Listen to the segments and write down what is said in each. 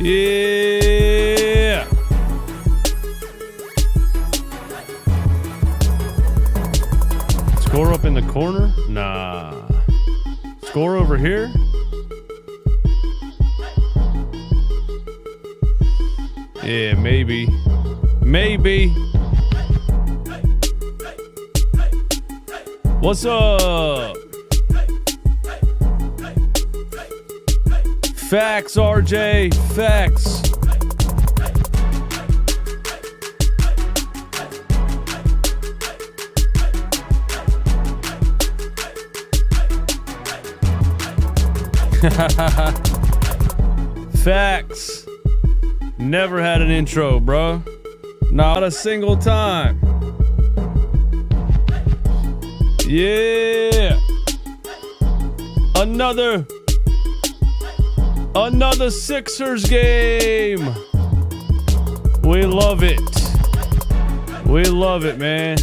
Yeah. Score up in the corner? Nah. Score over here? Yeah, maybe. Maybe. What's up? Facts, RJ. Facts. Facts. Never had an intro, bro. Not a single time. Yeah. Another Sixers game. We love it. We love it, man.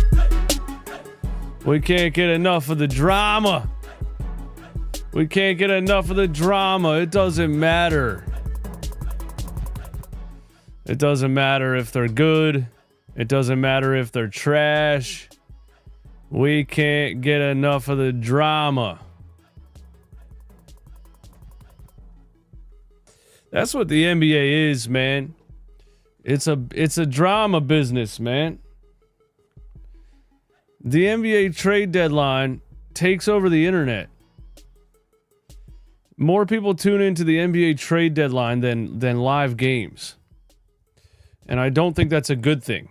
We can't get enough of the drama. We can't get enough of the drama. It doesn't matter. It doesn't matter if they're good. It doesn't matter if they're trash. We can't get enough of the drama. That's what the NBA is, man. It's a drama business, man. The NBA trade deadline takes over the internet. More people tune into the NBA trade deadline than live games. And I don't think that's a good thing.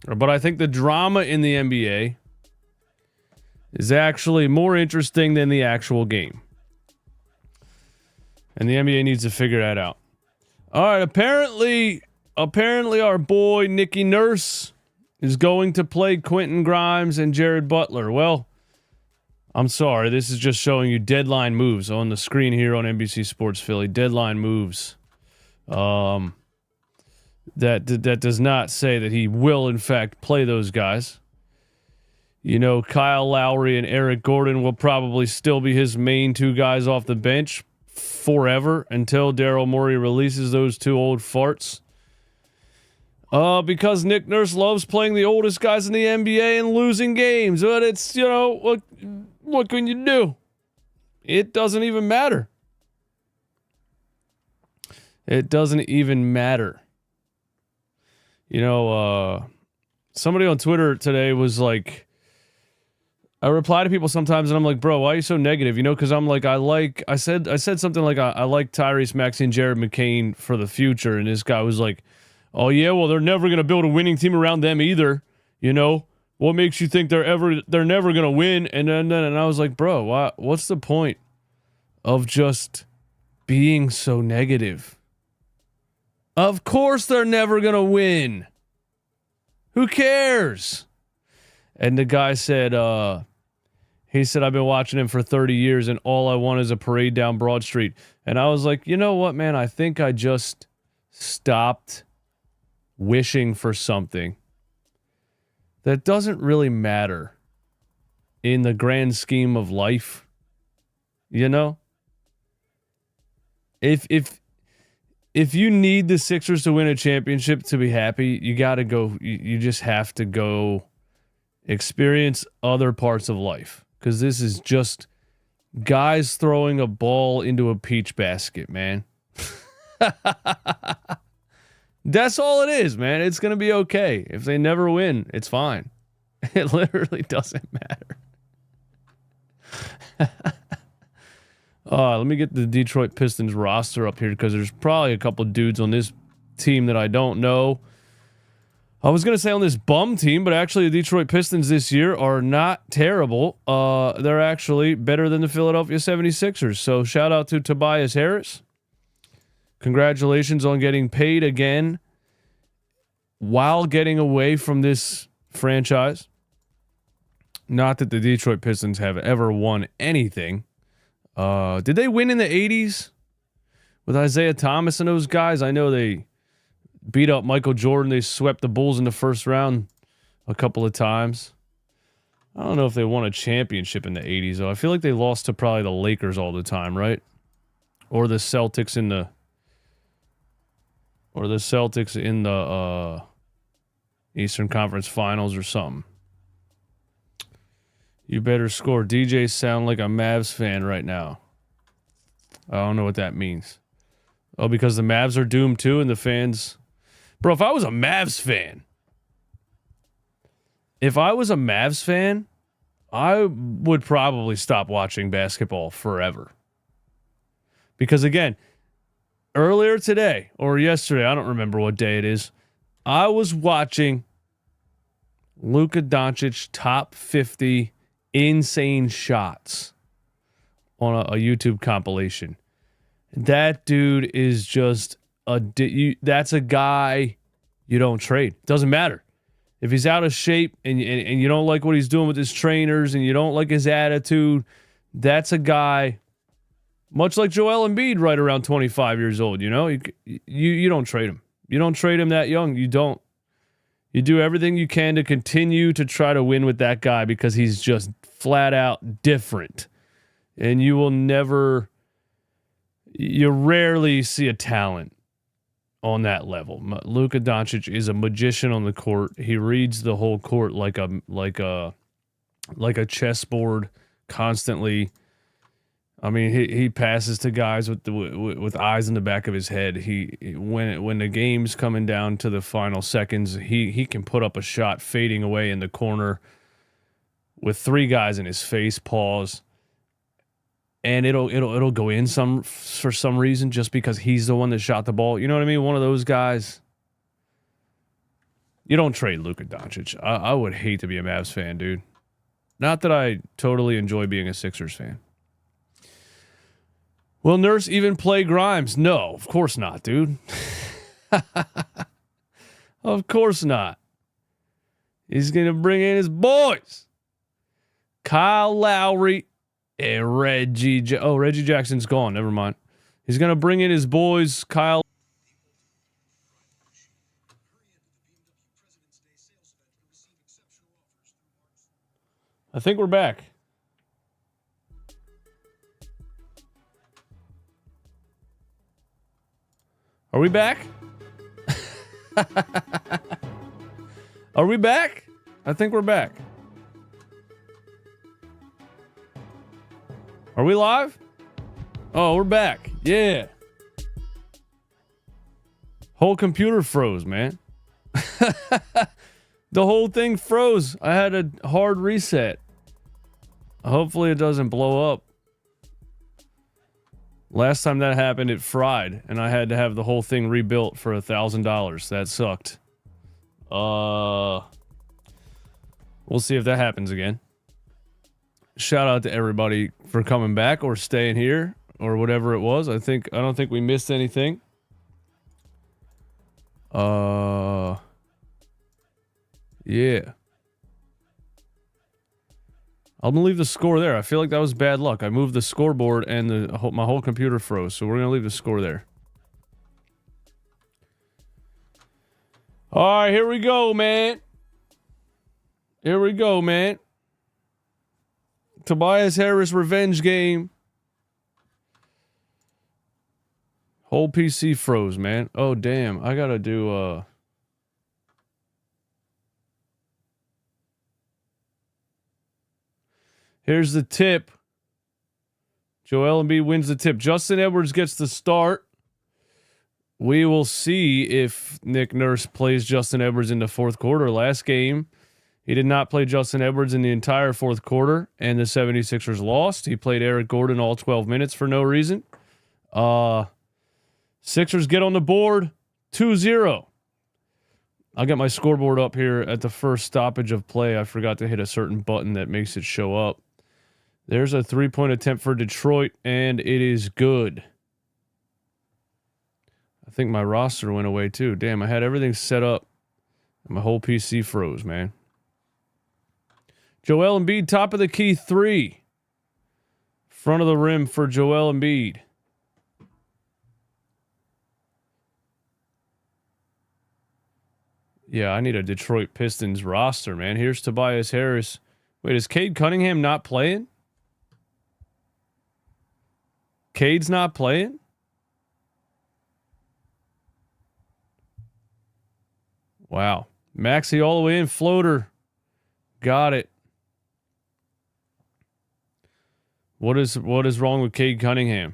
But I think the drama in the NBA is actually more interesting than the actual game. And the NBA needs to figure that out. All right, apparently our boy Nicky Nurse is going to play Quentin Grimes and Jared Butler. Well, I'm sorry. This is just showing you deadline moves on the screen here on NBC Sports Philly. Deadline moves. That does not say that he will, in fact, play those guys. You know, Kyle Lowry and Eric Gordon will probably still be his main two guys off the bench forever until Daryl Morey releases those two old farts. Because Nick Nurse loves playing the oldest guys in the NBA and losing games. But it's, you know, what can you do? It doesn't even matter. It doesn't even matter. You know, somebody on Twitter today was like, I reply to people sometimes and I'm like, bro, why are you so negative? You know, because I'm like, I said something like, I like Tyrese Maxey and Jared McCain for the future. And this guy was like, oh yeah, well, they're never going to build a winning team around them either. You know, what makes you think they're never going to win? And then I was like, bro, what's the point of just being so negative? Of course they're never going to win. Who cares? And the guy said, he said, I've been watching him for 30 years and all I want is a parade down Broad Street. And I was like, you know what, man? I think I just stopped wishing for something that doesn't really matter in the grand scheme of life. You know? If you need the Sixers to win a championship to be happy, you got to go. You just have to go experience other parts of life. Because this is just guys throwing a ball into a peach basket, man. That's all it is, man. It's going to be okay. If they never win, it's fine. It literally doesn't matter. Let me get the Detroit Pistons roster up here because there's probably a couple dudes on this team that I don't know. I was going to say on this bum team, but actually the Detroit Pistons this year are not terrible. They're actually better than the Philadelphia 76ers. So shout out to Tobias Harris. Congratulations on getting paid again while getting away from this franchise. Not that the Detroit Pistons have ever won anything. Did they win in the 80s with Isaiah Thomas and those guys? I know they beat up Michael Jordan. They swept the Bulls in the first round a couple of times. I don't know if they won a championship in the 80s, though. I feel like they lost to probably the Lakers all the time, right? Or the Celtics in the or the Celtics in the Eastern Conference Finals or something. You better score. DJ sound like a Mavs fan right now. I don't know what that means. Oh, because the Mavs are doomed too and the fans... Bro, if I was a Mavs fan, I would probably stop watching basketball forever. Because again, earlier today or yesterday, I don't remember what day it is, I was watching Luka Doncic top 50 insane shots on a YouTube compilation. That dude is just that's a guy you don't trade. Doesn't matter. If he's out of shape and you don't like what he's doing with his trainers and you don't like his attitude, that's a guy, much like Joel Embiid, right around 25 years old. You know, you don't trade him. You don't trade him that young. You don't. You do everything you can to continue to try to win with that guy because he's just flat out different. And you rarely see a talent on that level. Luka Doncic is a magician on the court. He reads the whole court like a chessboard constantly. I mean, he passes to guys with eyes in the back of his head. When the game's coming down to the final seconds, he can put up a shot fading away in the corner with three guys in his face, pause. And it'll go in for some reason just because he's the one that shot the ball. You know what I mean? One of those guys. You don't trade Luka Doncic. I would hate to be a Mavs fan, dude. Not that I totally enjoy being a Sixers fan. Will Nurse even play Grimes? No, of course not, dude. Of course not. He's going to bring in his boys. Kyle Lowry. And Reggie Jackson's gone. Never mind. He's going to bring in his boys, Kyle. I think we're back. Are we back? Are we back? I think we're back. Are we live? Oh, we're back. Yeah. Whole computer froze, man. The whole thing froze. I had a hard reset. Hopefully it doesn't blow up. Last time that happened, it fried, and I had to have the whole thing rebuilt for $1,000. That sucked. We'll see if that happens again. Shout out to everybody for coming back or staying here or whatever it was. I don't think we missed anything. Yeah. I'm gonna leave the score there. I feel like that was bad luck. I moved the scoreboard and my whole computer froze, so we're gonna leave the score there. All right, here we go, man. Here we go, man. Tobias Harris revenge game. Whole PC froze, man. Oh, damn. I gotta do, Here's the tip. Joel Embiid wins the tip. Justin Edwards gets the start. We will see if Nick Nurse plays Justin Edwards in the fourth quarter. Last game, he did not play Justin Edwards in the entire fourth quarter, and the 76ers lost. He played Eric Gordon all 12 minutes for no reason. Sixers get on the board, 2-0. I'll get my scoreboard up here at the first stoppage of play. I forgot to hit a certain button that makes it show up. There's a three-point attempt for Detroit, and it is good. I think my roster went away too. Damn, I had everything set up, and my whole PC froze, man. Joel Embiid, top of the key, 3. Front of the rim for Joel Embiid. Yeah, I need a Detroit Pistons roster, man. Here's Tobias Harris. Wait, is Cade Cunningham not playing? Cade's not playing? Wow. Maxey all the way in. Floater. Got it. What is wrong with Cade Cunningham?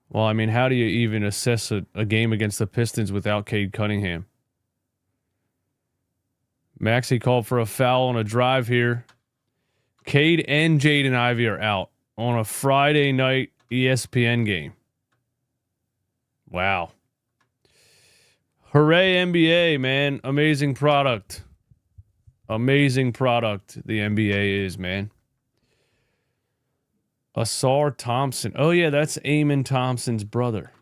Well, I mean, how do you even assess a game against the Pistons without Cade Cunningham? Maxey called for a foul on a drive here. Cade and Jaden Ivey are out on a Friday night ESPN game. Wow. Hooray, NBA, man. Amazing product. Amazing product the NBA is, man. Asar Thompson. Oh, yeah, that's Eamon Thompson's brother.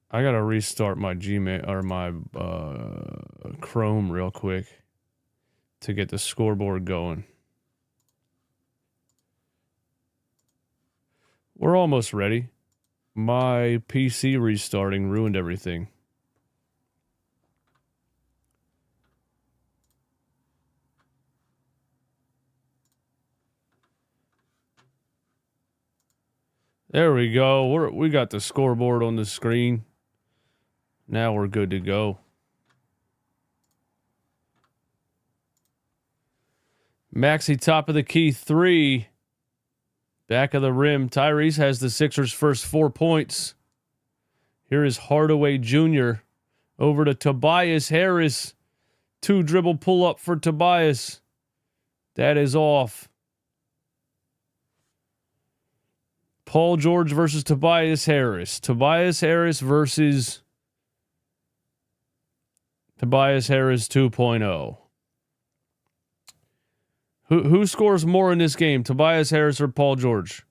I got to restart my Gmail or my Chrome real quick to get the scoreboard going. We're almost ready. My PC restarting ruined everything. There we go. We got the scoreboard on the screen. Now we're good to go. Maxey top of the key 3. Back of the rim. Tyrese has the Sixers' first 4 points. Here is Hardaway Jr. over to Tobias Harris. 2 dribble pull up for Tobias. That is off. Paul George versus Tobias Harris. Tobias Harris versus Tobias Harris 2.0. Who scores more in this game, Tobias Harris or Paul George?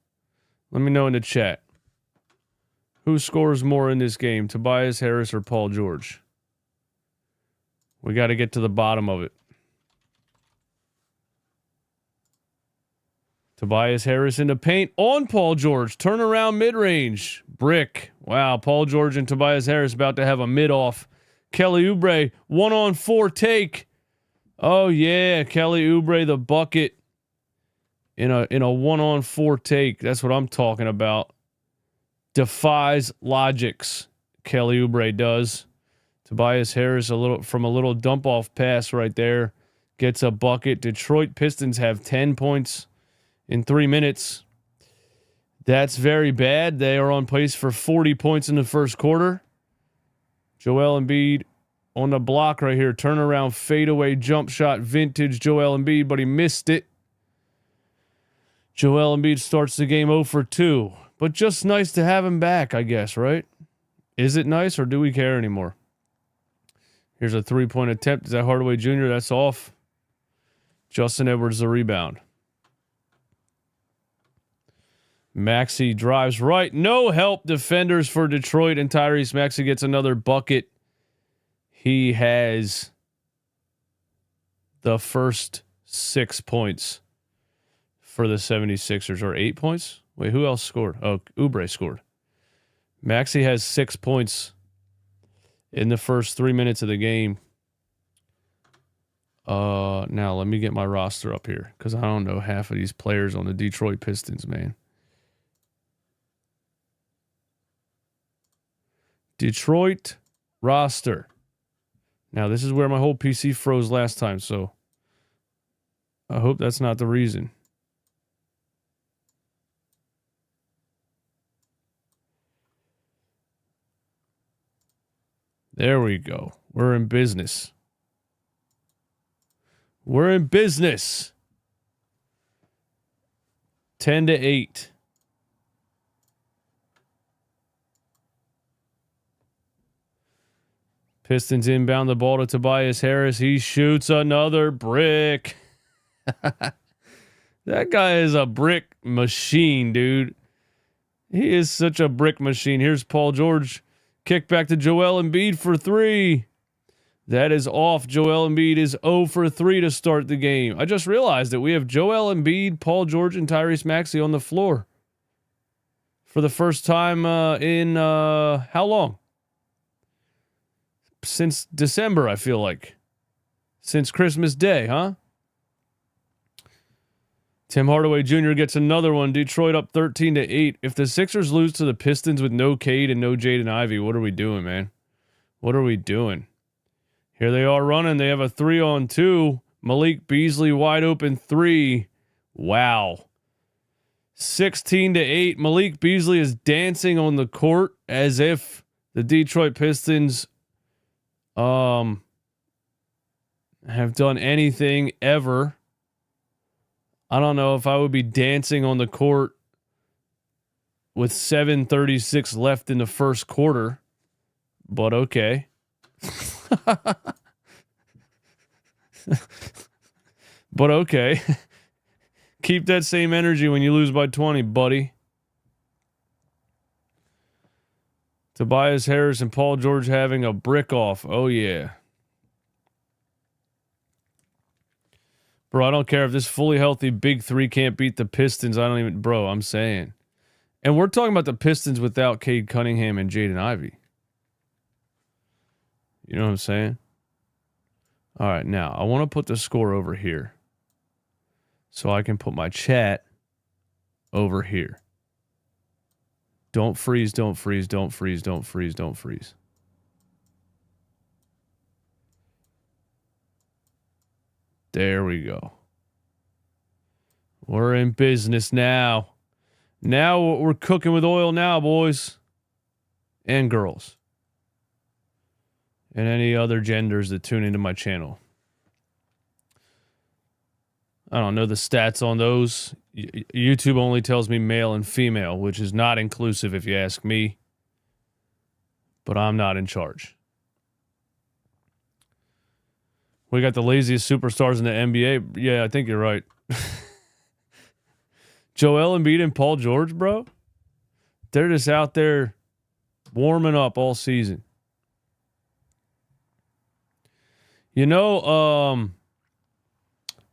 Let me know in the chat. Who scores more in this game, Tobias Harris or Paul George? We got to get to the bottom of it. Tobias Harris in the paint on Paul George. Turnaround mid-range. Brick. Wow, Paul George and Tobias Harris about to have a mid-off. Kelly Oubre, 1-on-4 take. Oh, yeah, Kelly Oubre, the bucket in a 1-on-4 take. That's what I'm talking about. Defies logics. Kelly Oubre does. Tobias Harris from a little dump-off pass right there. Gets a bucket. Detroit Pistons have 10 points in 3 minutes. That's very bad. They are on pace for 40 points in the first quarter. Joel Embiid on the block right here. Turnaround fadeaway jump shot. Vintage Joel Embiid, but he missed it. Joel Embiid starts the game 0 for 2. But just nice to have him back, I guess, right? Is it nice or do we care anymore? Here's a 3-point attempt. Is that Hardaway Jr.? That's off. Justin Edwards the rebound. Maxey drives right. No help defenders for Detroit, and Tyrese Maxey gets another bucket. He has the first 6 points for the 76ers, or 8 points? Wait, who else scored? Oh, Oubre scored. Maxey has 6 points in the first 3 minutes of the game. Now let me get my roster up here because I don't know half of these players on the Detroit Pistons, man. Detroit roster. Now, this is where my whole PC froze last time, so I hope that's not the reason. There we go. We're in business. We're in business. 10-8. Pistons inbound the ball to Tobias Harris. He shoots another brick. That guy is a brick machine, dude. He is such a brick machine. Here's Paul George. Kick back to Joel Embiid for 3. That is off. Joel Embiid is 0 for 3 to start the game. I just realized that we have Joel Embiid, Paul George, and Tyrese Maxey on the floor for the first time in how long? Since December, I feel like. Since Christmas Day, huh? Tim Hardaway Jr. gets another one. Detroit up 13-8. If the Sixers lose to the Pistons with no Cade and no Jaden Ivey, what are we doing, man? What are we doing? Here they are running. They have a 3-on-2. Malik Beasley wide open 3. Wow. 16-8. Malik Beasley is dancing on the court as if the Detroit Pistons have done anything ever. I don't know if I would be dancing on the court with 7:36 left in the first quarter, but okay. But okay. Keep that same energy when you lose by 20, buddy. Tobias Harris and Paul George having a brick off. Oh, yeah. Bro, I don't care if this fully healthy big three can't beat the Pistons. I don't even... Bro, I'm saying. And we're talking about the Pistons without Cade Cunningham and Jaden Ivey. You know what I'm saying? All right, now, I want to put the score over here. So I can put my chat over here. Don't freeze, don't freeze, don't freeze, don't freeze, don't freeze. There we go. We're in business now. Now we're cooking with oil now, boys and girls. And any other genders that tune into my channel. I don't know the stats on those. YouTube only tells me male and female, which is not inclusive if you ask me. But I'm not in charge. We got the laziest superstars in the NBA. Yeah, I think you're right. Joel Embiid and Paul George, bro. They're just out there warming up all season. You know,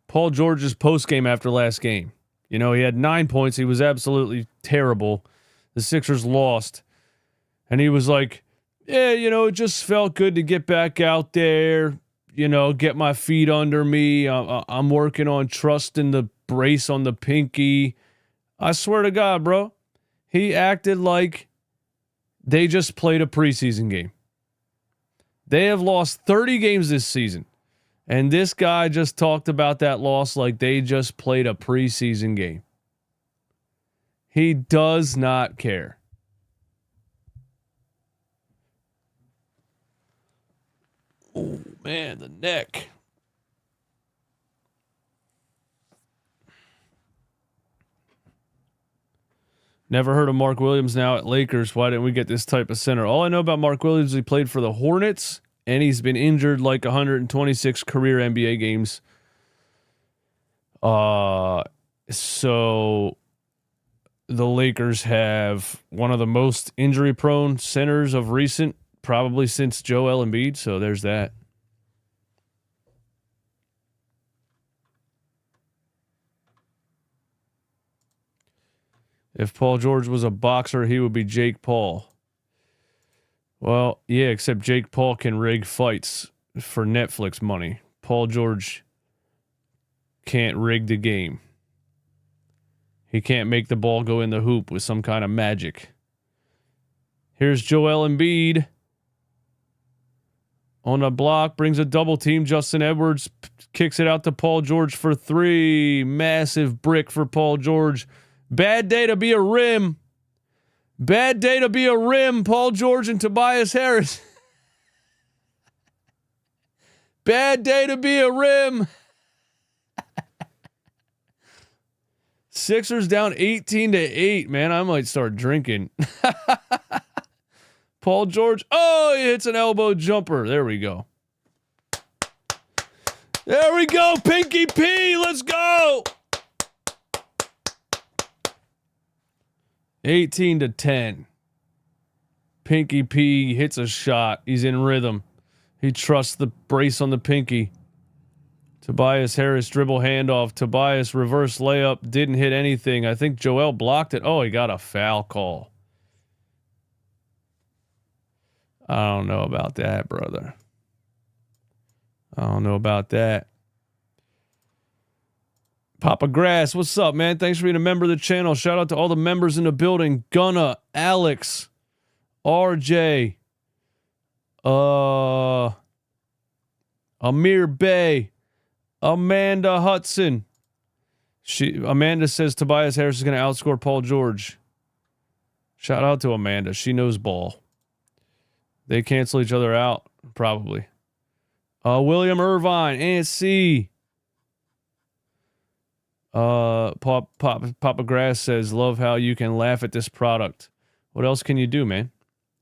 Paul George's postgame after last game. You know, he had 9 points. He was absolutely terrible. The Sixers lost. And he was like, yeah, you know, it just felt good to get back out there, you know, get my feet under me. I'm working on trusting the brace on the pinky. I swear to God, bro. He acted like they just played a preseason game. They have lost 30 games this season. And this guy just talked about that loss like they just played a preseason game. He does not care. Oh, man, the neck. Never heard of Mark Williams now at Lakers. Why didn't we get this type of center? All I know about Mark Williams is he played for the Hornets, and he's been injured like 126 career NBA games. So the Lakers have one of the most injury-prone centers of recent, probably since Joel Embiid. So there's that. If Paul George was a boxer, he would be Jake Paul. Well, yeah, except Jake Paul can rig fights for Netflix money. Paul George can't rig the game. He can't make the ball go in the hoop with some kind of magic. Here's Joel Embiid. On a block, brings a double team. Justin Edwards kicks it out to Paul George for 3. Massive brick for Paul George. Bad day to be a rim. Bad day to be a rim, Paul George and Tobias Harris. Bad day to be a rim. Sixers down 18-8, man. I might start drinking. Paul George. Oh, he hits an elbow jumper. There we go. There we go, Pinky P. Let's go. 18-10. Pinky P hits a shot. He's in rhythm. He trusts the brace on the pinky. Tobias Harris dribble handoff. Tobias reverse layup. Didn't hit anything. I think Joel blocked it. Oh, he got a foul call. I don't know about that, brother. I don't know about that. Papa Grass, what's up, man? Thanks for being a member of the channel. Shout out to all the members in the building. Gunna, Alex, RJ, Amir Bay, Amanda Hudson. Amanda says Tobias Harris is going to outscore Paul George. Shout out to Amanda. She knows ball. They cancel each other out, probably. William Irvine, ANC. Papa Grass says, love how you can laugh at this product. What else can you do, man?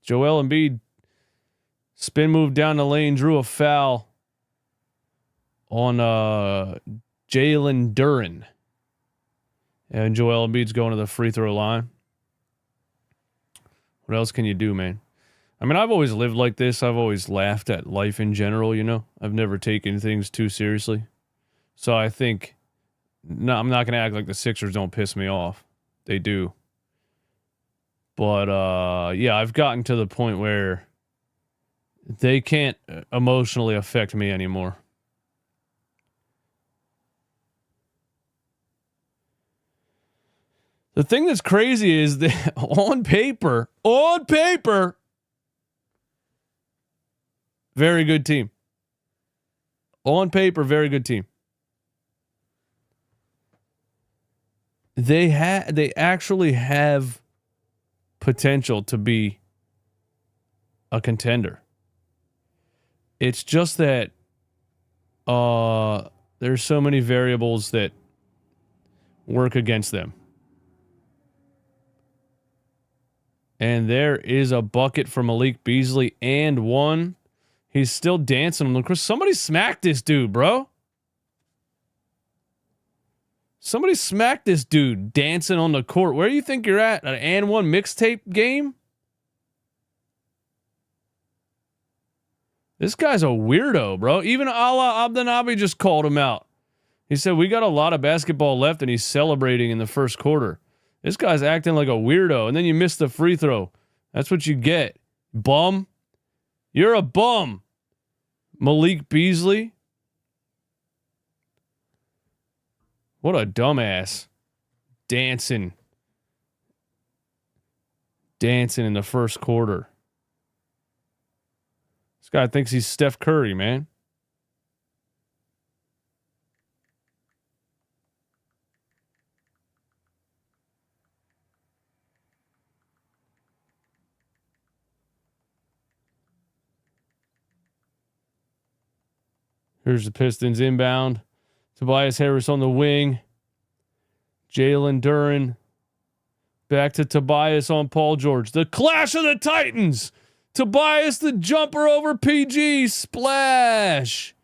Joel Embiid, spin move down the lane, drew a foul on Jalen Duren. And Joel Embiid's going to the free throw line. What else can you do, man? I mean, I've always lived like this. I've always laughed at life in general, you know? I've never taken things too seriously. So I think... No, I'm not going to act like the Sixers don't piss me off. They do. But, yeah, I've gotten to the point where they can't emotionally affect me anymore. The thing that's crazy is that on paper, very good team. On paper, very good team. They actually have potential to be a contender. It's just that there's so many variables that work against them. And there is a bucket for Malik Beasley and one. He's still dancing on the... Somebody smacked this dude, bro. Somebody smacked this dude dancing on the court. Where do you think you're at? An and one mixtape game? This guy's a weirdo, bro. Even Allah Abdenabi just called him out. He said, we got a lot of basketball left, and he's celebrating in the first quarter. This guy's acting like a weirdo, and then you miss the free throw. That's what you get. Bum. You're a bum. Malik Beasley. What a dumbass. Dancing in the first quarter. This guy thinks he's Steph Curry, man. Here's the Pistons inbound. Tobias Harris on the wing. Jalen Duren. Back to Tobias on Paul George. The clash of the Titans. Tobias the jumper over PG. Splash.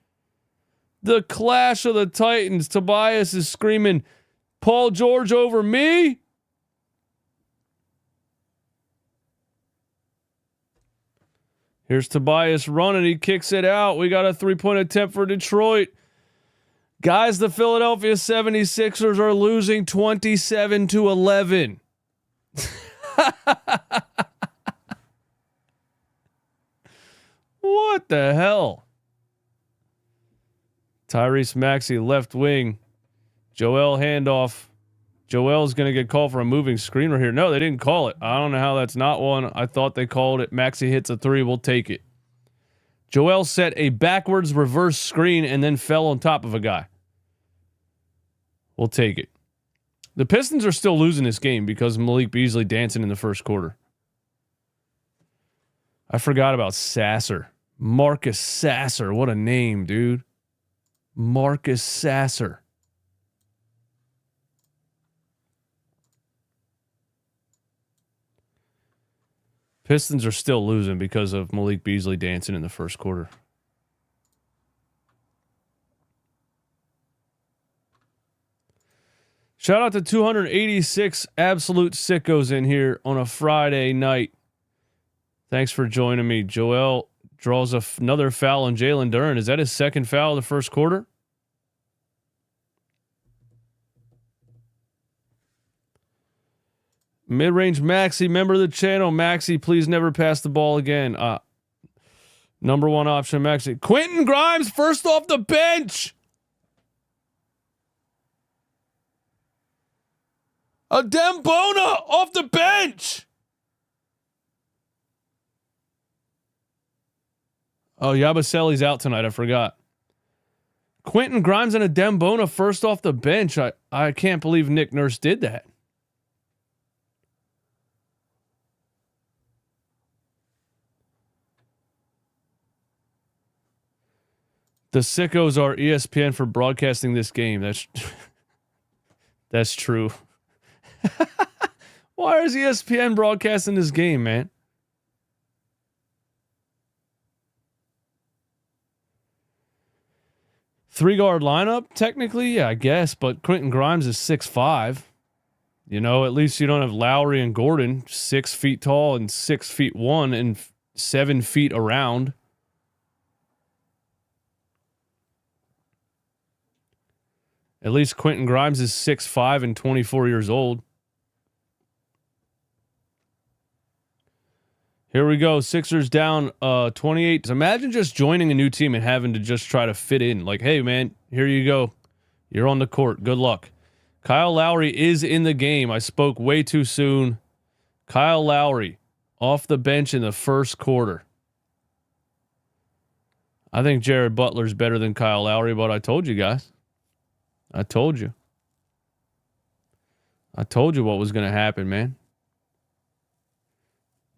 The clash of the Titans. Tobias is screaming, Paul George over me? Here's Tobias running. He kicks it out. We got a three-point attempt for Detroit. Guys, the Philadelphia 76ers are losing 27-11. What the hell? Tyrese Maxey, left wing. Joel handoff. Joel's going to get called for a moving screener here. No, they didn't call it. I don't know how that's not one. I thought they called it. Maxey hits a three. We'll take it. Joel set a backwards reverse screen and then fell on top of a guy. We'll take it. The Pistons are still losing this game because Malik Beasley dancing in the first quarter. I forgot about Sasser. Marcus Sasser. What a name, dude. Marcus Sasser. Pistons are still losing because of Malik Beasley dancing in the first quarter. Shout out to 286 absolute sickos in here on a Friday night. Thanks for joining me. Joel draws another foul on Jalen Duren. Is that his second foul of the first quarter? Mid-range Maxey, member of the channel. Maxey, please never pass the ball again. Number one option, Maxey. Quentin Grimes, first off the bench. A Dembona off the bench. Oh, Yabusele's out tonight. I forgot. Quentin Grimes and a Dembona first off the bench. I can't believe Nick Nurse did that. The sickos are ESPN for broadcasting this game. That's true. Why is ESPN broadcasting this game, man? Three-guard lineup, technically, yeah, I guess, but Quentin Grimes is 6'5". You know, at least you don't have Lowry and Gordon, 6 feet tall and 6'1" and 7 feet around. At least Quentin Grimes is 6'5" and 24 years old. Here we go. Sixers down 28. Imagine just joining a new team and having to just try to fit in. Like, hey, man, here you go. You're on the court. Good luck. Kyle Lowry is in the game. I spoke way too soon. Kyle Lowry off the bench in the first quarter. I think Jared Butler's better than Kyle Lowry, but I told you guys. I told you. I told you what was going to happen, man.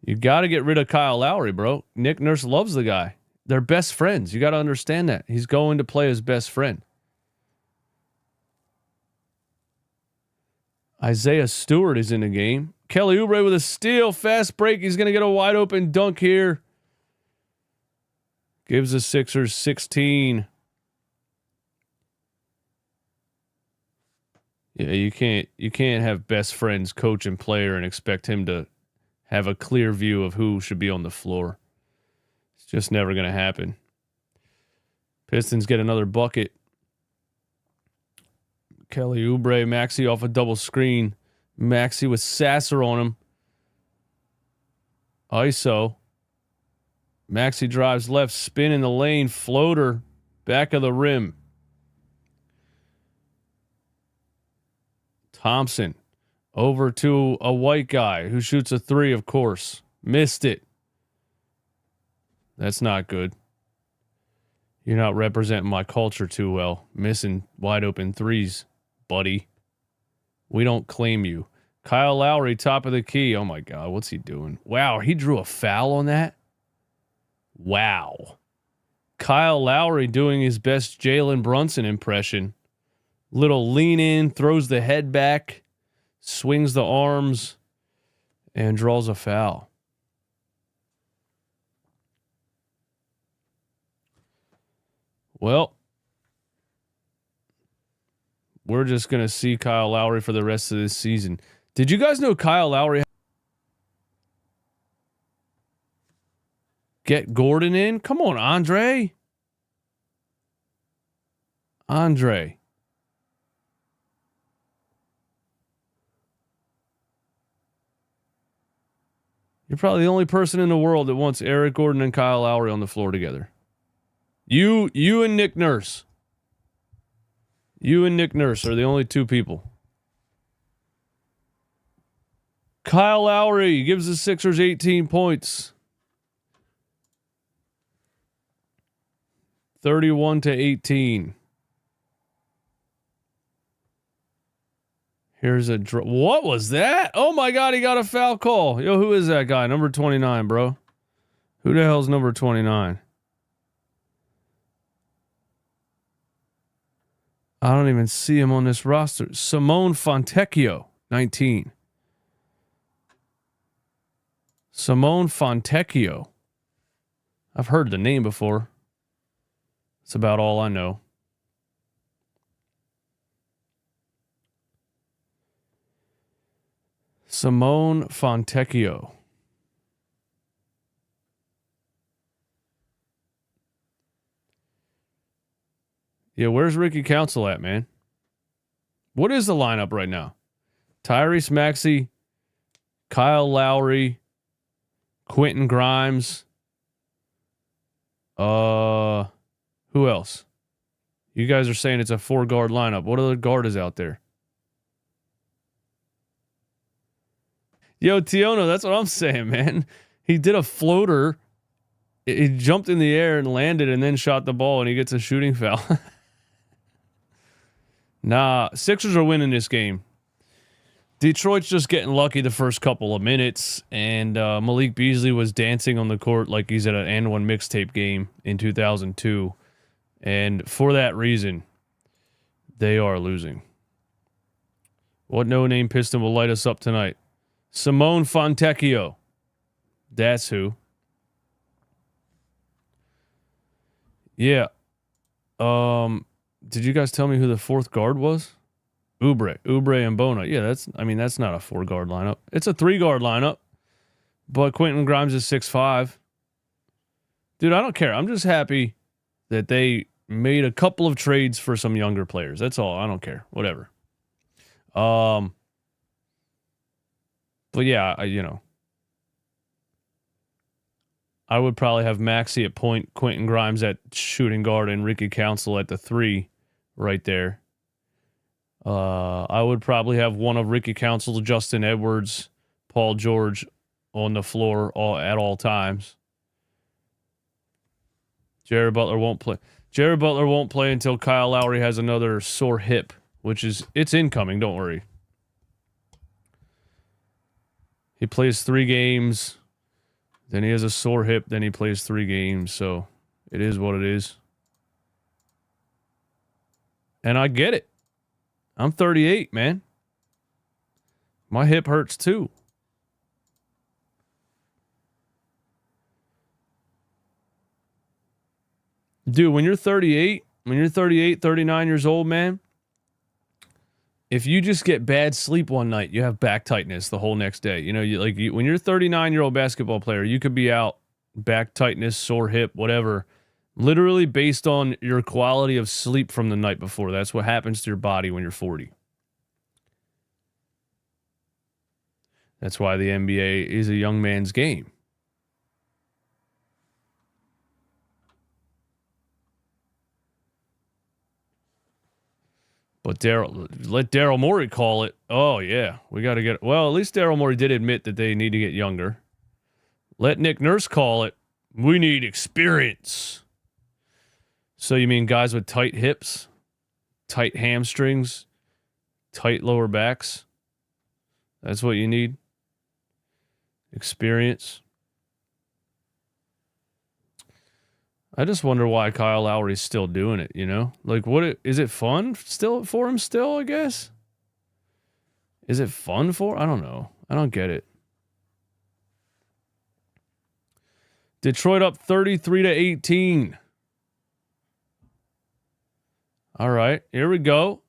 You got to get rid of Kyle Lowry, bro. Nick Nurse loves the guy. They're best friends. You got to understand that. He's going to play his best friend. Isaiah Stewart is in the game. Kelly Oubre with a steal. Fast break. He's going to get a wide open dunk here. Gives the Sixers 16. Yeah, you can't have best friends coach and player and expect him to have a clear view of who should be on the floor. It's just never going to happen. Pistons get another bucket. Kelly Oubre, Maxey off a double screen. Maxey with Sasser on him. ISO. Maxey drives left, spin in the lane, floater, back of the rim. Thompson over to a white guy who shoots a three, of course. Missed it. That's not good. You're not representing my culture too well. Missing wide open threes, buddy. We don't claim you. Kyle Lowry, top of the key. Oh my God, what's he doing? Wow, he drew a foul on that? Wow. Kyle Lowry doing his best Jalen Brunson impression. Little lean in, throws the head back, swings the arms, and draws a foul. Well, we're just going to see Kyle Lowry for the rest of this season. Did you guys know Kyle Lowry? Get Gordon in? Come on, Andre. Andre. You're probably the only person in the world that wants Eric Gordon and Kyle Lowry on the floor together. You and Nick Nurse. You and Nick Nurse are the only two people. Kyle Lowry gives the Sixers 18 points. 31-18. Here's a what was that? Oh my God, he got a foul call. Yo, who is that guy? Number 29, bro. Who the hell's number 29? I don't even see him on this roster. Simone Fontecchio, 19. Simone Fontecchio. I've heard the name before. That's about all I know. Simone Fontecchio. Yeah, where's Ricky Council at, man? What is the lineup right now? Tyrese Maxey, Kyle Lowry, Quentin Grimes. Who else? You guys are saying it's a 4-guard lineup. What other guard is out there? Yo, Tiono, that's what I'm saying, man. He did a floater. He jumped in the air and landed and then shot the ball, and he gets a shooting foul. Nah, Sixers are winning this game. Detroit's just getting lucky the first couple of minutes, and Malik Beasley was dancing on the court like he's at an and one mixtape game in 2002. And for that reason, they are losing. What no-name Piston will light us up tonight? Simone Fontecchio. That's who. Yeah. Did you guys tell me who the fourth guard was? Oubre and Bona. Yeah, that's not a 4-guard lineup. It's a 3-guard lineup. But Quentin Grimes is 6'5". Dude, I don't care. I'm just happy that they made a couple of trades for some younger players. That's all. I don't care. Whatever. But yeah, I would probably have Maxey at point, Quentin Grimes at shooting guard, and Ricky Council at the 3 right there. I would probably have one of Ricky Council, Justin Edwards, Paul George on the floor at all times. Jared Butler won't play. Jared Butler won't play until Kyle Lowry has another sore hip, it's incoming, don't worry. He plays 3 games, then he has a sore hip, then he plays 3 games, so it is what it is. And I get it. I'm 38, man. My hip hurts too. Dude, when you're 38, 39 years old, man, if you just get bad sleep one night, you have back tightness the whole next day. When you're a 39-year-old basketball player, you could be out back tightness, sore hip, whatever, literally based on your quality of sleep from the night before. That's what happens to your body when you're 40. That's why the NBA is a young man's game. But let Daryl Morey call it. Oh, yeah. We got to get... Well, at least Daryl Morey did admit that they need to get younger. Let Nick Nurse call it. We need experience. So you mean guys with tight hips, tight hamstrings, tight lower backs? That's what you need? Experience. I just wonder why Kyle Lowry's still doing it, is it fun still for him still, I guess? Is it fun for? I don't know. I don't get it. Detroit up 33-18. All right, here we go.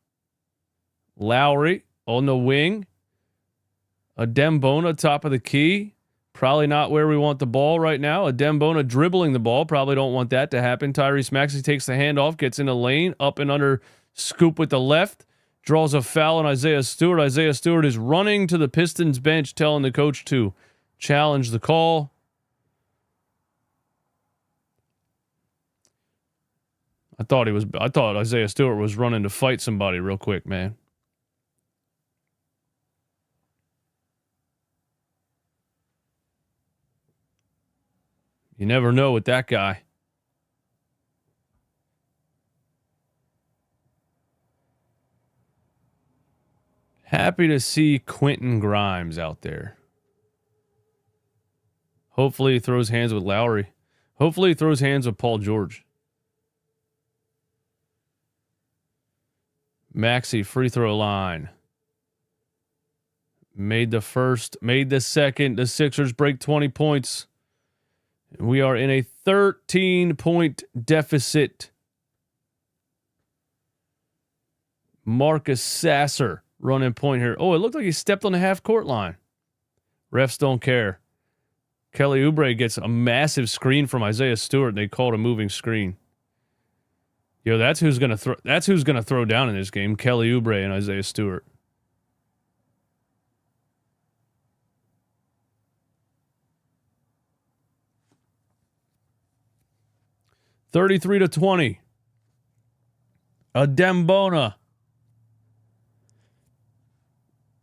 Lowry on the wing. Adembona top of the key. Probably not where we want the ball right now. Adembona dribbling the ball. Probably don't want that to happen. Tyrese Maxey takes the handoff, gets in the lane, up and under, scoop with the left, draws a foul on Isaiah Stewart. Isaiah Stewart is running to the Pistons bench, telling the coach to challenge the call. I thought Isaiah Stewart was running to fight somebody real quick, man. You never know with that guy. Happy to see Quentin Grimes out there. Hopefully he throws hands with Lowry. Hopefully he throws hands with Paul George. Maxey, free throw line. Made the first, made the second. The Sixers break 20 points. We are in a 13-point deficit. Marcus Sasser running point here. Oh, it looked like he stepped on the half-court line. Refs don't care. Kelly Oubre gets a massive screen from Isaiah Stewart, and they called a moving screen. Yo, that's who's gonna throw. That's who's gonna throw down in this game. Kelly Oubre and Isaiah Stewart. $33-20. Adembona.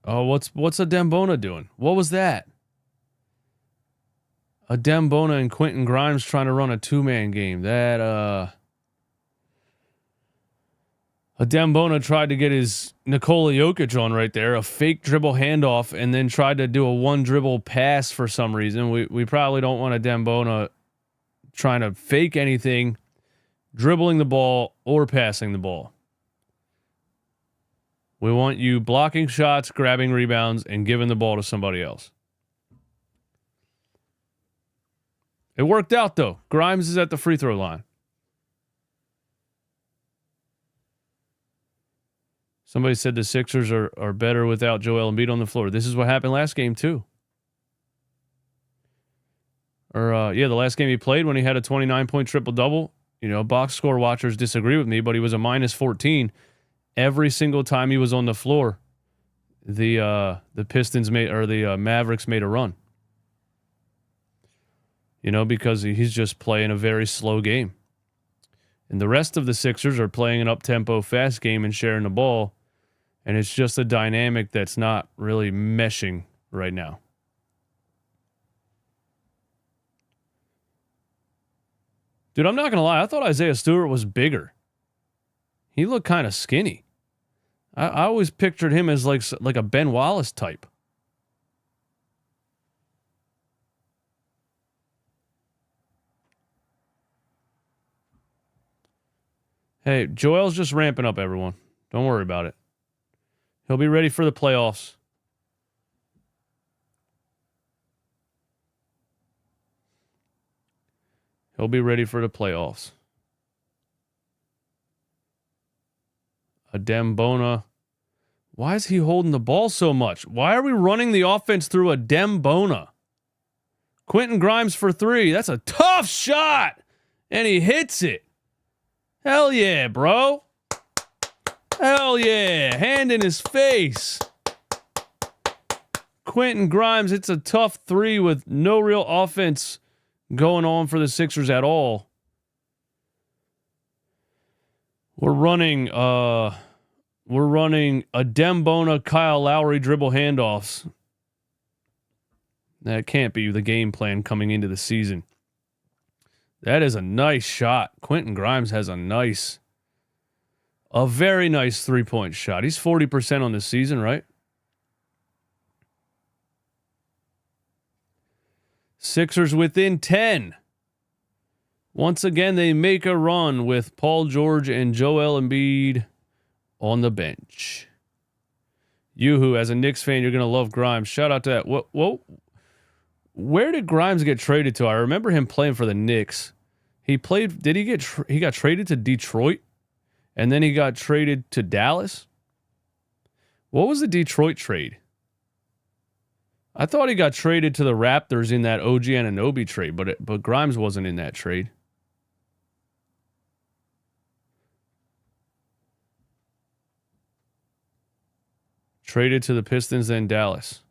Oh, what's Adem Bona doing? What was that? Adem Bona and Quentin Grimes trying to run a two-man game. That Adem Bona tried to get his Nikola Jokic on right there, a fake dribble handoff, and then tried to do a one dribble pass for some reason. We probably don't want Adem Bona trying to fake anything, dribbling the ball or passing the ball. We want you blocking shots, grabbing rebounds, and giving the ball to somebody else. It worked out, though. Grimes is at the free throw line. Somebody said the Sixers are better without Joel Embiid on the floor. This is what happened last game, too. Or, the last game he played when he had a 29-point triple-double. You know, box score watchers disagree with me, but he was a minus 14 every single time he was on the floor. The Pistons made, or the Mavericks made a run. You know, because he's just playing a very slow game. And the rest of the Sixers are playing an up-tempo, fast game and sharing the ball. And it's just a dynamic that's not really meshing right now. Dude, I'm not going to lie. I thought Isaiah Stewart was bigger. He looked kind of skinny. I always pictured him as like a Ben Wallace type. Hey, Joel's just ramping up, everyone. Don't worry about it. He'll be ready for the playoffs. He'll be ready for the playoffs. Adem Bona. Why is he holding the ball so much? Why are we running the offense through Adem Bona? Quentin Grimes for three. That's a tough shot. And he hits it. Hell yeah, bro. Hell yeah. Hand in his face. Quentin Grimes, it's a tough three with no real offense going on for the Sixers at all. We're running Adem Bona, Kyle Lowry dribble handoffs. That can't be the game plan coming into the season. That is a nice shot. Quentin Grimes has a very nice three-point shot. He's 40% on the season, right? Sixers within 10. Once again, they make a run with Paul George and Joel Embiid on the bench. Yoo-hoo, as a Knicks fan, you're going to love Grimes. Shout out to that. Whoa. Where did Grimes get traded to? I remember him playing for the Knicks. He played, he got traded to Detroit, and then he got traded to Dallas? What was the Detroit trade? I thought he got traded to the Raptors in that OG Anunoby trade, but Grimes wasn't in that trade. Traded to the Pistons, then Dallas.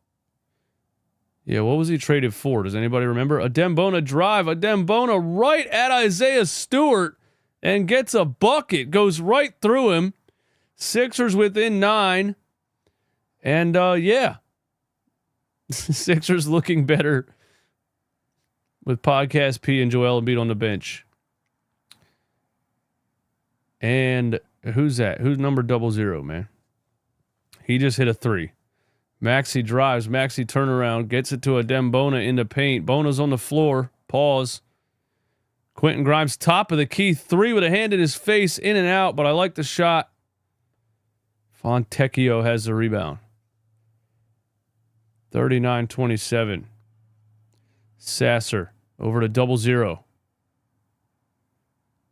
Yeah, what was he traded for? Does anybody remember? Adem Bona drive. Adem Bona right at Isaiah Stewart and gets a bucket. Goes right through him. Sixers within 9. And, yeah. Sixers looking better with Podcast P and Joel Embiid on the bench. And who's that? Who's number 00, man? He just hit a 3. Maxey drives. Maxey turnaround. Gets it to Adem Bona in the paint. Bona's on the floor. Pause. Quentin Grimes, top of the key. 3 with a hand in his face. In and out, but I like the shot. Fontecchio has the rebound. 39-27. Sasser over to 00.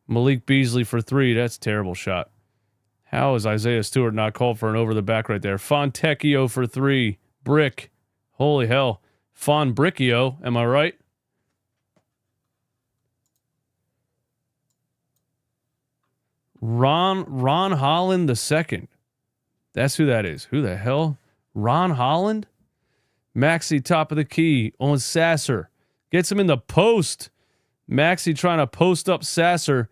Malik Beasley for 3. That's a terrible shot. How is Isaiah Stewart not called for an over the back right there? Fontecchio for 3. Brick. Holy hell. Fonbricchio. Am I right? Ron Holland II. That's who that is. Who the hell? Ron Holland? Maxey top of the key on Sasser. Gets him in the post. Maxey trying to post up Sasser.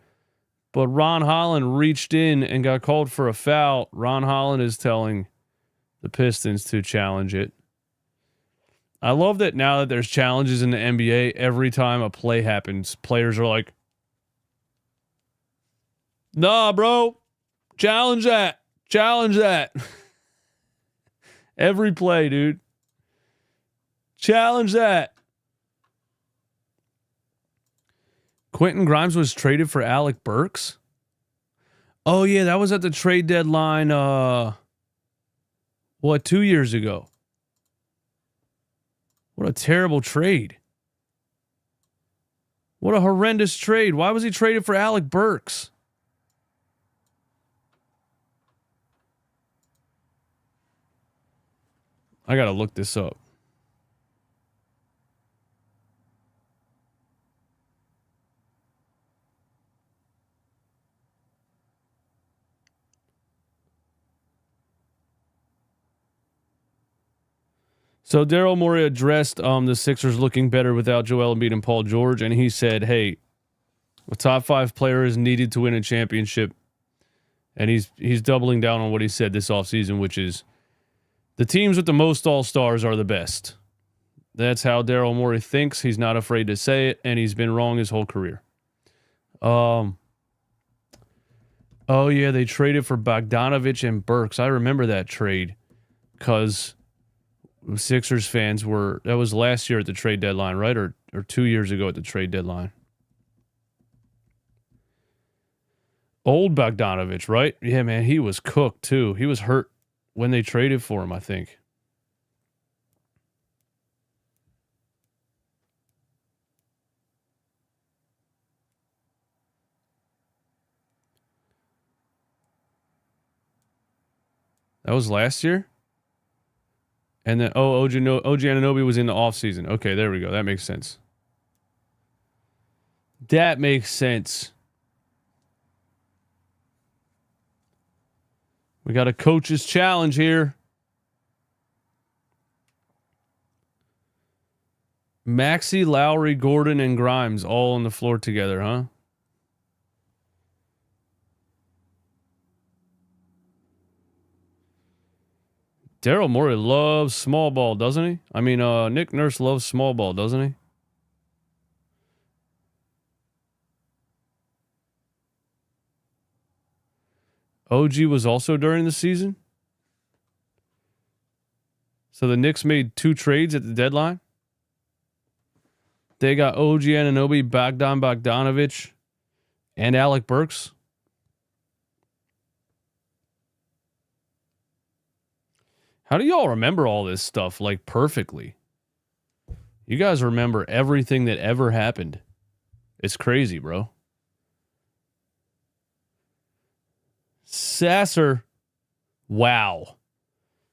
But Ron Holland reached in and got called for a foul. Ron Holland is telling the Pistons to challenge it. I love that now that there's challenges in the NBA, every time a play happens, players are like, nah, bro, challenge that. Challenge that. Every play, dude. Challenge that. Quentin Grimes was traded for Alec Burks. Oh, yeah, that was at the trade deadline, 2 years ago? What a terrible trade. What a horrendous trade. Why was he traded for Alec Burks? I got to look this up. So Daryl Morey addressed the Sixers looking better without Joel Embiid and Paul George, and he said, hey, a top 5 player is needed to win a championship. And he's doubling down on what he said this offseason, which is the teams with the most all-stars are the best. That's how Daryl Morey thinks. He's not afraid to say it, and he's been wrong his whole career. Oh, yeah, they traded for Bogdanovich and Burks. I remember that trade because Sixers fans that was last year at the trade deadline, right? Or 2 years ago at the trade deadline. Old Bogdanovich, right? Yeah, man, he was cooked too. He was hurt when they traded for him, I think. That was last year? And then, OG Anunoby was in the offseason. Okay, there we go. That makes sense. That makes sense. We got a coach's challenge here. Maxey, Lowry, Gordon, and Grimes all on the floor together, huh? Daryl Morey loves small ball, doesn't he? I mean, Nick Nurse loves small ball, doesn't he? OG was also during the season? So the Knicks made 2 trades at the deadline? They got OG Anunoby, Bogdanovich, and Alec Burks? How do y'all remember all this stuff, like, perfectly? You guys remember everything that ever happened. It's crazy, bro. Sasser. Wow.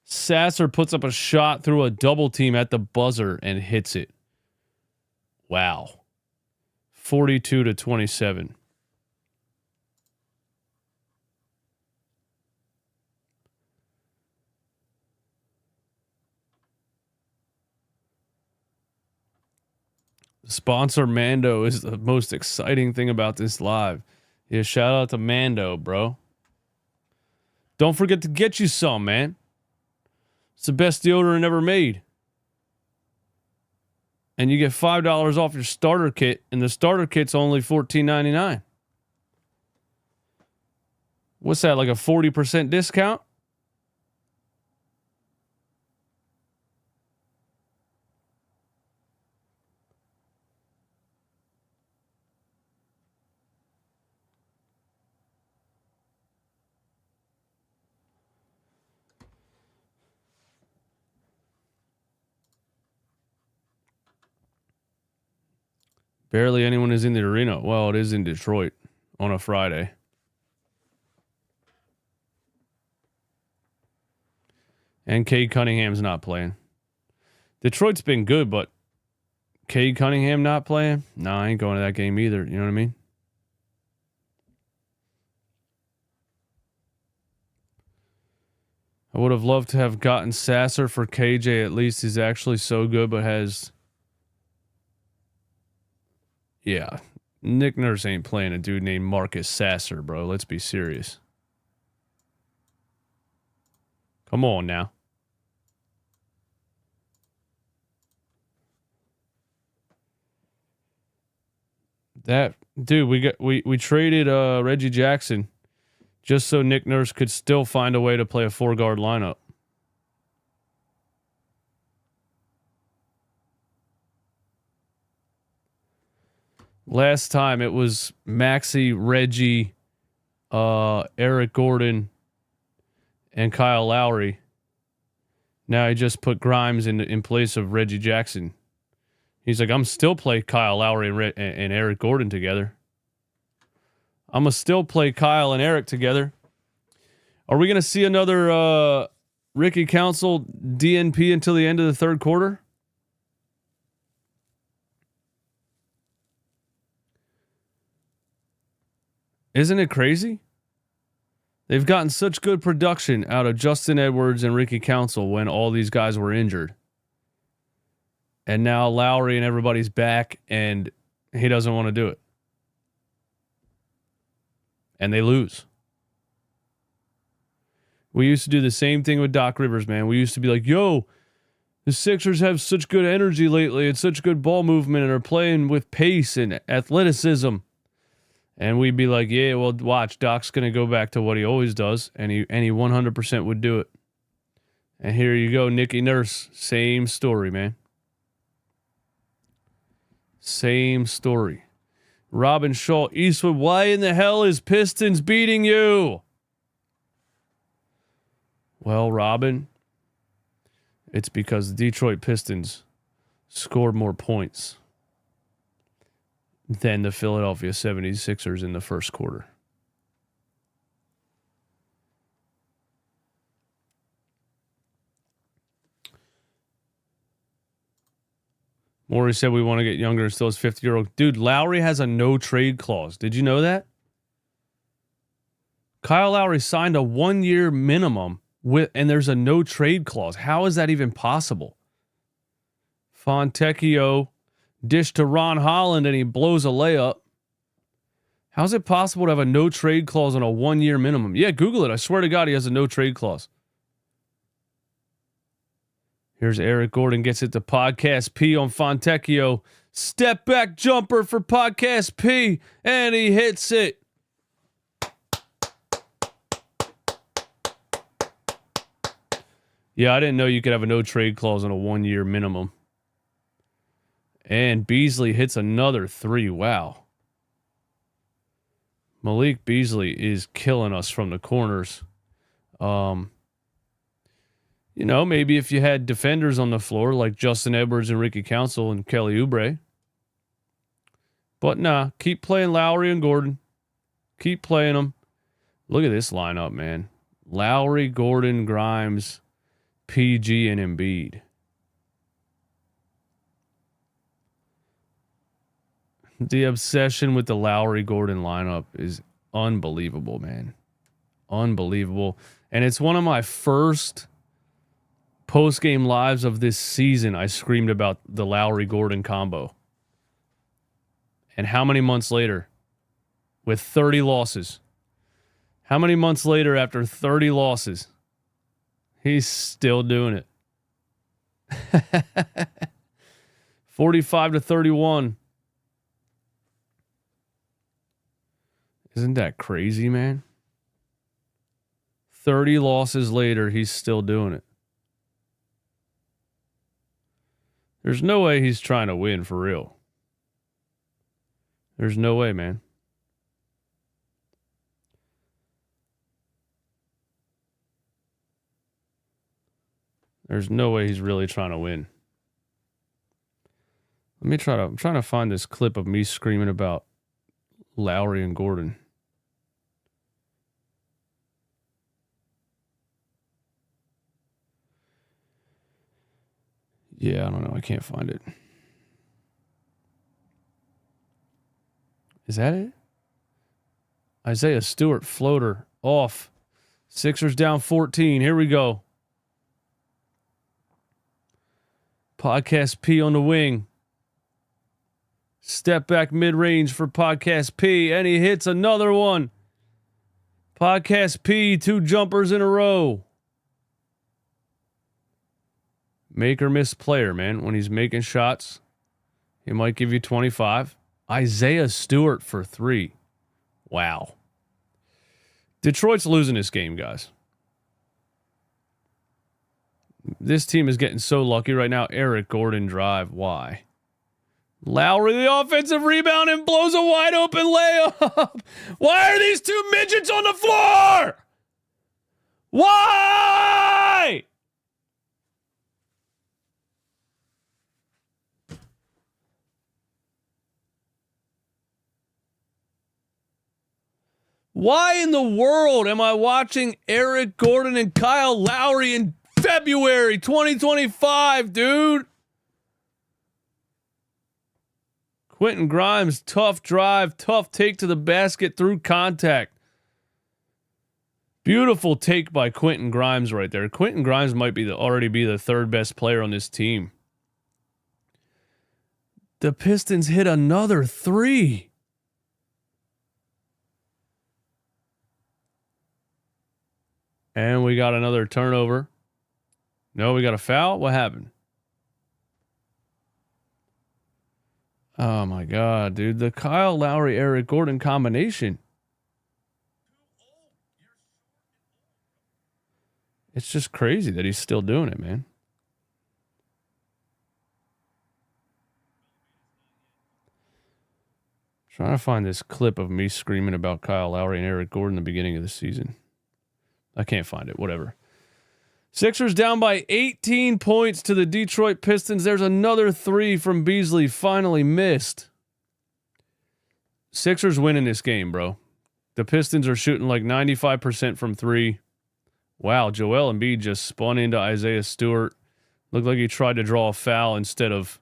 Sasser puts up a shot through a double team at the buzzer and hits it. Wow. 42-27. Sponsor Mando is the most exciting thing about this live. Yeah, shout out to Mando, bro. Don't forget to get you some, man. It's the best deodorant ever made. And you get $5 off your starter kit, and the starter kit's only $14.99. What's that, like a 40% discount? Barely anyone is in the arena. Well, it is in Detroit on a Friday. And Cade Cunningham's not playing. Detroit's been good, but Cade Cunningham not playing? No, I ain't going to that game either. You know what I mean? I would have loved to have gotten Sasser for KJ. At least he's actually so good, but has... Yeah. Nick Nurse ain't playing a dude named Marcus Sasser, bro. Let's be serious. Come on now. That dude, we traded Reggie Jackson just so Nick Nurse could still find a way to play a 4-guard lineup. Last time it was Maxey, Reggie, Eric Gordon, and Kyle Lowry. Now he just put Grimes in place of Reggie Jackson. He's like, I'm still play Kyle Lowry and Eric Gordon together. I'm going to still play Kyle and Eric together. Are we going to see another Ricky Council DNP until the end of the third quarter? Isn't it crazy? They've gotten such good production out of Justin Edwards and Ricky Council when all these guys were injured. And now Lowry and everybody's back and he doesn't want to do it. And they lose. We used to do the same thing with Doc Rivers, man. We used to be like, yo, the Sixers have such good energy lately and such good ball movement and are playing with pace and athleticism. And we'd be like, yeah, well, watch, Doc's going to go back to what he always does. And he 100% would do it. And here you go, Nicky Nurse. Same story, man. Same story. Robin Shaw, Eastwood, why in the hell is Pistons beating you? Well, Robin, it's because the Detroit Pistons scored more points than the Philadelphia 76ers in the first quarter. Maury said we want to get younger and still has 50-year-old. Dude, Lowry has a no-trade clause. Did you know that? Kyle Lowry signed a 1-year minimum and there's a no-trade clause. How is that even possible? Fontecchio dish to Ron Holland and he blows a layup. How is it possible to have a no-trade clause on a 1-year minimum? Yeah, Google it. I swear to God, he has a no-trade clause. Here's Eric Gordon gets it to Podcast P on Fontecchio. Step back jumper for Podcast P, and he hits it. Yeah, I didn't know you could have a no-trade clause on a 1-year minimum. And Beasley hits another 3. Wow. Malik Beasley is killing us from the corners. You know, maybe if you had defenders on the floor like Justin Edwards and Ricky Council and Kelly Oubre. But nah, keep playing Lowry and Gordon. Keep playing them. Look at this lineup, man. Lowry, Gordon, Grimes, PG, and Embiid. The obsession with the Lowry-Gordon lineup is unbelievable, man. Unbelievable. And it's one of my first post-game lives of this season. I screamed about the Lowry-Gordon combo. And how many months later, with 30 losses, how many months later after 30 losses, he's still doing it. 45-31. Isn't that crazy, man? 30 losses later, he's still doing it. There's no way he's trying to win for real. There's no way, man. There's no way he's really trying to win. I'm trying to find this clip of me screaming about Lowry and Gordon. Yeah, I don't know. I can't find it. Is that it? Isaiah Stewart floater off. Sixers down 14. Here we go. Podcast P on the wing. Step back mid-range for Podcast P, and he hits another one. Podcast P, 2 jumpers in a row. Make or miss player, man. When he's making shots, he might give you 25. Isaiah Stewart for 3. Wow. Detroit's losing this game, guys. This team is getting so lucky right now. Eric Gordon drive. Why? Lowry, the offensive rebound, and blows a wide open layup. Why are these two midgets on the floor? Why? Why in the world am I watching Eric Gordon and Kyle Lowry in February 2025, dude? Quentin Grimes, tough drive, tough take to the basket through contact. Beautiful take by Quentin Grimes right there. Quentin Grimes might already be the third best player on this team. The Pistons hit another 3. And we got another turnover. No, we got a foul. What happened? Oh my God, dude. The Kyle Lowry, Eric Gordon combination. It's just crazy that he's still doing it, man. Trying to find this clip of me screaming about Kyle Lowry and Eric Gordon at the beginning of the season. I can't find it. Whatever. Sixers down by 18 points to the Detroit Pistons. There's another 3 from Beasley. Finally missed. Sixers winning this game, bro. The Pistons are shooting like 95% from 3. Wow, Joel Embiid just spun into Isaiah Stewart. Looked like he tried to draw a foul instead of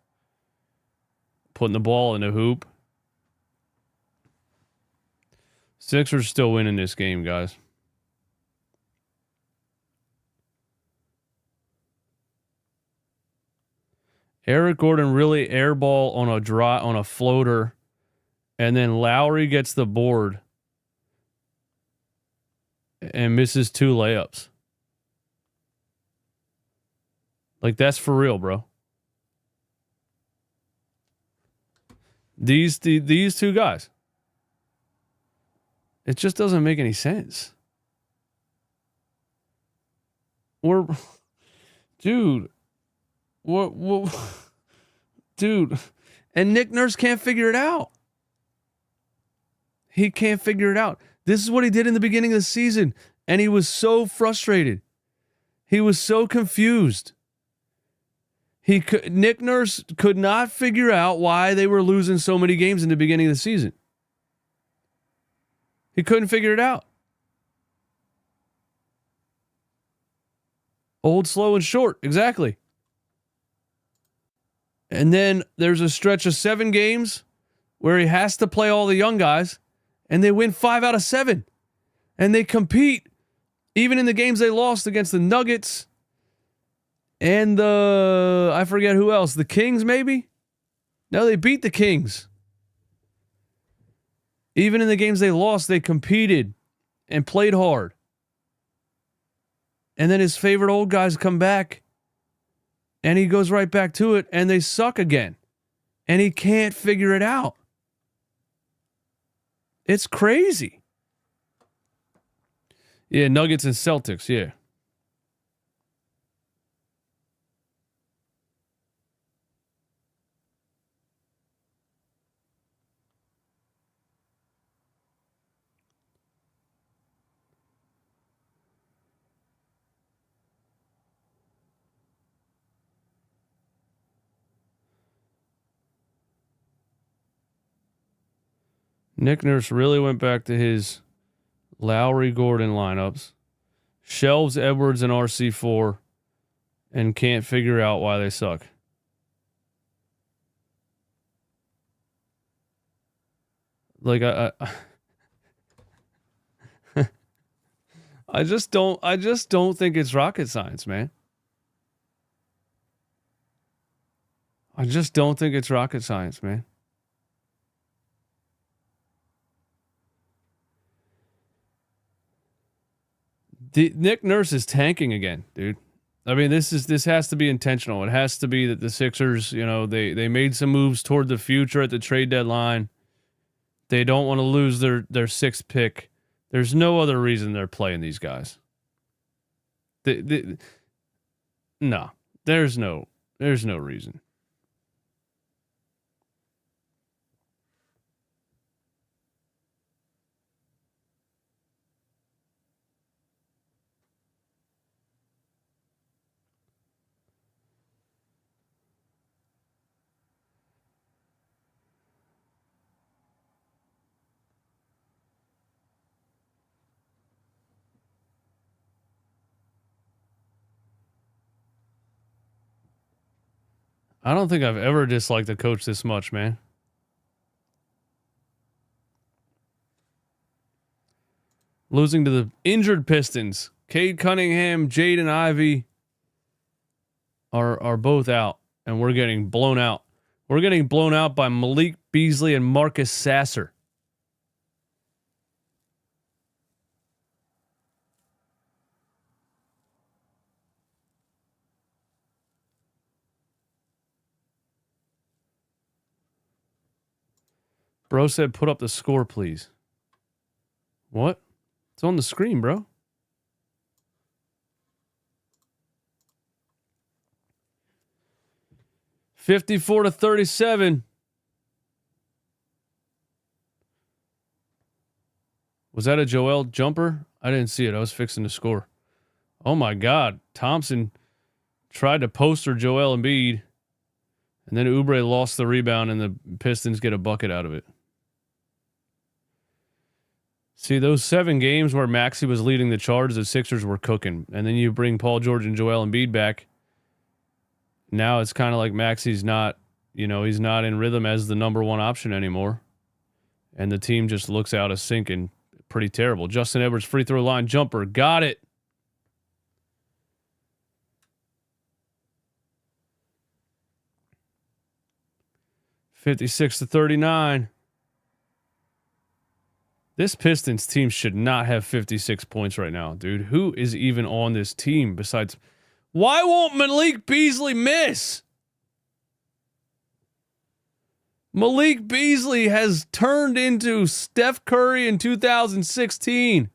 putting the ball in the hoop. Sixers still winning this game, guys. Eric Gordon really airball on a floater, and then Lowry gets the board and misses 2 layups. Like, that's for real, bro. These two guys. It just doesn't make any sense. Dude. What? Dude. And Nick Nurse can't figure it out. He can't figure it out. This is what he did in the beginning of the season, and he was so frustrated. He was so confused. Nick Nurse could not figure out why they were losing so many games in the beginning of the season. He couldn't figure it out. Old, slow, and short. Exactly. And then there's a stretch of 7 games where he has to play all the young guys, and they win 5 out of 7. And they compete, even in the games they lost against the Nuggets and I forget who else, the Kings maybe? No, they beat the Kings. Even in the games they lost, they competed and played hard. And then his favorite old guys come back, and he goes right back to it, and they suck again. And he can't figure it out. It's crazy. Yeah, Nuggets and Celtics, yeah. Nick Nurse really went back to his Lowry Gordon lineups, shelves Edwards and RC4, and can't figure out why they suck. Like I just don't think it's rocket science, man. I just don't think it's rocket science, man. Nick Nurse is tanking again, dude. I mean, this has to be intentional. It has to be that the Sixers, they made some moves toward the future at the trade deadline, They don't want to lose their sixth pick. There's no other reason they're playing these guys. No, there's no reason. I don't think I've ever disliked a coach this much, man. Losing to the injured Pistons. Cade Cunningham, Jaden Ivey are both out, and we're getting blown out. We're getting blown out by Malik Beasley and Marcus Sasser. Bro said, put up the score, please. What? It's on the screen, bro. $54-37. Was that a Joel jumper? I didn't see it. I was fixing to score. Oh my God. Thompson tried to poster Joel Embiid. And then Oubre lost the rebound and the Pistons get a bucket out of it. See, those 7 games where Maxey was leading the charge, the Sixers were cooking. And then you bring Paul George and Joel Embiid back. Now it's kind of like Maxey's not, he's not in rhythm as the number one option anymore. And the team just looks out of sync and pretty terrible. Justin Edwards free throw line jumper. Got it. $56-39. This Pistons team should not have 56 points right now, dude. Who is even on this team besides... Why won't Malik Beasley miss? Malik Beasley has turned into Steph Curry in 2016.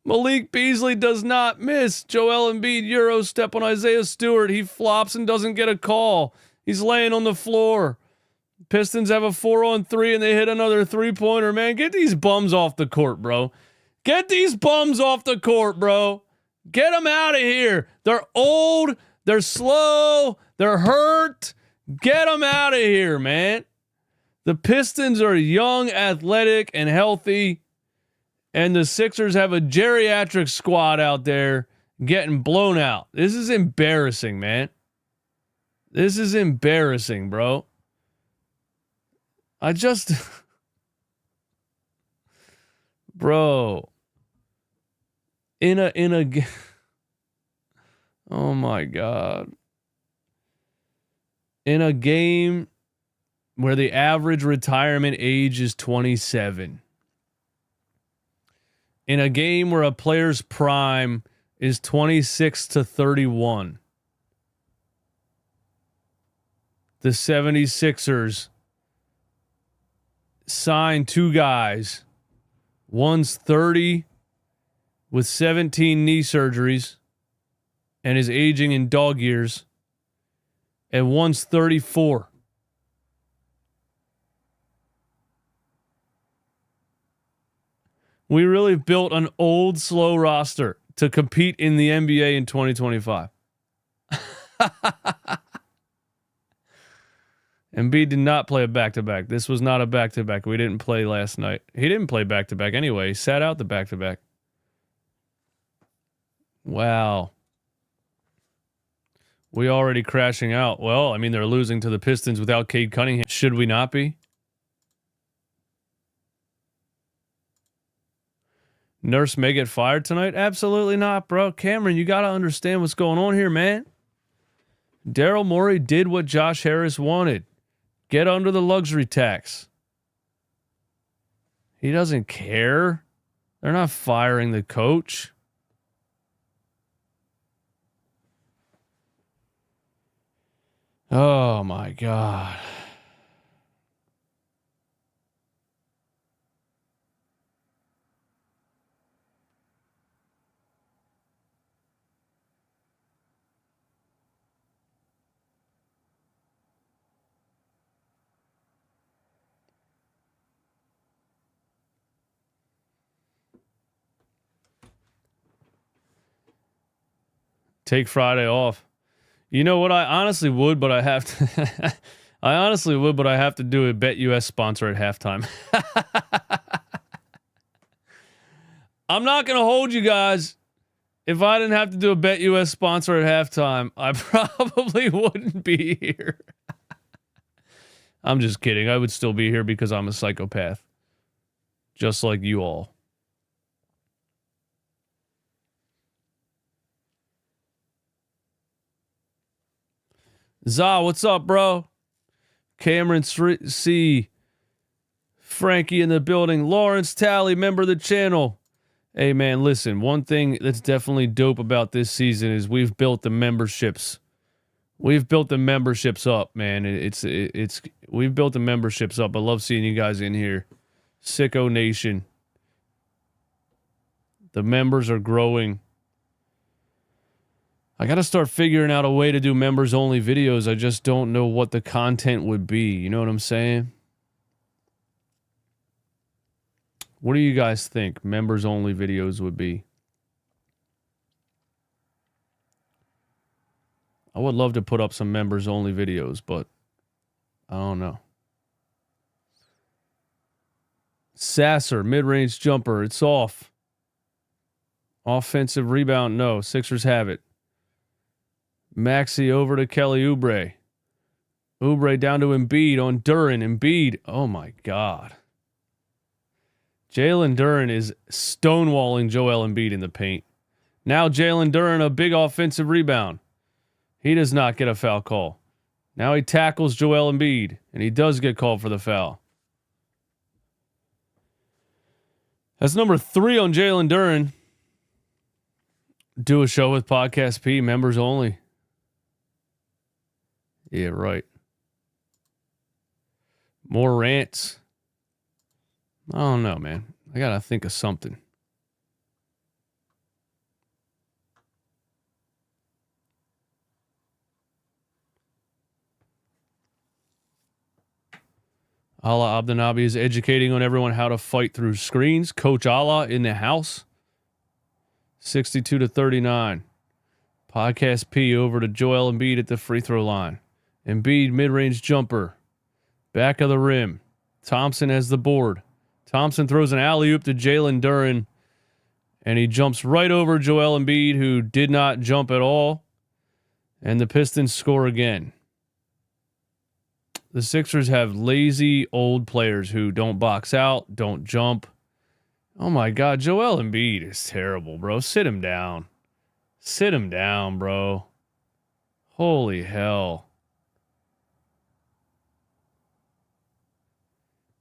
Malik Beasley does not miss. Joel Embiid Euro step on Isaiah Stewart. He flops and doesn't get a call. He's laying on the floor. Pistons have a 4-on-3 and they hit another 3-pointer, man. Get these bums off the court, bro. Get these bums off the court, bro. Get them out of here. They're old. They're slow. They're hurt. Get them out of here, man. The Pistons are young, athletic, and healthy. And the Sixers have a geriatric squad out there getting blown out. This is embarrassing, man. This is embarrassing, bro. Bro. Oh my God. In a game where the average retirement age is 27. In a game where a player's prime is 26 to 31. The 76ers signed 2 guys. One's 30 with 17 knee surgeries and is aging in dog years. And one's 34. We really built an old, slow roster to compete in the NBA in 2025. Embiid did not play a back-to-back. This was not a back-to-back. We didn't play last night. He didn't play back-to-back anyway. He sat out the back-to-back. Wow. We already crashing out. Well, I mean, they're losing to the Pistons without Cade Cunningham. Should we not be? Nurse may get fired tonight? Absolutely not, bro. Cameron, you got to understand what's going on here, man. Daryl Morey did what Josh Harris wanted. Get under the luxury tax. He doesn't care. They're not firing the coach. Oh my God. Take Friday off. You know what? I honestly would, but I have to. I honestly would, but I have to do a BetUS sponsor at halftime. I'm not going to hold you guys. If I didn't have to do a BetUS sponsor at halftime, I probably wouldn't be here. I'm just kidding. I would still be here because I'm a psychopath. Just like you all. Za, what's up, bro? Cameron C. Frankie in the building. Lawrence Talley, member of the channel. Hey, man, listen. One thing that's definitely dope about this season is we've built the memberships. We've built the memberships up, man. We've built the memberships up. I love seeing you guys in here. Sicko Nation. The members are growing. I got to start figuring out a way to do members only videos. I just don't know what the content would be. You know what I'm saying? What do you guys think members only videos would be? I would love to put up some members only videos, but I don't know. Sasser, mid-range jumper. It's off. Offensive rebound, no. Sixers have it. Maxey over to Kelly Oubre. Oubre down to Embiid on Duren. Embiid. Oh, my God. Jalen Duren is stonewalling Joel Embiid in the paint. Now Jalen Duren, a big offensive rebound. He does not get a foul call. Now he tackles Joel Embiid, and he does get called for the foul. That's number 3 on Jalen Duren. Do a show with Podcast P, members only. Yeah, right. More rants. I don't know, man. I got to think of something. Allah Abdenabi is educating on everyone how to fight through screens. Coach Allah in the house. 62-39. Podcast P over to Joel Embiid at the free throw line. Embiid mid-range jumper. Back of the rim. Thompson has the board. Thompson throws an alley-oop to Jalen Duren. And he jumps right over Joel Embiid, who did not jump at all. And the Pistons score again. The Sixers have lazy old players who don't box out, don't jump. Oh my God, Joel Embiid is terrible, bro. Sit him down. Sit him down, bro. Holy hell.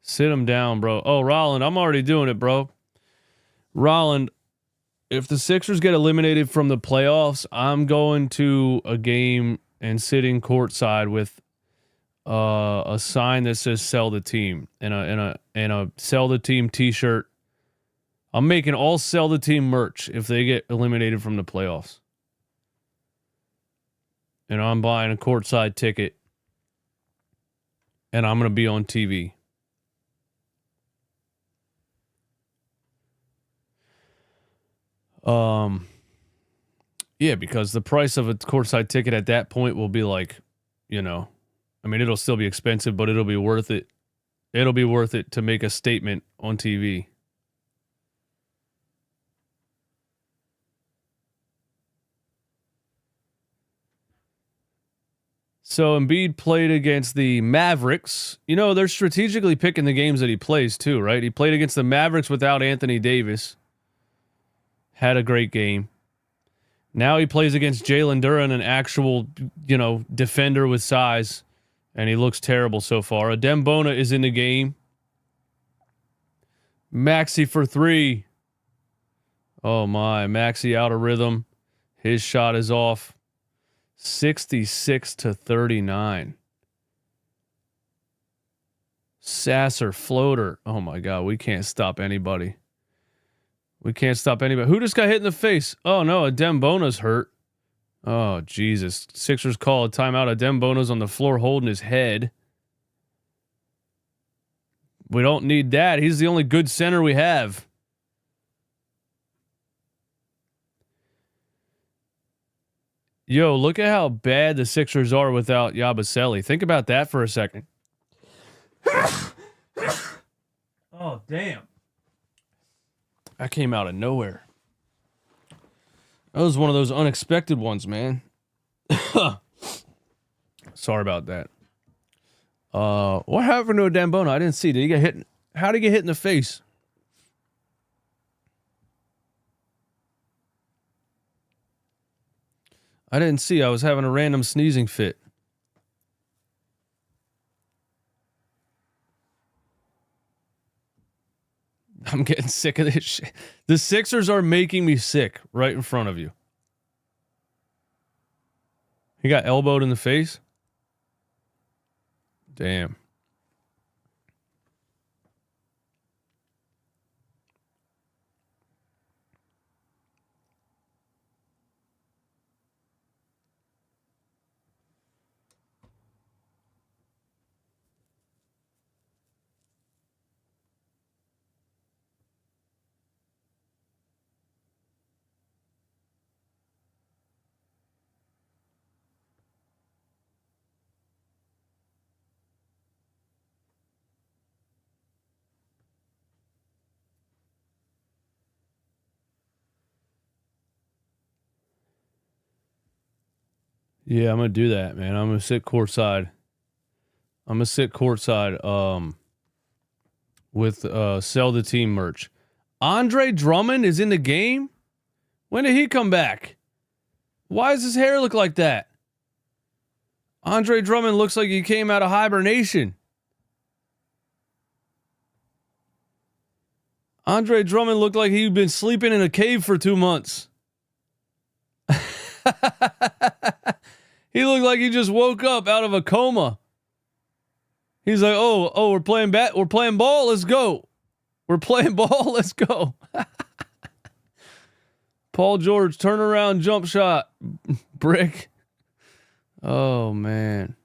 Sit him down, bro. Oh, Rolland, I'm already doing it, bro. Rolland, if the Sixers get eliminated from the playoffs, I'm going to a game and sitting courtside with a sign that says "Sell the Team" and a "Sell the Team" T-shirt. I'm making all "Sell the Team" merch if they get eliminated from the playoffs. And I'm buying a courtside ticket, and I'm going to be on TV. Yeah, because the price of a courtside ticket at that point will be like, you know, I mean, it'll still be expensive, but it'll be worth it. It'll be worth it to make a statement on TV. So Embiid played against the Mavericks. You know, they're strategically picking the games that he plays too, right? He played against the Mavericks without Anthony Davis. Had a great game. Now he plays against Jalen Duren, an actual, you know, defender with size, and he looks terrible so far. Adem Bona is in the game. Maxey for 3. Oh my, Maxey out of rhythm. His shot is off. 66-39. Sasser floater. Oh my God, we can't stop anybody. We can't stop anybody. Who just got hit in the face? Oh no, Adembona's hurt. Oh Jesus. Sixers call a timeout. Adembona's on the floor holding his head. We don't need that. He's the only good center we have. Yo, look at how bad the Sixers are without Yabusele. Think about that for a second. Oh, damn. That came out of nowhere. That was one of those unexpected ones, man. Sorry about that. What happened to Adembona? I didn't see. Did he get hit? How did he get hit in the face? I didn't see. I was having a random sneezing fit. I'm getting sick of this shit. The Sixers are making me sick right in front of you. He got elbowed in the face? Damn. Yeah, I'm gonna do that, man. I'm gonna sit courtside. With sell the team merch. Andre Drummond is in the game? When did he come back? Why does his hair look like that? Andre Drummond looks like he came out of hibernation. Andre Drummond looked like he'd been sleeping in a cave for 2 months. He looked like he just woke up out of a coma. He's like, oh, we're playing ball, let's go. We're playing ball, let's go. Paul George, turnaround jump shot. Brick. Oh, man.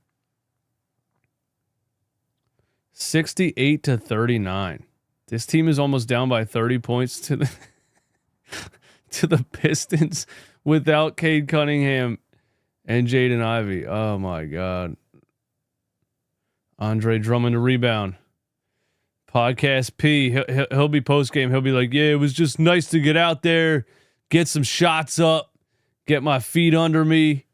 68-39. This team is almost down by 30 points to the Pistons without Cade Cunningham and Jaden Ivey. Oh, my God. Andre Drummond to rebound. Podcast P. He'll be post-game. He'll be like, yeah, it was just nice to get out there, get some shots up, get my feet under me.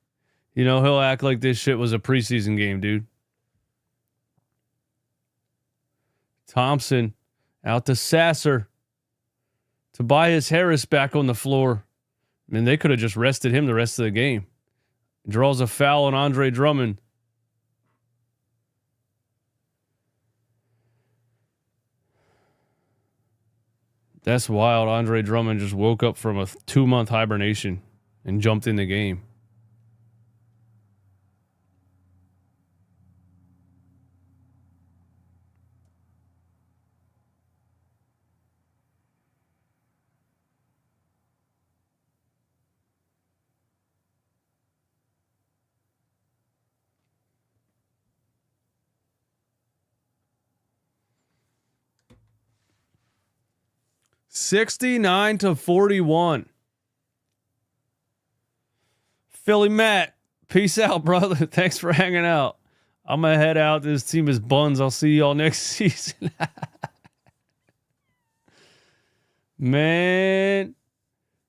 You know, he'll act like this shit was a preseason game, dude. Thompson out to Sasser. Tobias Harris back on the floor. I mean, they could have just rested him the rest of the game. Draws a foul on Andre Drummond. That's wild. Andre Drummond just woke up from a 2-month hibernation and jumped in the game. $69-41. Philly Matt, peace out, brother. Thanks for hanging out. I'm going to head out. This team is buns. I'll see y'all next season. Man,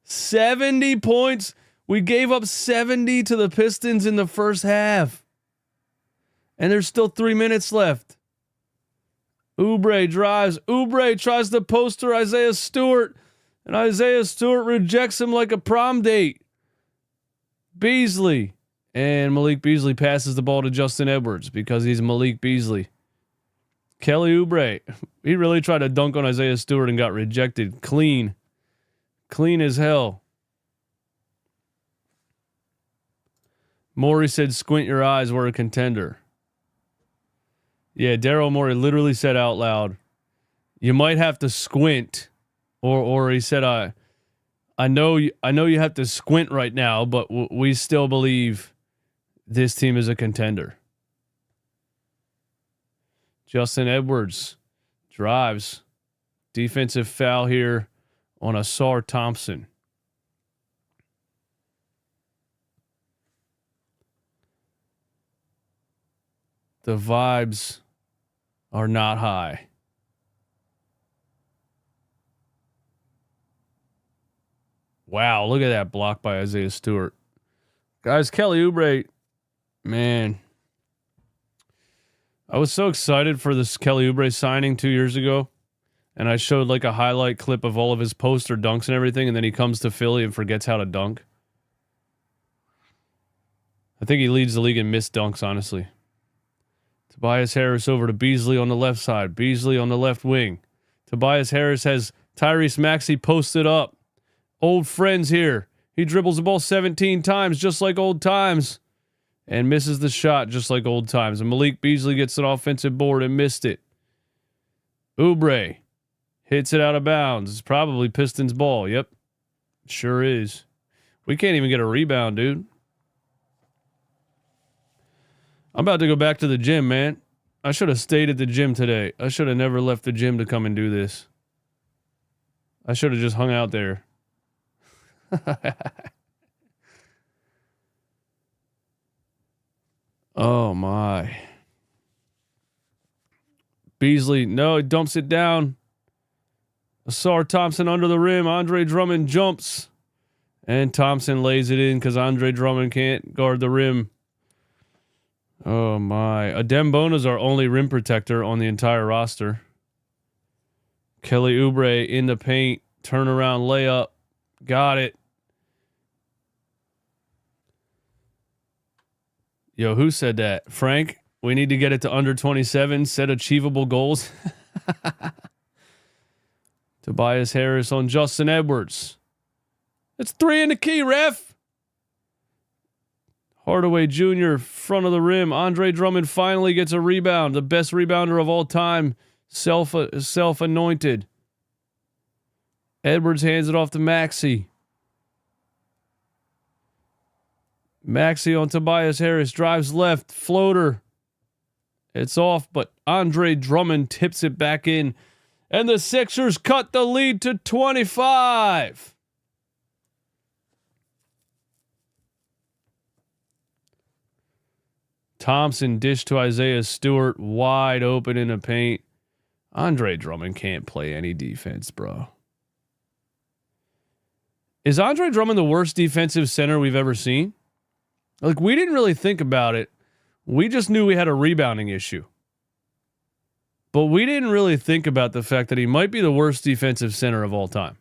70 points. We gave up 70 to the Pistons in the first half. And there's still 3 minutes left. Oubre drives. Oubre tries to poster Isaiah Stewart. And Isaiah Stewart rejects him like a prom date. Beasley. And Malik Beasley passes the ball to Justin Edwards because he's Malik Beasley. Kelly Oubre. He really tried to dunk on Isaiah Stewart and got rejected. Clean. Clean as hell. Morey said, squint your eyes, we're a contender. Yeah, Daryl Morey literally said out loud, you might have to squint. Or he said, I know you have to squint right now, but we still believe this team is a contender. Justin Edwards drives. Defensive foul here on Asar Thompson. The vibes are not high. Wow, look at that block by Isaiah Stewart. Guys, Kelly Oubre, man. I was so excited for this Kelly Oubre signing 2 years ago. And I showed like a highlight clip of all of his poster dunks and everything. And then he comes to Philly and forgets how to dunk. I think he leads the league in missed dunks, honestly. Tobias Harris over to Beasley on the left side. Beasley on the left wing. Tobias Harris has Tyrese Maxey posted up. Old friends here. He dribbles the ball 17 times, just like old times. And misses the shot, just like old times. And Malik Beasley gets an offensive board and missed it. Oubre hits it out of bounds. It's probably Pistons ball. Yep. Sure is. We can't even get a rebound, dude. I'm about to go back to the gym, man. I should have stayed at the gym today. I should have never left the gym to come and do this. I should have just hung out there. Oh, my. Beasley, no, he dumps it down. Asar Thompson under the rim. Andre Drummond jumps. And Thompson lays it in because Andre Drummond can't guard the rim. Oh, my. Adem Bona's our only rim protector on the entire roster. Kelly Oubre in the paint. Turnaround layup. Got it. Yo, who said that? Frank, we need to get it to under 27. Set achievable goals. Tobias Harris on Justin Edwards. It's 3 in the key, ref. Hardaway Jr., front of the rim. Andre Drummond finally gets a rebound. The best rebounder of all time. Self-anointed. Edwards hands it off to Maxey. Maxey on Tobias Harris. Drives left. Floater. It's off, but Andre Drummond tips it back in. And the Sixers cut the lead to 25. Thompson dish to Isaiah Stewart. Wide open in the paint. Andre Drummond can't play any defense, bro. Is Andre Drummond the worst defensive center we've ever seen? Like, we didn't really think about it. We just knew we had a rebounding issue. But we didn't really think about the fact that he might be the worst defensive center of all time.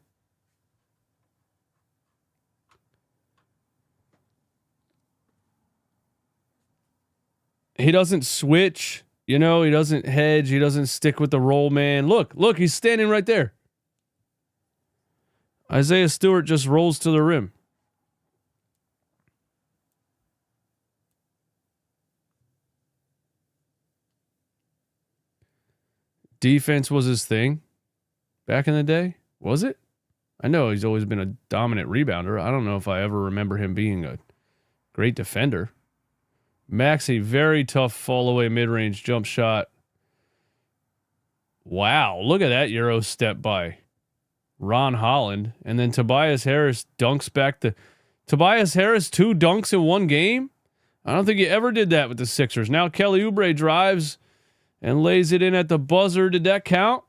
He doesn't switch, you know, he doesn't hedge, he doesn't stick with the roll man. Look, he's standing right there. Isaiah Stewart just rolls to the rim. Defense was his thing back in the day. Was it? I know he's always been a dominant rebounder. I don't know if I ever remember him being a great defender. Maxey, very tough fall away mid-range jump shot. Wow, look at that Euro step by Ron Holland. And then Tobias Harris dunks back to Tobias Harris, 2 dunks in one game. I don't think he ever did that with the Sixers. Now Kelly Oubre drives and lays it in at the buzzer. Did that count?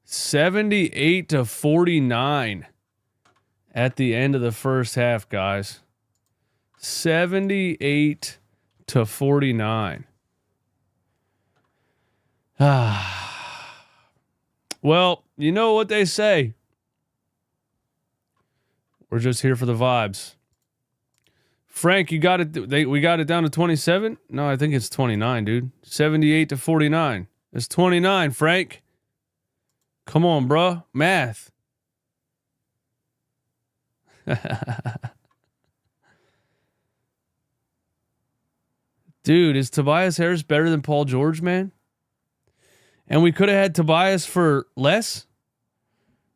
$78-49 at the end of the first half, guys. 78-49. Well, you know what they say. We're just here for the vibes. Frank, you got it. We got it down to 27. No, I think it's 29, dude. 78-49. It's 29, Frank. Come on, bro. Math. Dude, is Tobias Harris better than Paul George, man? And we could have had Tobias for less?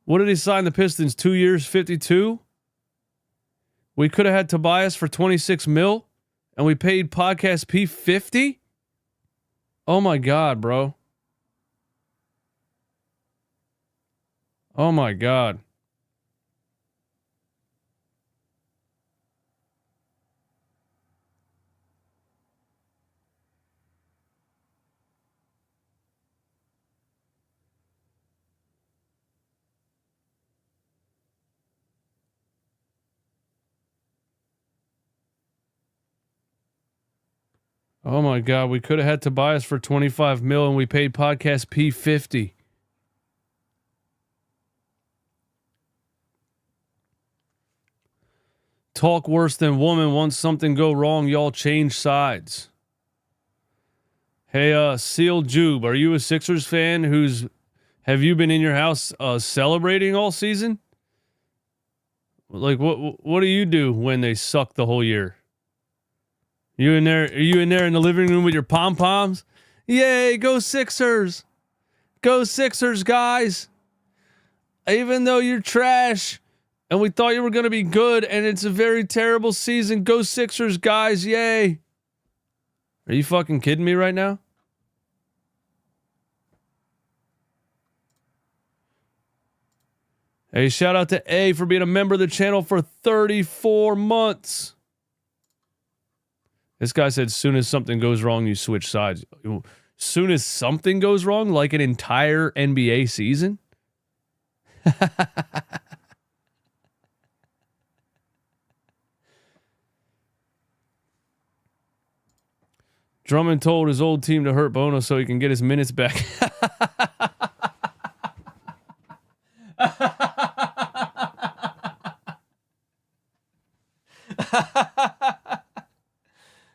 What did he sign the Pistons? 2 years, 52? We could have had Tobias for 26 mil, and we paid Podcast P 50? Oh my God, bro. Oh my God. Oh my God, we could have had Tobias for 25 mil and we paid Podcast P 50. Talk worse than woman. Once something go wrong, y'all change sides. Hey, Seal Jube, are you a Sixers fan have you been in your house celebrating all season? Like what do you do when they suck the whole year? Are you in there in the living room with your pom-poms? Yay, go Sixers. Go Sixers, guys. Even though you're trash and we thought you were going to be good and it's a very terrible season, go Sixers, guys. Yay. Are you fucking kidding me right now? Hey, shout out to A for being a member of the channel for 34 months. This guy said, soon as something goes wrong, you switch sides. Soon as something goes wrong, like an entire NBA season? Drummond told his old team to hurt Bono so he can get his minutes back.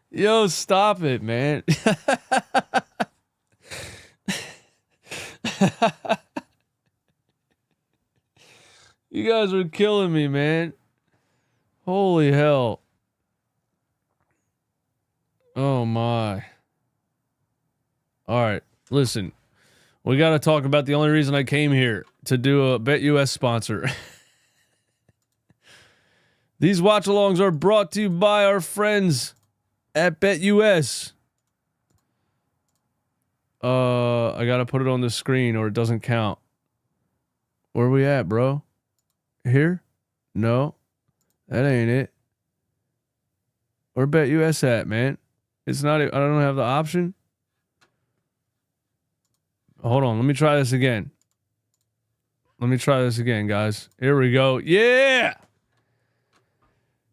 Yo, stop it, man. You guys are killing me, man. Holy hell. Oh, my. All right, listen. We got to talk about the only reason I came here, to do a BetUS sponsor. These watch-alongs are brought to you by our friends at BetUS. I gotta put it on the screen or it doesn't count. Where we at, bro? Here? No, that ain't it. Where BetUS at, man? It's not. I don't have the option. Hold on. Let me try this again. Guys. Here we go. Yeah.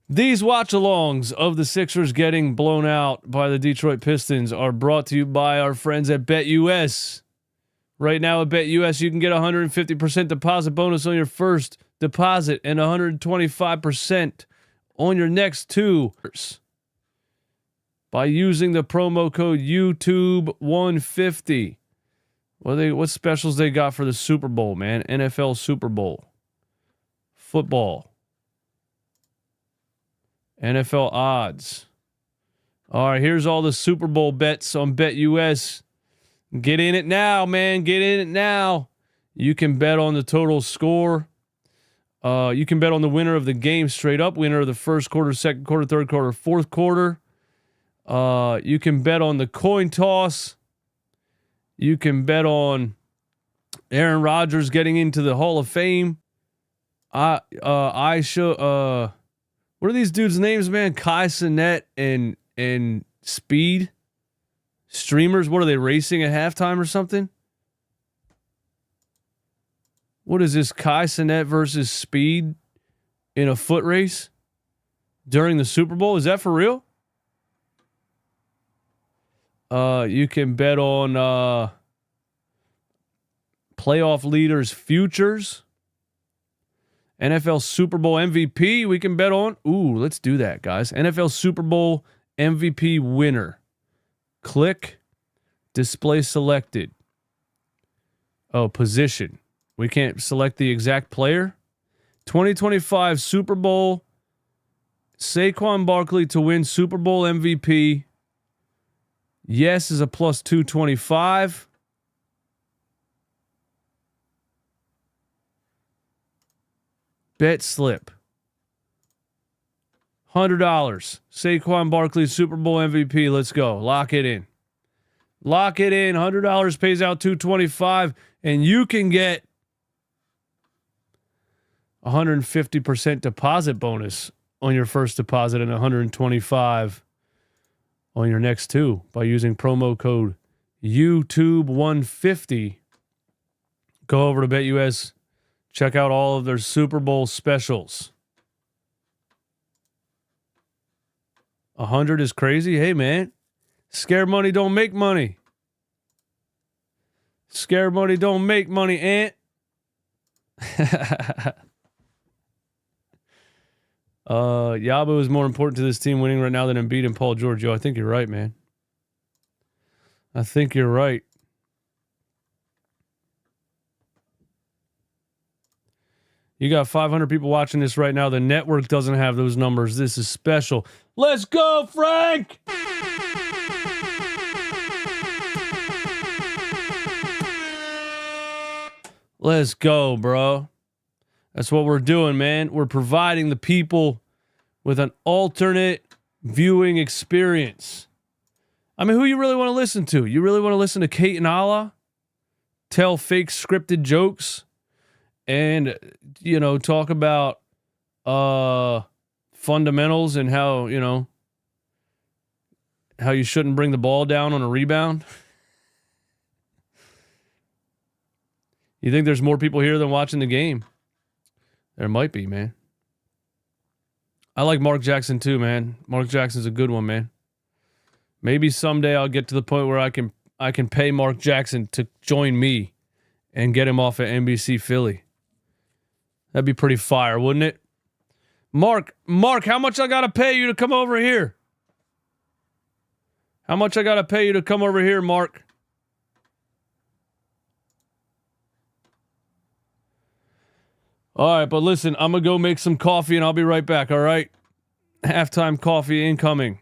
These watch-alongs of the Sixers getting blown out by the Detroit Pistons are brought to you by our friends at BetUS. Right now at BetUS, you can get a 150% deposit bonus on your first deposit and 125% on your next two by using the promo code YouTube150. What specials they got for the Super Bowl, man? NFL Super Bowl. Football. NFL odds. All right, here's all the Super Bowl bets on BetUS. Get in it now, man. Get in it now. You can bet on the total score. You can bet on the winner of the game straight up, winner of the first quarter, second quarter, third quarter, fourth quarter. You can bet on the coin toss. You can bet on Aaron Rodgers getting into the Hall of Fame. What are these dudes' names, man? Kai Cenat and Speed? Streamers? What are they, racing at halftime or something? What is this? Kai Cenat versus Speed in a foot race during the Super Bowl? Is that for real? You can bet on playoff leaders' futures. NFL Super Bowl MVP we can bet on. Ooh, let's do that, guys. NFL Super Bowl MVP winner. Click. Display selected. Oh, position. We can't select the exact player. 2025 Super Bowl, Saquon Barkley to win Super Bowl MVP. Yes is a plus 225. Bet slip. $100. Saquon Barkley Super Bowl MVP. Let's go. Lock it in. Lock it in. $100 pays out $225, and you can get 150% deposit bonus on your first deposit and 125 on your next two by using promo code YouTube150. Go over to BetUS. Check out all of their Super Bowl specials. 100 is crazy. Hey, man. Scared money don't make money. Scared money don't make money, Ant. Yabo is more important to this team winning right now than Embiid and Paul George. Yo, I think you're right, man. I think you're right. You got 500 people watching this right now. The network doesn't have those numbers. This is special. Let's go, Frank! Let's go, bro. That's what we're doing, man. We're providing the people with an alternate viewing experience. I mean, who you really want to listen to? You really want to listen to Kate and Allah tell fake scripted jokes and, you know, talk about fundamentals and how, you know, how you shouldn't bring the ball down on a rebound? You think there's more people here than watching the game? There might be, man. I like Mark Jackson too, man. Mark Jackson's a good one, man. Maybe someday I'll get to the point where I can pay Mark Jackson to join me and get him off at NBC Philly. That'd be pretty fire, wouldn't it? Mark, how much I gotta pay you to come over here? How much I gotta pay you to come over here, Mark? All right, but listen, I'm going to go make some coffee and I'll be right back, all right? Halftime coffee incoming.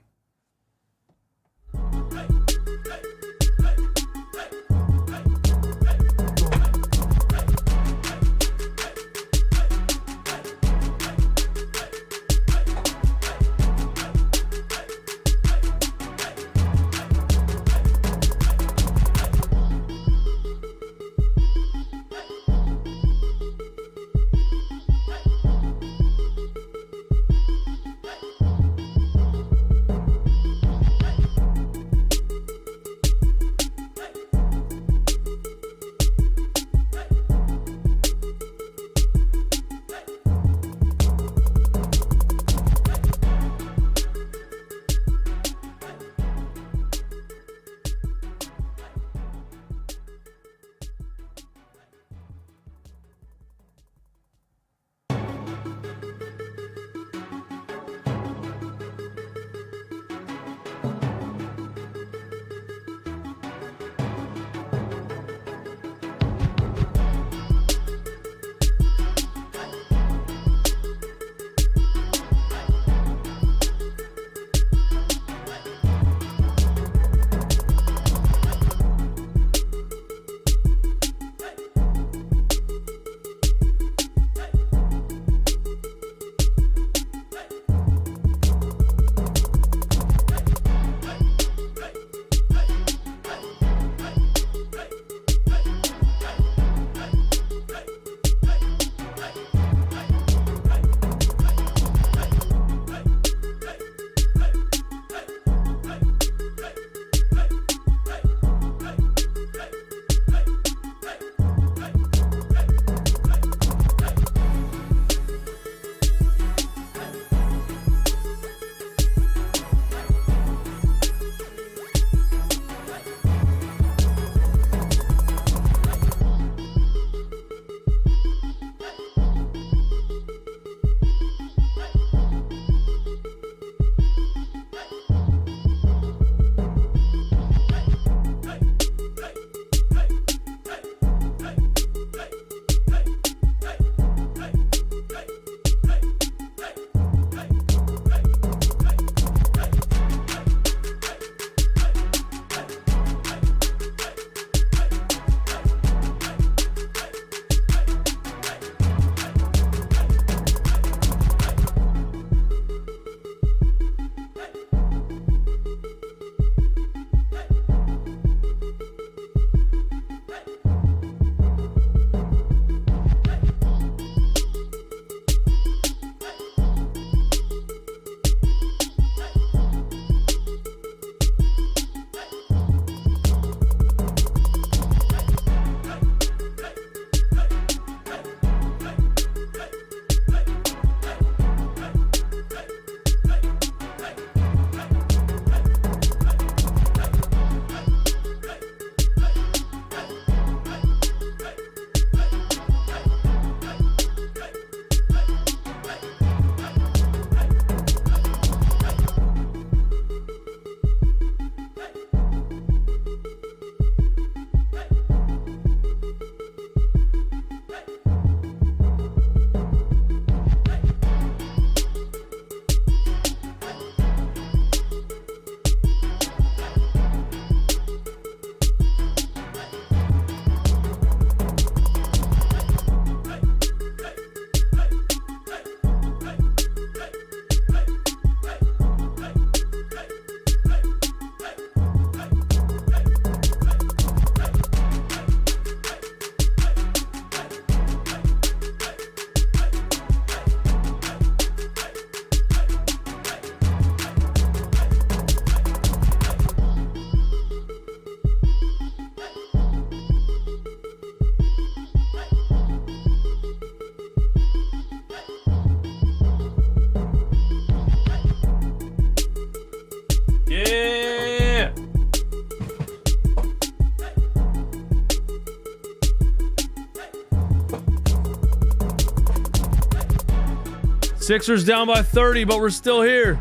Sixers down by 30, but we're still here.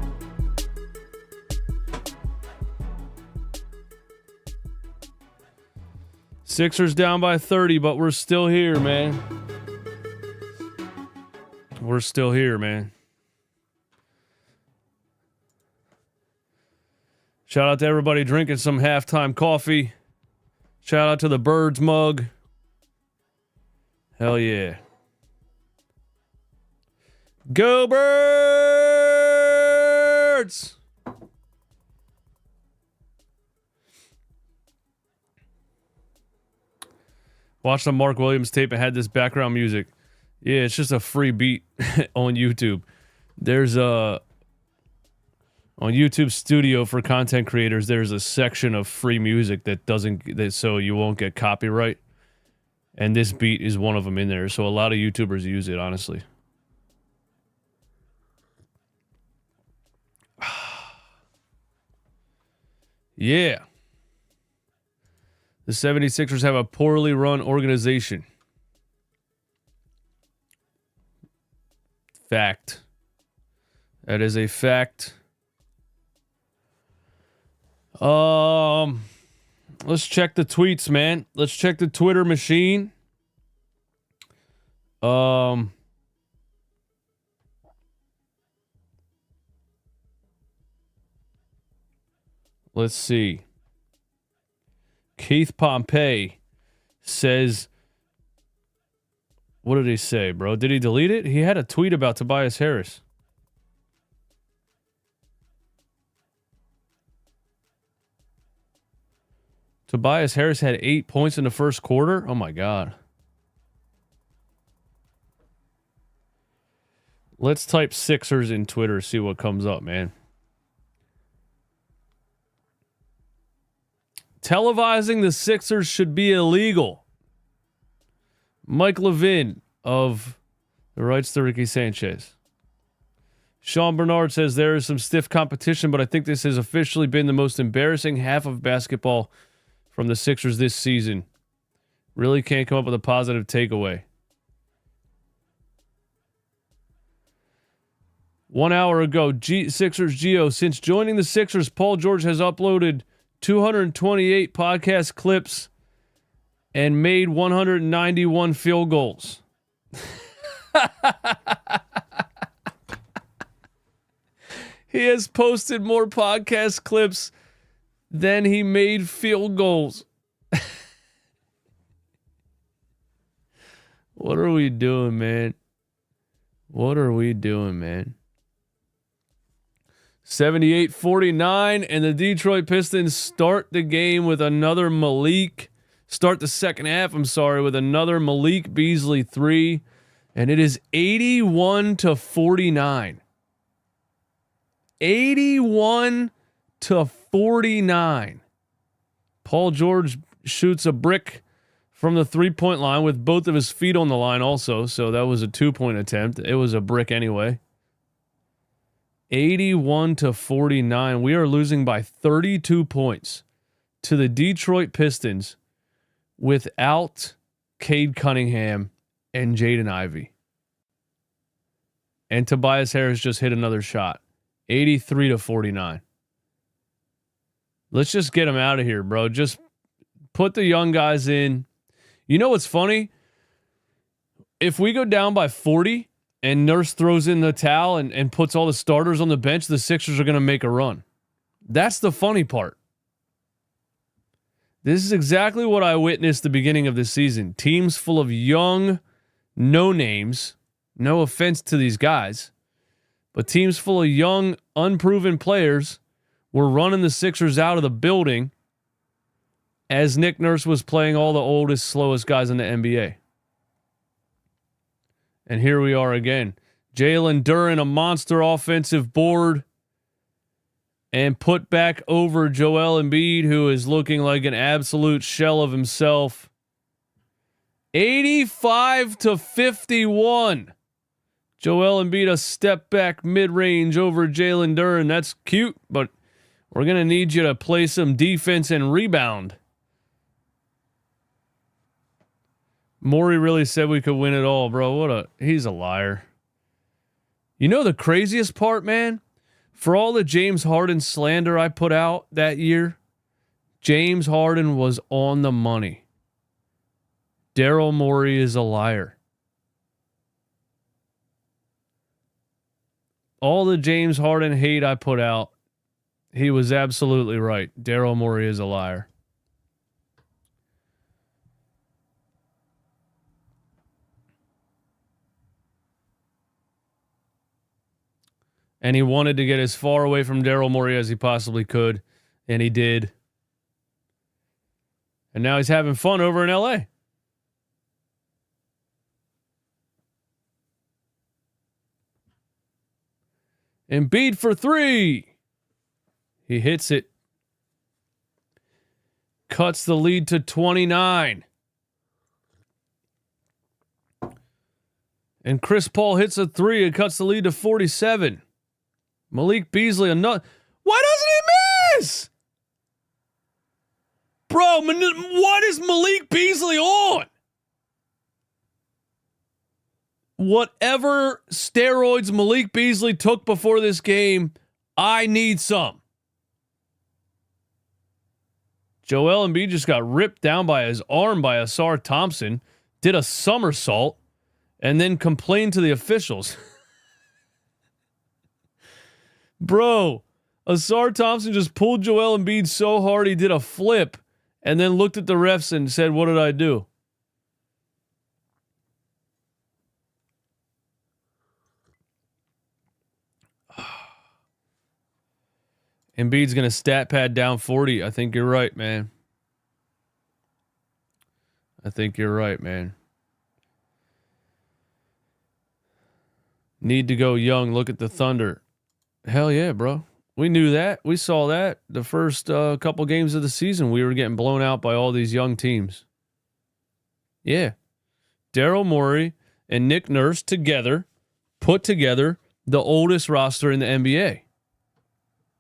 Sixers down by 30, but we're still here, man. We're still here, man. Shout out to everybody drinking some halftime coffee. Shout out to the Birds mug. Hell yeah. Go Birds! Watched the Mark Williams tape and had this background music. Yeah, it's just a free beat on YouTube. There's a... On YouTube Studio for content creators, there's a section of free music that so you won't get copyright. And this beat is one of them in there. So a lot of YouTubers use it, honestly. Yeah. The 76ers have a poorly run organization. Fact. That is a fact. Let's check the tweets, man. Let's check the Twitter machine. Let's see. Keith Pompey says, what did he say, bro? Did he delete it? He had a tweet about Tobias Harris. Tobias Harris had 8 points in the first quarter. Oh, my God. Let's type Sixers in Twitter, see what comes up, man. Televising the Sixers should be illegal. Mike Levin of the Rights to Ricky Sanchez. Sean Bernard says there is some stiff competition, but I think this has officially been the most embarrassing half of basketball from the Sixers this season. Really can't come up with a positive takeaway. 1 hour ago, Sixers Geo. Since joining the Sixers, Paul George has uploaded 228 podcast clips and made 191 field goals. He has posted more podcast clips than he made field goals. What are we doing, man? What are we doing, man? 78-49, and the Detroit Pistons start the game with another start the second half, with another Malik Beasley 3, and it is 81-49. 81-49. Paul George shoots a brick from the three-point line with both of his feet on the line also, so that was a 2-point attempt. It was a brick anyway. 81-49. We are losing by 32 points to the Detroit Pistons without Cade Cunningham and Jaden Ivey. And Tobias Harris just hit another shot. 83-49. Let's just get him out of here, bro. Just put the young guys in. You know what's funny? If we go down by 40 and Nurse throws in the towel and puts all the starters on the bench, the Sixers are going to make a run. That's the funny part. This is exactly what I witnessed the beginning of the season. Teams full of young, no names. No offense to these guys. But teams full of young, unproven players were running the Sixers out of the building as Nick Nurse was playing all the oldest, slowest guys in the NBA. And here we are again. Jalen Duren, a monster offensive board, and put back over Joel Embiid, who is looking like an absolute shell of himself. 85-51. Joel Embiid, a step back mid-range over Jalen Duren. That's cute, but we're going to need you to play some defense and rebound. Morey really said we could win it all, bro. He's a liar. You know the craziest part, man? For all the James Harden slander I put out that year, James Harden was on the money. Daryl Morey is a liar. All the James Harden hate I put out, he was absolutely right. Daryl Morey is a liar. And he wanted to get as far away from Daryl Morey as he possibly could, and he did. And now he's having fun over in LA. Embiid for three. He hits it. Cuts the lead to 29. And Chris Paul hits a three and cuts the lead to 47. Malik Beasley, another. Why doesn't he miss? Bro, what is Malik Beasley on? Whatever steroids Malik Beasley took before this game, I need some. Joel Embiid just got ripped down by his arm by Asar Thompson, did a somersault, and then complained to the officials. Bro, Asar Thompson just pulled Joel Embiid so hard he did a flip and then looked at the refs and said, "What did I do?" Embiid's going to stat pad down 40. I think you're right, man. Need to go young. Look at the Thunder. Hell yeah, bro. We knew that. We saw that the first couple games of the season. We were getting blown out by all these young teams. Yeah. Daryl Morey and Nick Nurse together put together the oldest roster in the NBA.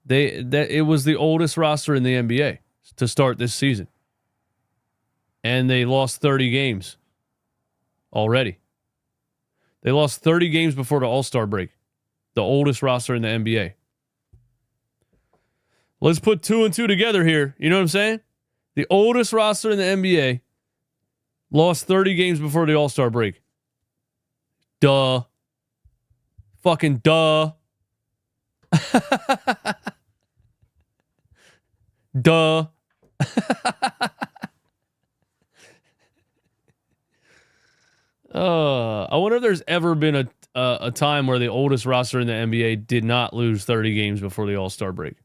It was the oldest roster in the NBA to start this season. And they lost 30 games already. They lost 30 games before the All-Star break. The oldest roster in the NBA. Let's put 2 and 2 together here. You know what I'm saying? The oldest roster in the NBA lost 30 games before the All-Star break. Duh. Fucking duh. Duh. I wonder if there's ever been a time where the oldest roster in the NBA did not lose 30 games before the All-Star break.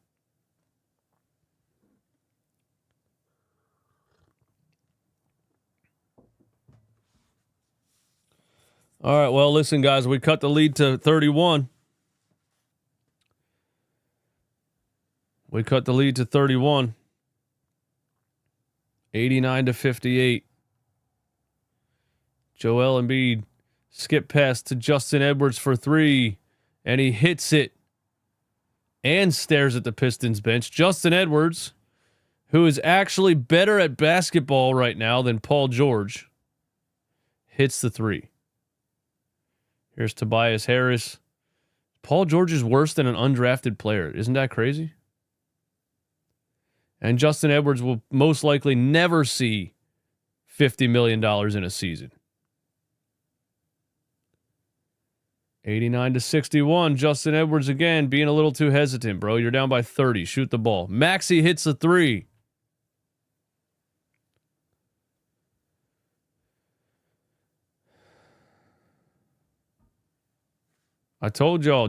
All right, well, listen, guys, we cut the lead to 31. 89-58. Joel Embiid skip pass to Justin Edwards for three, and he hits it and stares at the Pistons bench. Justin Edwards, who is actually better at basketball right now than Paul George, hits the three. Here's Tobias Harris. Paul George is worse than an undrafted player. Isn't that crazy? And Justin Edwards will most likely never see $50 million in a season. 89-61. Justin Edwards again being a little too hesitant, bro. You're down by 30. Shoot the ball. Maxey hits the three. I told y'all,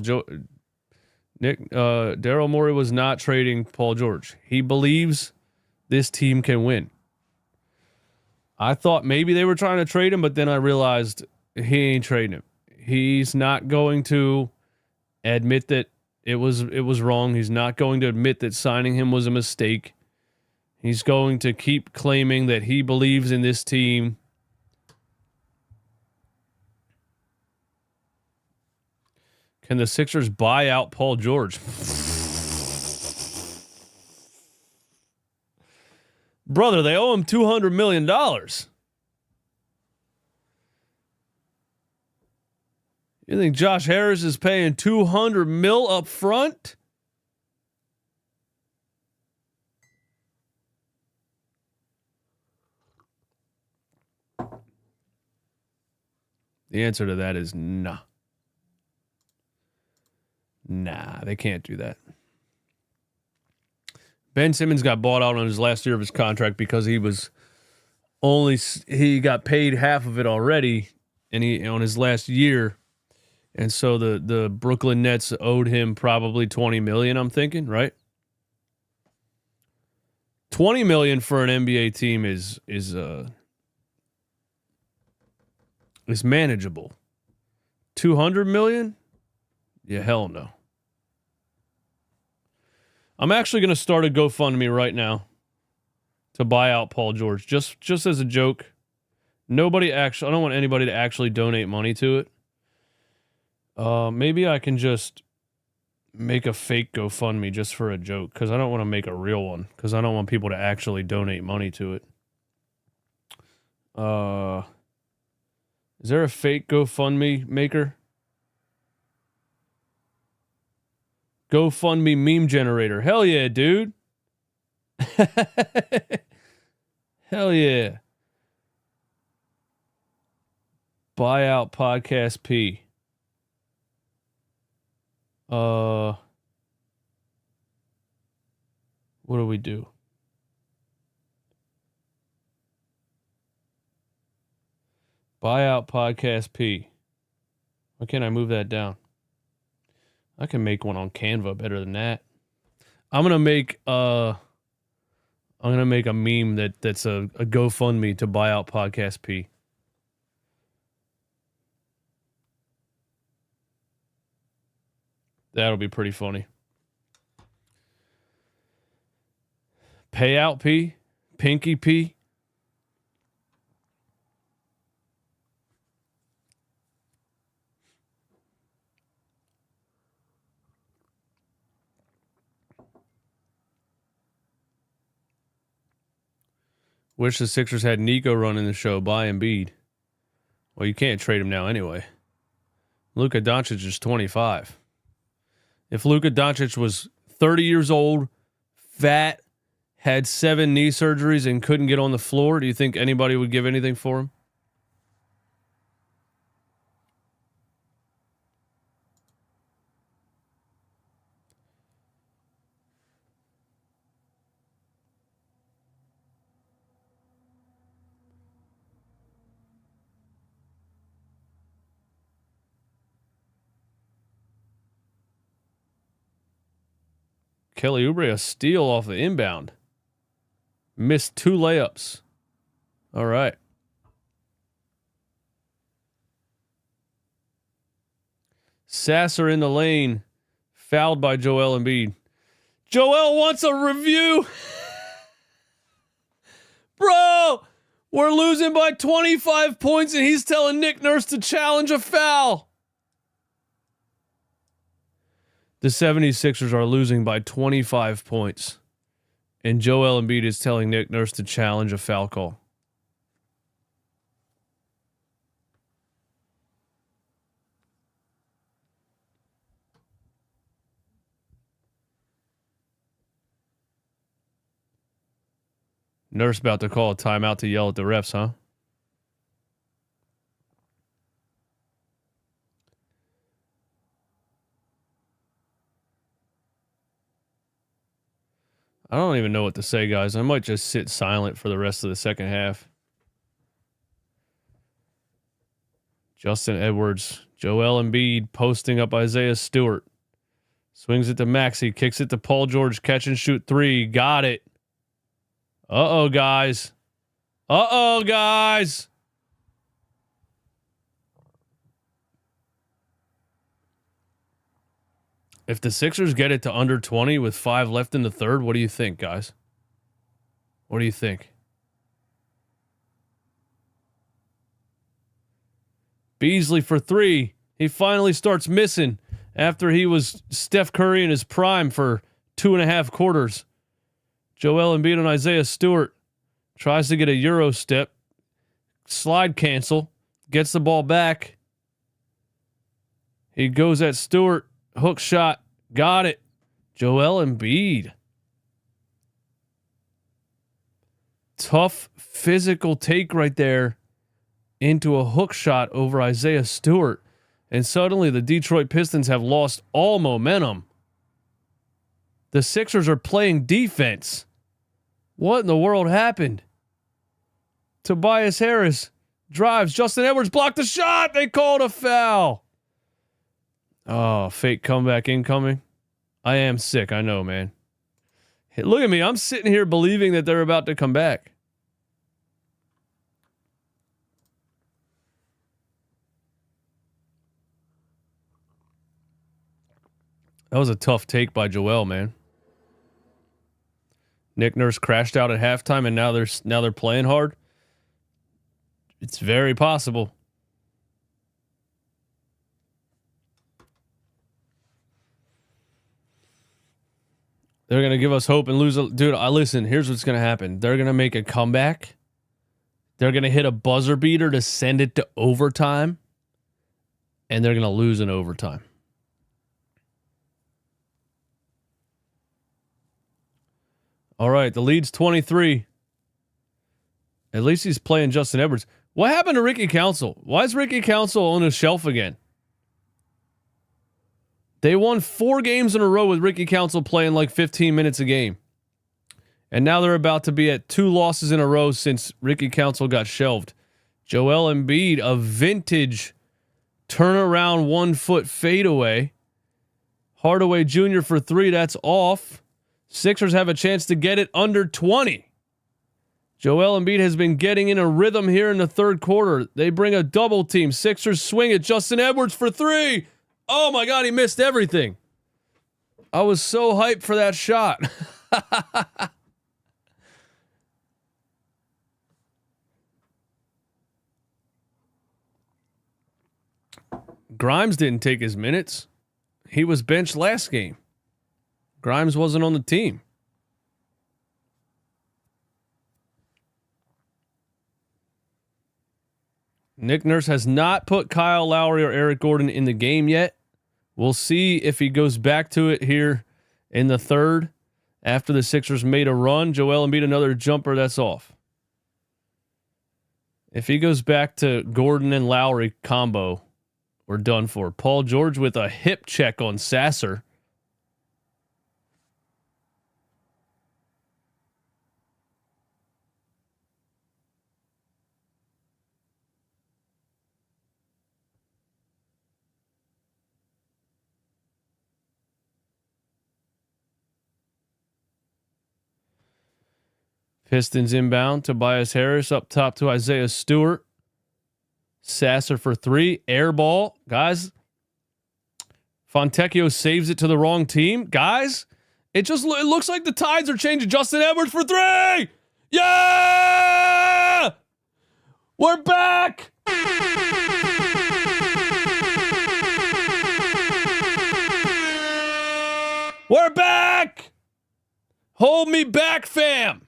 Daryl Morey was not trading Paul George. He believes this team can win. I thought maybe they were trying to trade him, but then I realized he ain't trading him. He's not going to admit that it was wrong. He's not going to admit that signing him was a mistake. He's going to keep claiming that he believes in this team. Can the Sixers buy out Paul George? Brother, they owe him $200 million. You think Josh Harris is paying $200 million up front? The answer to that is nah. Nah, they can't do that. Ben Simmons got bought out on his last year of his contract because he got paid half of it already, and he on his last year, and so the Brooklyn Nets owed him probably $20 million. I'm thinking, right? $20 million for an NBA team is manageable. $200 million? Yeah, hell no. I'm actually going to start a GoFundMe right now to buy out Paul George, just as a joke. I don't want anybody to actually donate money to it. Maybe I can just make a fake GoFundMe just for a joke, because I don't want to make a real one, because I don't want people to actually donate money to it. Is there a fake GoFundMe maker? GoFundMe meme generator. Hell yeah, dude. Hell yeah. Buyout Podcast P. What do we do? Buyout Podcast P. Why can't I move that down? I can make one on Canva better than that. I'm gonna make a meme that's a GoFundMe to buy out Podcast P. That'll be pretty funny. Payout P, Pinky P. Wish the Sixers had Nico running the show. Buy Embiid. Well, you can't trade him now anyway. Luka Doncic is 25. If Luka Doncic was 30 years old, fat, had 7 knee surgeries, and couldn't get on the floor, do you think anybody would give anything for him? Kelly Oubre, a steal off the inbound. Missed 2 layups. All right. Sasser in the lane. Fouled by Joel Embiid. Joel wants a review. Bro, we're losing by 25 points and he's telling Nick Nurse to challenge a foul. The 76ers are losing by 25 points. And Joel Embiid is telling Nick Nurse to challenge a foul call. Nurse about to call a timeout to yell at the refs, huh? I don't even know what to say, guys. I might just sit silent for the rest of the second half. Justin Edwards, Joel Embiid posting up Isaiah Stewart. Swings it to Maxey, kicks it to Paul George, catch and shoot 3. Got it. Uh-oh, guys. Uh-oh, guys. If the Sixers get it to under 20 with 5 left in the third, what do you think, guys? What do you think? Beasley for 3. He finally starts missing after he was Steph Curry in his prime for 2.5 quarters. Joel Embiid and Isaiah Stewart tries to get a Euro step. Slide cancel. Gets the ball back. He goes at Stewart. Hook shot. Got it. Joel Embiid. Tough physical take right there into a hook shot over Isaiah Stewart. And suddenly the Detroit Pistons have lost all momentum. The Sixers are playing defense. What in the world happened? Tobias Harris drives. Justin Edwards blocked the shot. They called a foul. Oh, fake comeback incoming. I am sick. I know, man. Hey, look at me. I'm sitting here believing that they're about to come back. That was a tough take by Joel, man. Nick Nurse crashed out at halftime, and now they're playing hard. It's very possible. They're going to give us hope and lose. Dude, listen, here's what's going to happen. They're going to make a comeback. They're going to hit a buzzer beater to send it to overtime. And they're going to lose in overtime. All right, the lead's 23. At least he's playing Justin Edwards. What happened to Ricky Council? Why is Ricky Council on his shelf again? They won 4 games in a row with Ricky Council playing like 15 minutes a game. And now they're about to be at 2 losses in a row since Ricky Council got shelved. Joel Embiid, a vintage turnaround 1-foot fadeaway. Hardaway Jr. for 3, that's off. Sixers have a chance to get it under 20. Joel Embiid has been getting in a rhythm here in the third quarter. They bring a double team. Sixers swing it. Justin Edwards for 3. Oh my God, he missed everything. I was so hyped for that shot. Grimes didn't take his minutes. He was benched last game. Grimes wasn't on the team. Nick Nurse has not put Kyle Lowry or Eric Gordon in the game yet. We'll see if he goes back to it here in the third after the Sixers made a run. Joel Embiid, another jumper, that's off. If he goes back to Gordon and Lowry combo, we're done for. Paul George with a hip check on Sasser. Pistons inbound. Tobias Harris up top to Isaiah Stewart. Sasser for 3. Air ball. Guys, Fontecchio saves it to the wrong team. Guys, it looks like the tides are changing. Justin Edwards for 3. Yeah! We're back! We're back! Hold me back, fam!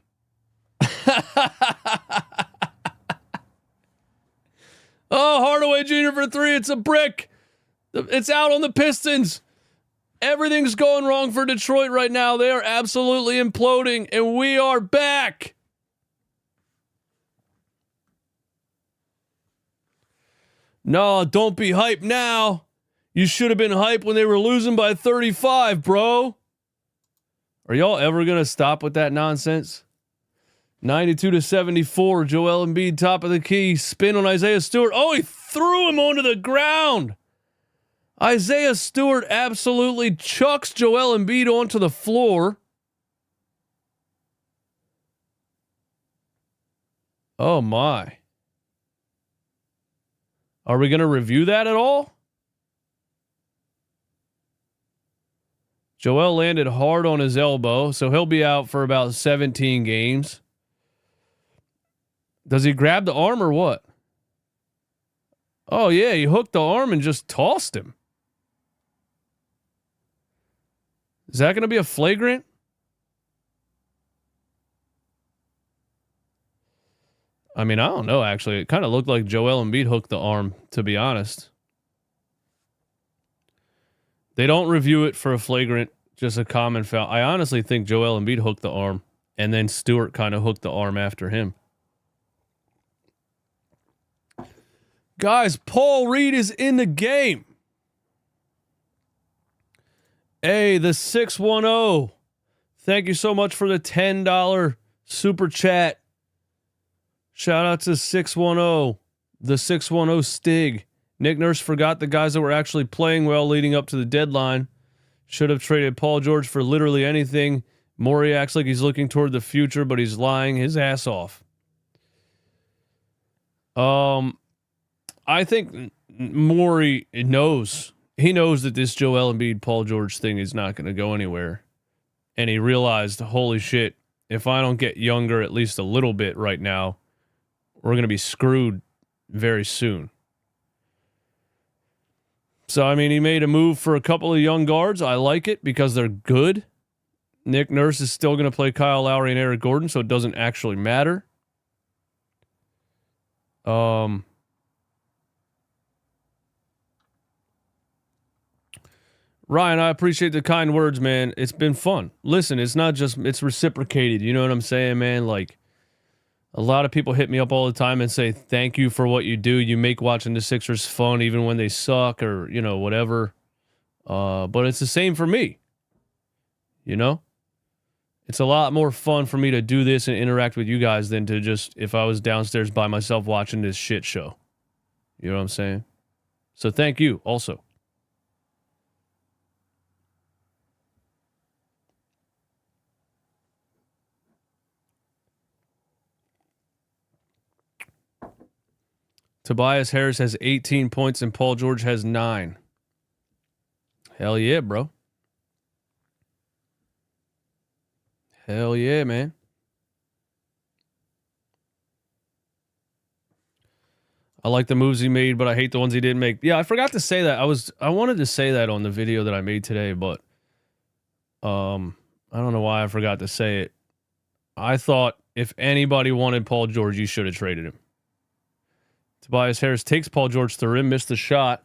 Oh, Hardaway Jr. for 3. It's a brick. It's out on the Pistons. Everything's going wrong for Detroit right now. They are absolutely imploding, and we are back. No, don't be hyped now. You should have been hyped when they were losing by 35, bro. Are y'all ever going to stop with that nonsense? 92-74. Joel Embiid, top of the key. Spin on Isaiah Stewart. Oh, he threw him onto the ground. Isaiah Stewart absolutely chucks Joel Embiid onto the floor. Oh, my. Are we going to review that at all? Joel landed hard on his elbow, so he'll be out for about 17 games. Does he grab the arm or what? Oh, yeah, he hooked the arm and just tossed him. Is that going to be a flagrant? I mean, I don't know, actually. It kind of looked like Joel Embiid hooked the arm, to be honest. They don't review it for a flagrant, just a common foul. I honestly think Joel Embiid hooked the arm, and then Stewart kind of hooked the arm after him. Guys, Paul Reed is in the game. Hey, the 610. Thank you so much for the $10 super chat. Shout out to 610. The 610 Stig. Nick Nurse forgot the guys that were actually playing well leading up to the deadline. Should have traded Paul George for literally anything. Morey acts like he's looking toward the future, but he's lying his ass off. I think Morey knows. He knows that this Joel Embiid, Paul George thing is not going to go anywhere. And he realized, holy shit, if I don't get younger at least a little bit right now, we're going to be screwed very soon. So, I mean, he made a move for a couple of young guards. I like it because they're good. Nick Nurse is still going to play Kyle Lowry and Eric Gordon, so it doesn't actually matter. Ryan, I appreciate the kind words, man. It's been fun. Listen, it's not just, it's reciprocated. You know what I'm saying, man? Like, a lot of people hit me up all the time and say, thank you for what you do. You make watching the Sixers fun even when they suck or, you know, whatever. But it's the same for me. You know? It's a lot more fun for me to do this and interact with you guys than to just, if I was downstairs by myself watching this shit show. You know what I'm saying? So thank you also. Tobias Harris has 18 points and Paul George has 9. Hell yeah, bro. Hell yeah, man. I like the moves he made, but I hate the ones he didn't make. Yeah, I forgot to say that. I wanted to say that on the video that I made today, but I don't know why I forgot to say it. I thought if anybody wanted Paul George, you should have traded him. Tobias Harris takes Paul George to the rim, missed the shot.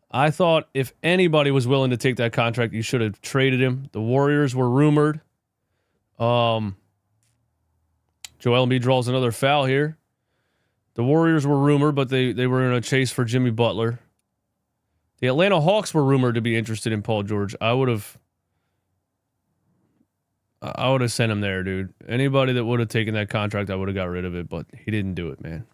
I thought if anybody was willing to take that contract, you should have traded him. The Warriors were rumored. Joel Embiid draws another foul here. The Warriors were rumored, but they were in a chase for Jimmy Butler. The Atlanta Hawks were rumored to be interested in Paul George. I would have sent him there, dude. Anybody that would have taken that contract, I would have got rid of it, but he didn't do it, man.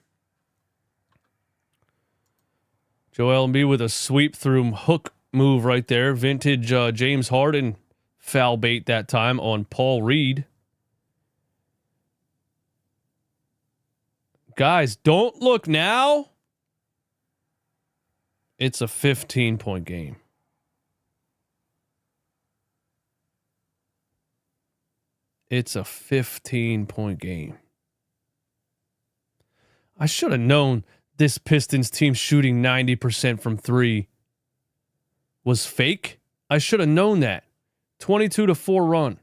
Joel Embiid with a sweep through hook move right there. Vintage James Harden foul bait that time on Paul Reed. Guys, don't look now. It's a 15-point game. It's a 15-point game. I should have known this Pistons team shooting 90% from 3 was fake. I should have known that. 22-4 run.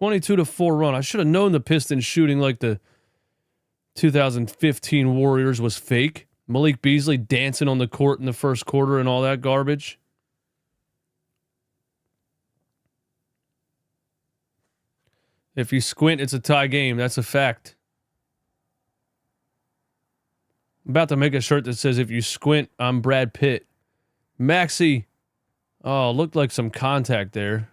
22-4 run. I should have known the Pistons shooting like the 2015 Warriors was fake. Malik Beasley dancing on the court in the first quarter and all that garbage. If you squint, it's a tie game. That's a fact. I'm about to make a shirt that says, if you squint, I'm Brad Pitt. Maxey. Oh, looked like some contact there.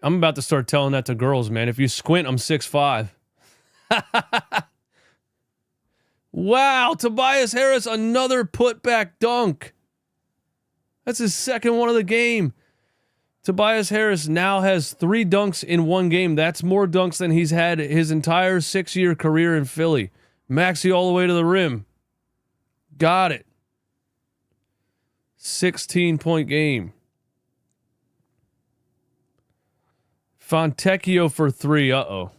I'm about to start telling that to girls, man. If you squint, I'm 6'5". Wow, Tobias Harris, another putback dunk. That's his second one of the game. Tobias Harris now has 3 dunks in one game. That's more dunks than he's had his entire 6-year career in Philly. Maxey all the way to the rim. Got it. 16-point game. Fontecchio for 3. Uh-oh.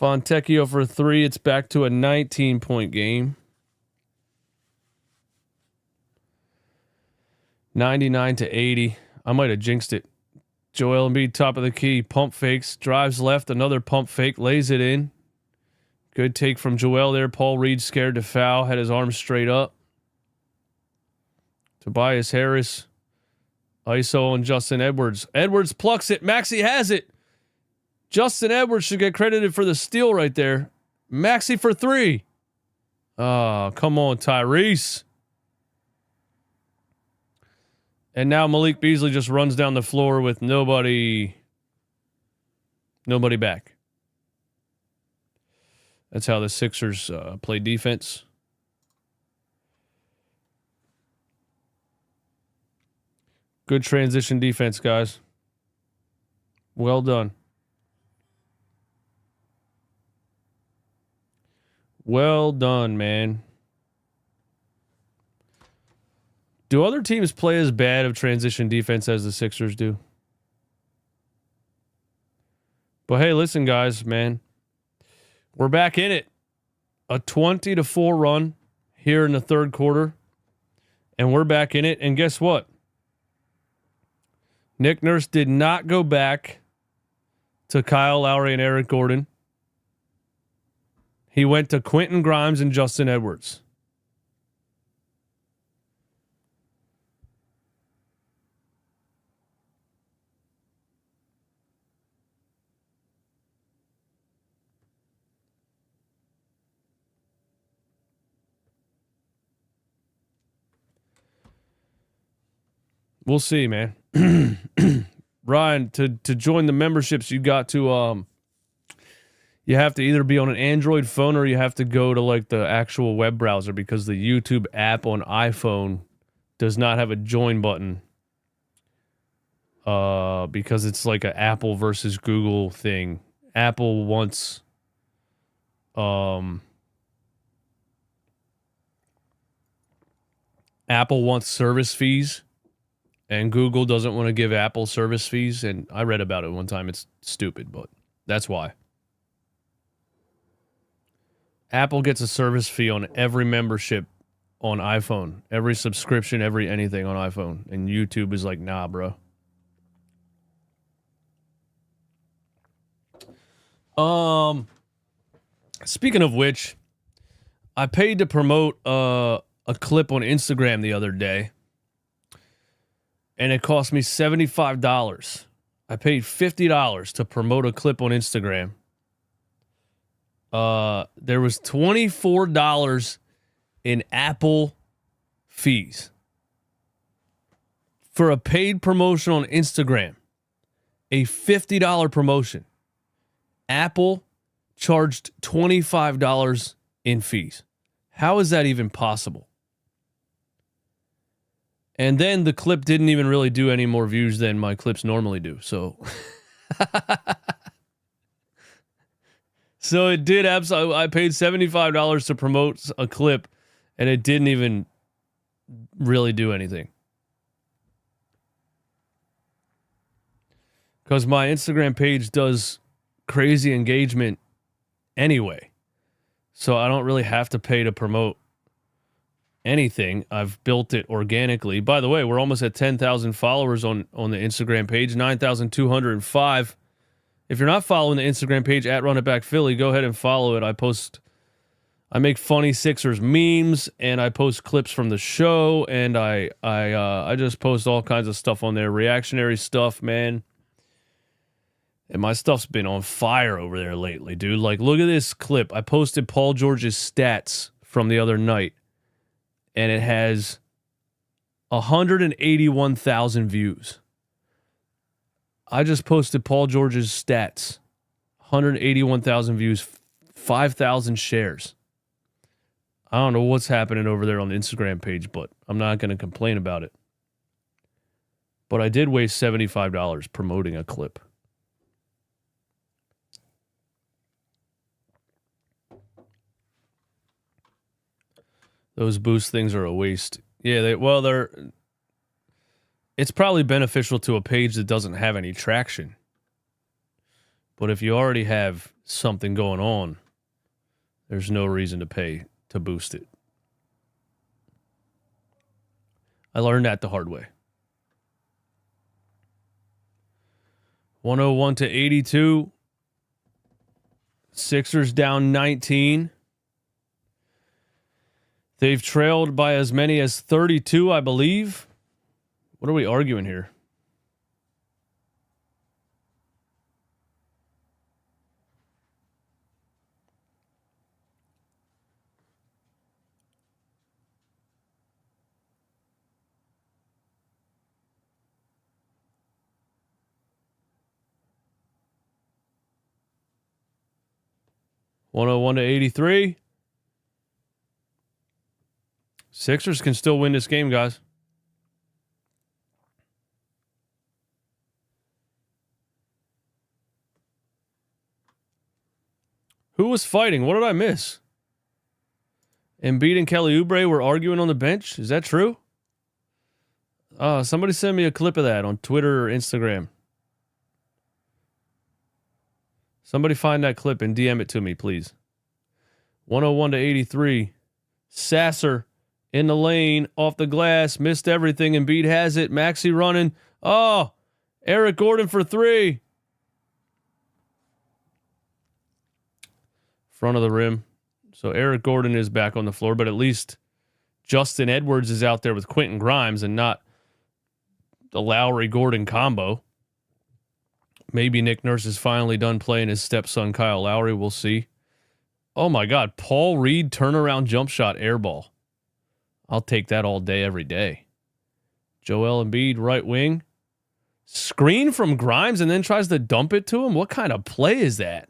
Fontecchio for 3. It's back to a 19-point game. 99-80. I might have jinxed it. Joel Embiid, top of the key. Pump fakes. Drives left. Another pump fake. Lays it in. Good take from Joel there. Paul Reed scared to foul, had his arms straight up. Tobias Harris, ISO on Justin Edwards. Edwards plucks it. Maxey has it. Justin Edwards should get credited for the steal right there. Maxey for three. Oh, come on, Tyrese. And now Malik Beasley just runs down the floor with nobody back. That's how the Sixers play defense. Good transition defense, guys. Well done. Well done, man. Do other teams play as bad of transition defense as the Sixers do? But hey, listen, guys, man. We're back in it. A 20-4 run here in the third quarter. And we're back in it. And guess what? Nick Nurse did not go back to Kyle Lowry and Eric Gordon. He went to Quentin Grimes and Justin Edwards. We'll see, man. Ryan, to join the memberships, you got to you have to either be on an Android phone or you have to go to like the actual web browser, because the YouTube app on iPhone does not have a join button. Because it's like an Apple versus Google thing. Apple wants service fees. And Google doesn't want to give Apple service fees. And I read about it one time. It's stupid, but that's why. Apple gets a service fee on every membership on iPhone. Every subscription, every anything on iPhone. And YouTube is like, nah, bro. Speaking of which, I paid to promote a clip on Instagram the other day. And it cost me $75. I paid $50 to promote a clip on Instagram. There was $24 in Apple fees for a paid promotion on Instagram. A $50 promotion. Apple charged $25 in fees. How is that even possible? And then the clip didn't even really do any more views than my clips normally do. So, so it did absolutely. I paid $75 to promote a clip, and it didn't even really do anything. Because my Instagram page does crazy engagement anyway. So I don't really have to pay to promote anything. I've built it organically. By the way, we're almost at 10,000 followers on the Instagram page, 9,205. If you're not following the Instagram page at Run It Back Philly, go ahead and follow it. I make funny Sixers memes, and I post clips from the show, and I just post all kinds of stuff on there, reactionary stuff, man. And my stuff's been on fire over there lately, dude. Like, look at this clip. I posted Paul George's stats from the other night, and it has 181,000 views. I just posted Paul George's stats. 181,000 views, 5,000 shares. I don't know what's happening over there on the Instagram page, but I'm not going to complain about it. But I did waste $75 promoting a clip. Those boost things are a waste. Yeah, it's probably beneficial to a page that doesn't have any traction. But if you already have something going on, there's no reason to pay to boost it. I learned that the hard way. 101-82. Sixers down 19. They've trailed by as many as 32, I believe. What are we arguing here? (101 to 83). Sixers can still win this game, guys. Who was fighting? What did I miss? Embiid and Kelly Oubre were arguing on the bench. Is that true? Somebody send me a clip of that on Twitter or Instagram. Somebody find that clip and DM it to me, please. 101 to 83. Sasser in the lane, off the glass, missed everything. Embiid has it. Maxey running. Oh, Eric Gordon for three. Front of the rim. So Eric Gordon is back on the floor, but at least Justin Edwards is out there with Quentin Grimes and not the Lowry-Gordon combo. Maybe Nick Nurse is finally done playing his stepson Kyle Lowry. We'll see. Oh my God, Paul Reed turnaround jump shot air ball. I'll take that all day, every day. Joel Embiid, right wing. Screen from Grimes and then tries to dump it to him? What kind of play is that?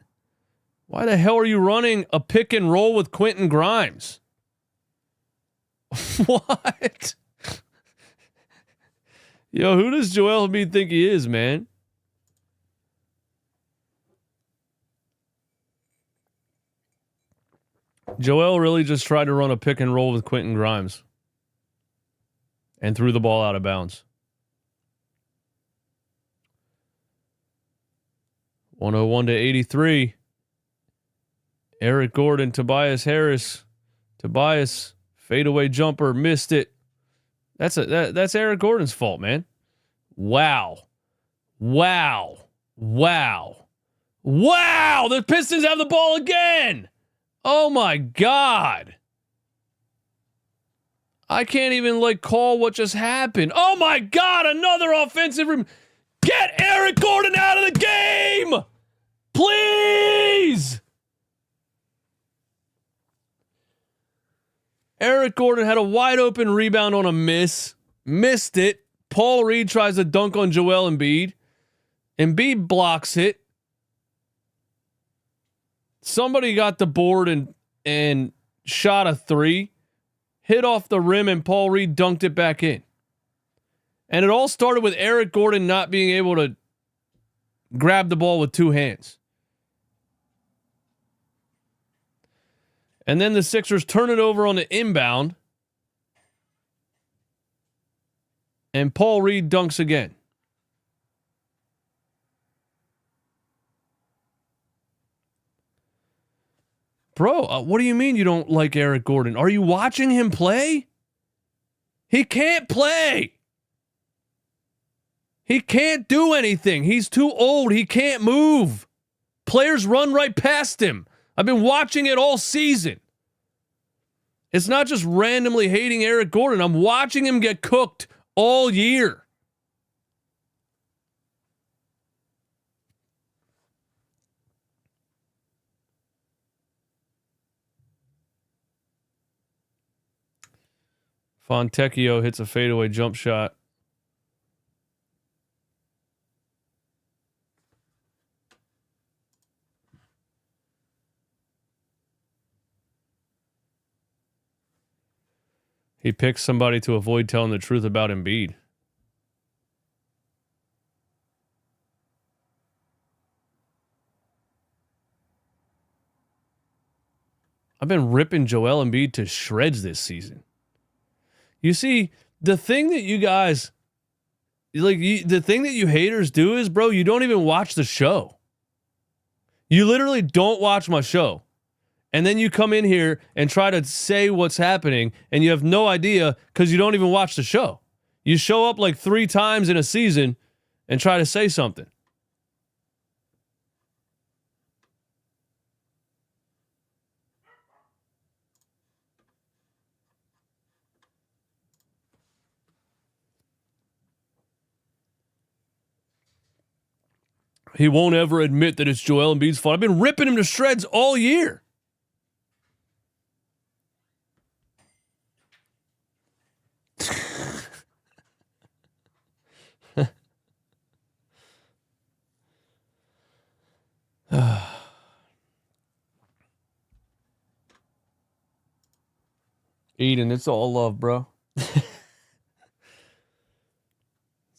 Why the hell are you running a pick and roll with Quentin Grimes? What? Yo, who does Joel Embiid think he is, man? Joel really just tried to run a pick and roll with Quentin Grimes and threw the ball out of bounds. 101 to 83. Eric Gordon, Tobias Harris. Tobias, fadeaway jumper, missed it. That's Eric Gordon's fault, man. Wow. The Pistons have the ball again. Oh my God. I can't even call what just happened. Oh my God, another offensive Get Eric Gordon out of the game! Please! Eric Gordon had a wide open rebound on a miss. Missed it. Paul Reed tries to dunk on Joel Embiid. Embiid blocks it. Somebody got the board and shot a three. Hit off the rim and Paul Reed dunked it back in. And it all started with Eric Gordon not being able to grab the ball with two hands. And then the Sixers turn it over on the inbound. And Paul Reed dunks again. Bro, what do you mean you don't like Eric Gordon? Are you watching him play? He can't play. He can't do anything. He's too old. He can't move. Players run right past him. I've been watching it all season. It's not just randomly hating Eric Gordon. I'm watching him get cooked all year. Fontecchio hits a fadeaway jump shot. He picks somebody to avoid telling the truth about Embiid. I've been ripping Joel Embiid to shreds this season. You see, the thing that you guys, the thing that you haters do is, bro, you don't even watch the show. You literally don't watch my show. And then you come in here and try to say what's happening, and you have no idea because you don't even watch the show. You show up 3 times in a season and try to say something. He won't ever admit that it's Joel Embiid's fault. I've been ripping him to shreds all year. Eden, it's all love, bro. It's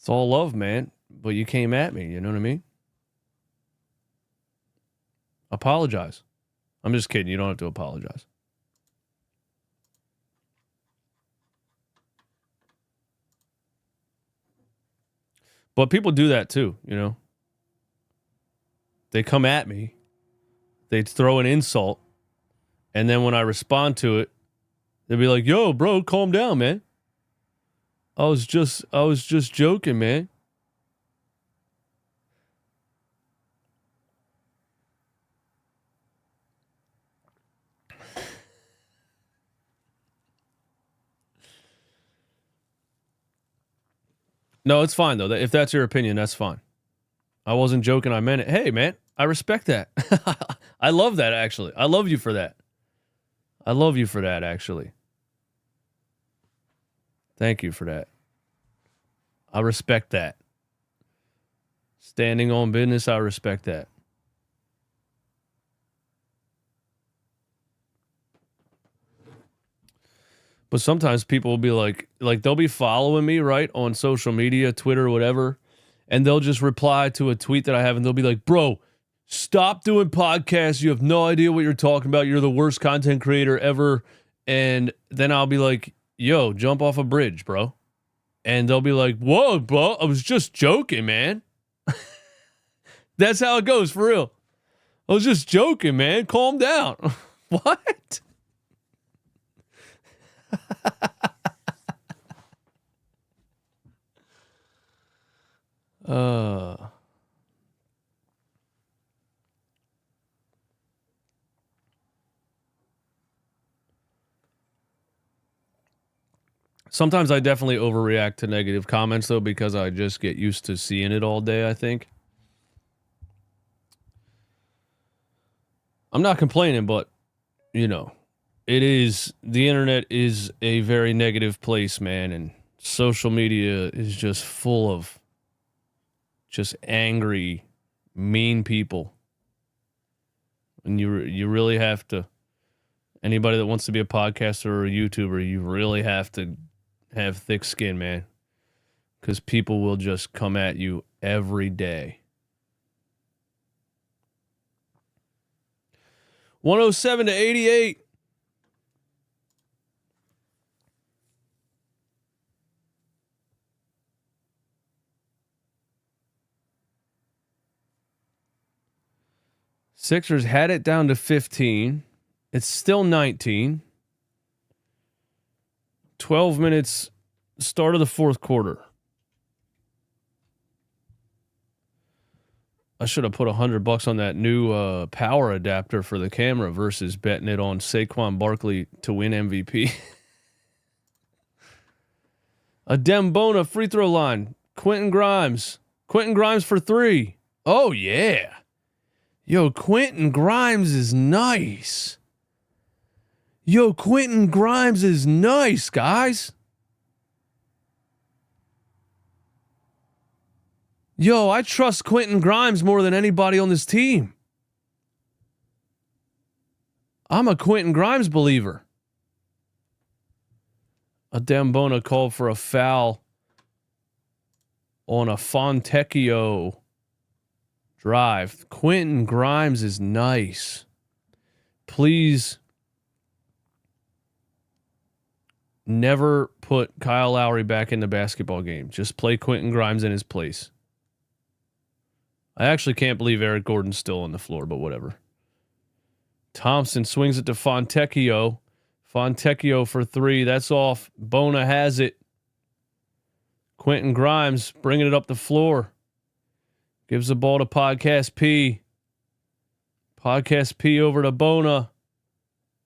all love, man. But you came at me, you know what I mean? Apologize. I'm just kidding. You don't have to apologize. But people do that too, you know? They come at me. They throw an insult. And then when I respond to it, they'll be like, yo, bro, calm down, man. I was just joking, man. No, it's fine, though. If that's your opinion, that's fine. I wasn't joking. I meant it. Hey, man, I respect that. I love that, actually. I love you for that. I love you for that, actually. Thank you for that. I respect that. Standing on business, I respect that. But sometimes people will be like they'll be following me, right, on social media, Twitter, whatever, and they'll just reply to a tweet that I have, and they'll be like, bro, stop doing podcasts. You have no idea what you're talking about. You're the worst content creator ever. And then I'll be like, yo, jump off a bridge, bro. And they'll be like, whoa, bro, I was just joking, man. That's how it goes, for real. I was just joking, man. Calm down. What? Sometimes I definitely overreact to negative comments, though, because I just get used to seeing it all day, I think. I'm not complaining, but, you know, the internet is a very negative place, man, and social media is just full of just angry, mean people. And you really have to, anybody that wants to be a podcaster or a YouTuber, you really have to have thick skin, man, because people will just come at you every day. 107 to 88. Sixers had it down to 15. It's still 19. 12 minutes, start of the fourth quarter. I should have put $100 on that new power adapter for the camera versus betting it on Saquon Barkley to win MVP. A Dembona free throw line. Quentin Grimes for 3. Oh, yeah. Yo, Quentin Grimes is nice. Guys. Yo, I trust Quentin Grimes more than anybody on this team. I'm a Quentin Grimes believer. A Dembona called for a foul on a Fontecchio drive. Quentin Grimes is nice. Please never put Kyle Lowry back in the basketball game. Just play Quentin Grimes in his place. I actually can't believe Eric Gordon's still on the floor, but whatever. Thompson swings it to Fontecchio. Fontecchio for 3. That's off. Bona has it. Quentin Grimes bringing it up the floor. Gives the ball to Podcast P. Podcast P over to Bona.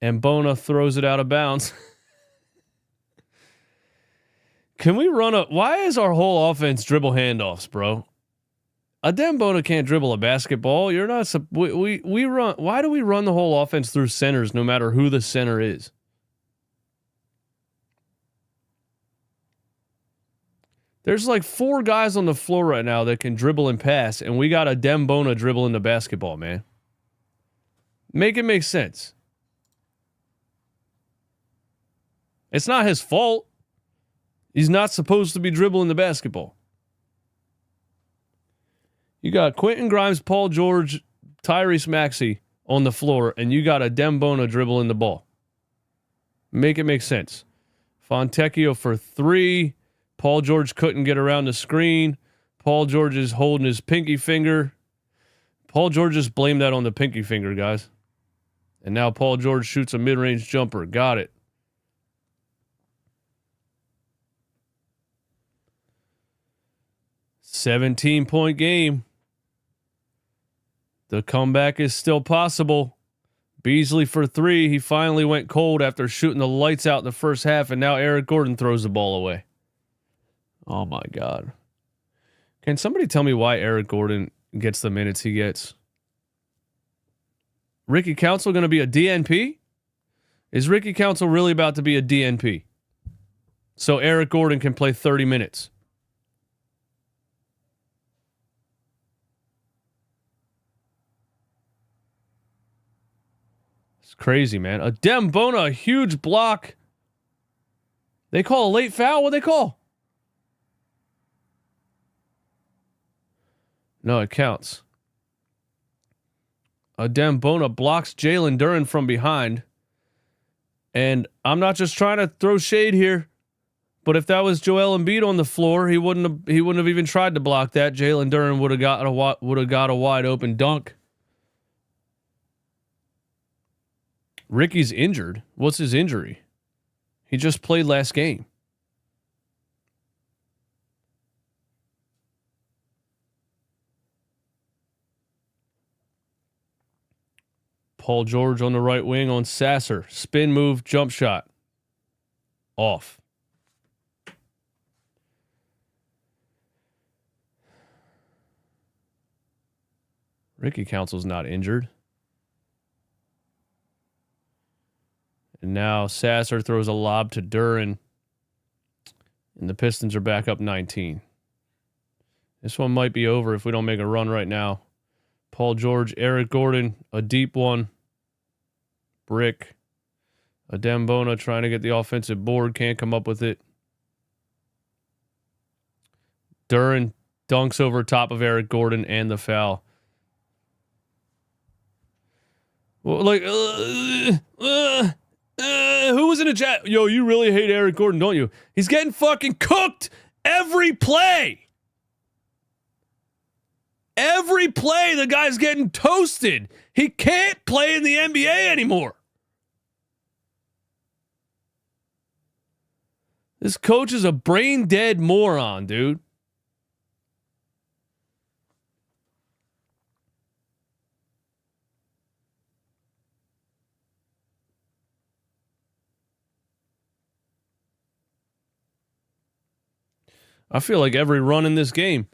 And Bona throws it out of bounds. Can we run why is our whole offense dribble handoffs, bro? Dembona can't dribble a basketball. You're not. We run. Why do we run the whole offense through centers, no matter who the center is? There's like 4 guys on the floor right now that can dribble and pass, and we got a Dembona dribbling the basketball, man. Make it make sense. It's not his fault. He's not supposed to be dribbling the basketball. You got Quentin Grimes, Paul George, Tyrese Maxey on the floor, and you got a Dembona dribbling the ball. Make it make sense. Fontecchio for 3. Paul George couldn't get around the screen. Paul George is holding his pinky finger. Paul George just blamed that on the pinky finger, guys. And now Paul George shoots a mid-range jumper. Got it. $17-point game. The comeback is still possible. Beasley for 3. He finally went cold after shooting the lights out in the first half, and now Eric Gordon throws the ball away. Oh, my God. Can somebody tell me why Eric Gordon gets the minutes he gets? Ricky Council going to be a DNP? Is Ricky Council really about to be a DNP? So Eric Gordon can play 30 minutes. It's crazy, man. A Dembona, a huge block. They call a late foul? What do they call? No, it counts. A Dembona blocks Jalen Duren from behind. And I'm not just trying to throw shade here, but if that was Joel Embiid on the floor, he wouldn't have even tried to block that. Jalen Duren would have got a wide open dunk. Ricky's injured. What's his injury? He just played last game. Paul George on the right wing on Sasser. Spin move, jump shot. Off. Ricky Council's not injured. And now Sasser throws a lob to Duren. And the Pistons are back up 19. This one might be over if we don't make a run right now. Paul George, Eric Gordon, a deep one. Brick. A Dembona trying to get the offensive board. Can't come up with it. Duren dunks over top of Eric Gordon and the foul. Well, like, who was in a chat? Yo, you really hate Eric Gordon, don't you? He's getting fucking cooked every play. Every play, the guy's getting toasted. He can't play in the NBA anymore. This coach is a brain dead moron, dude. I feel like every run in this game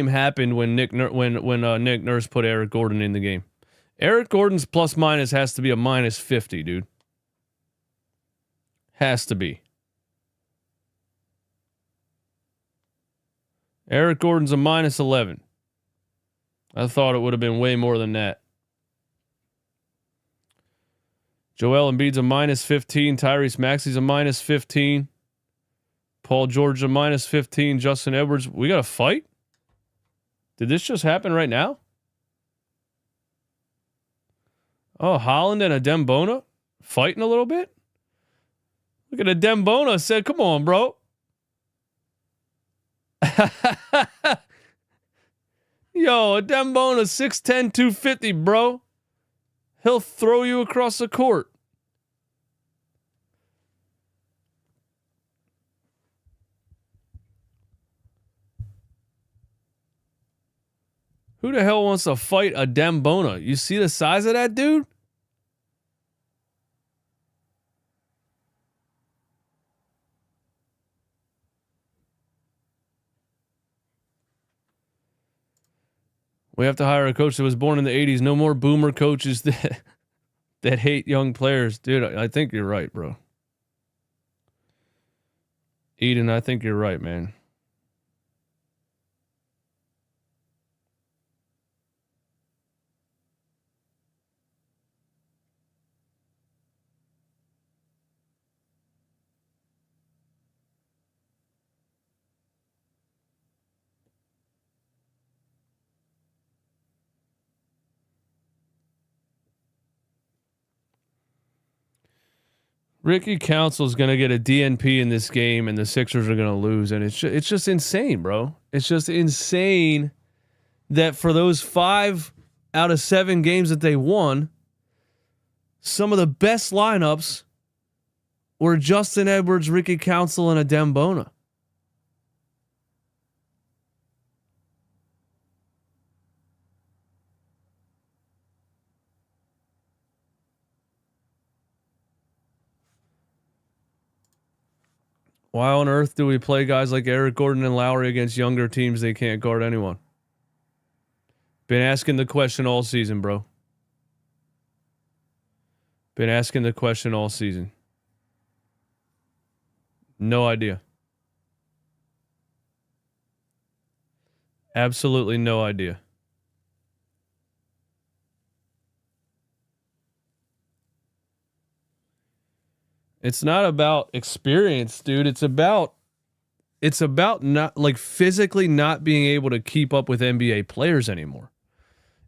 happened when Nick Nurse put Eric Gordon in the game. Eric Gordon's plus minus has to be a minus 50, dude. Has to be. Eric Gordon's a minus 11. I thought it would have been way more than that. Joel Embiid's a minus 15. Tyrese Maxey's a minus 15. Paul George a minus 15. Justin Edwards. We got a fight? Did this just happen right now? Oh, Holland and a Dembona fighting a little bit? Look at a Dembona said, come on, bro. Yo, a Dembona 6'10", 250, bro. He'll throw you across the court. Who the hell wants to fight a Dembona? You see the size of that dude? We have to hire a coach that was born in the 80s. No more boomer coaches that hate young players. Dude, I think you're right, bro. Eden, I think you're right, man. Ricky Council's going to get a DNP in this game, and the Sixers are going to lose. And it's just insane, bro. It's just insane that for those 5 out of 7 games that they won, some of the best lineups were Justin Edwards, Ricky Council, and Adem Bona. Why on earth do we play guys like Eric Gordon and Lowry against younger teams they can't guard anyone? Been asking the question all season, bro. Been asking the question all season. No idea. Absolutely no idea. It's not about experience, dude. It's about not like physically not being able to keep up with NBA players anymore.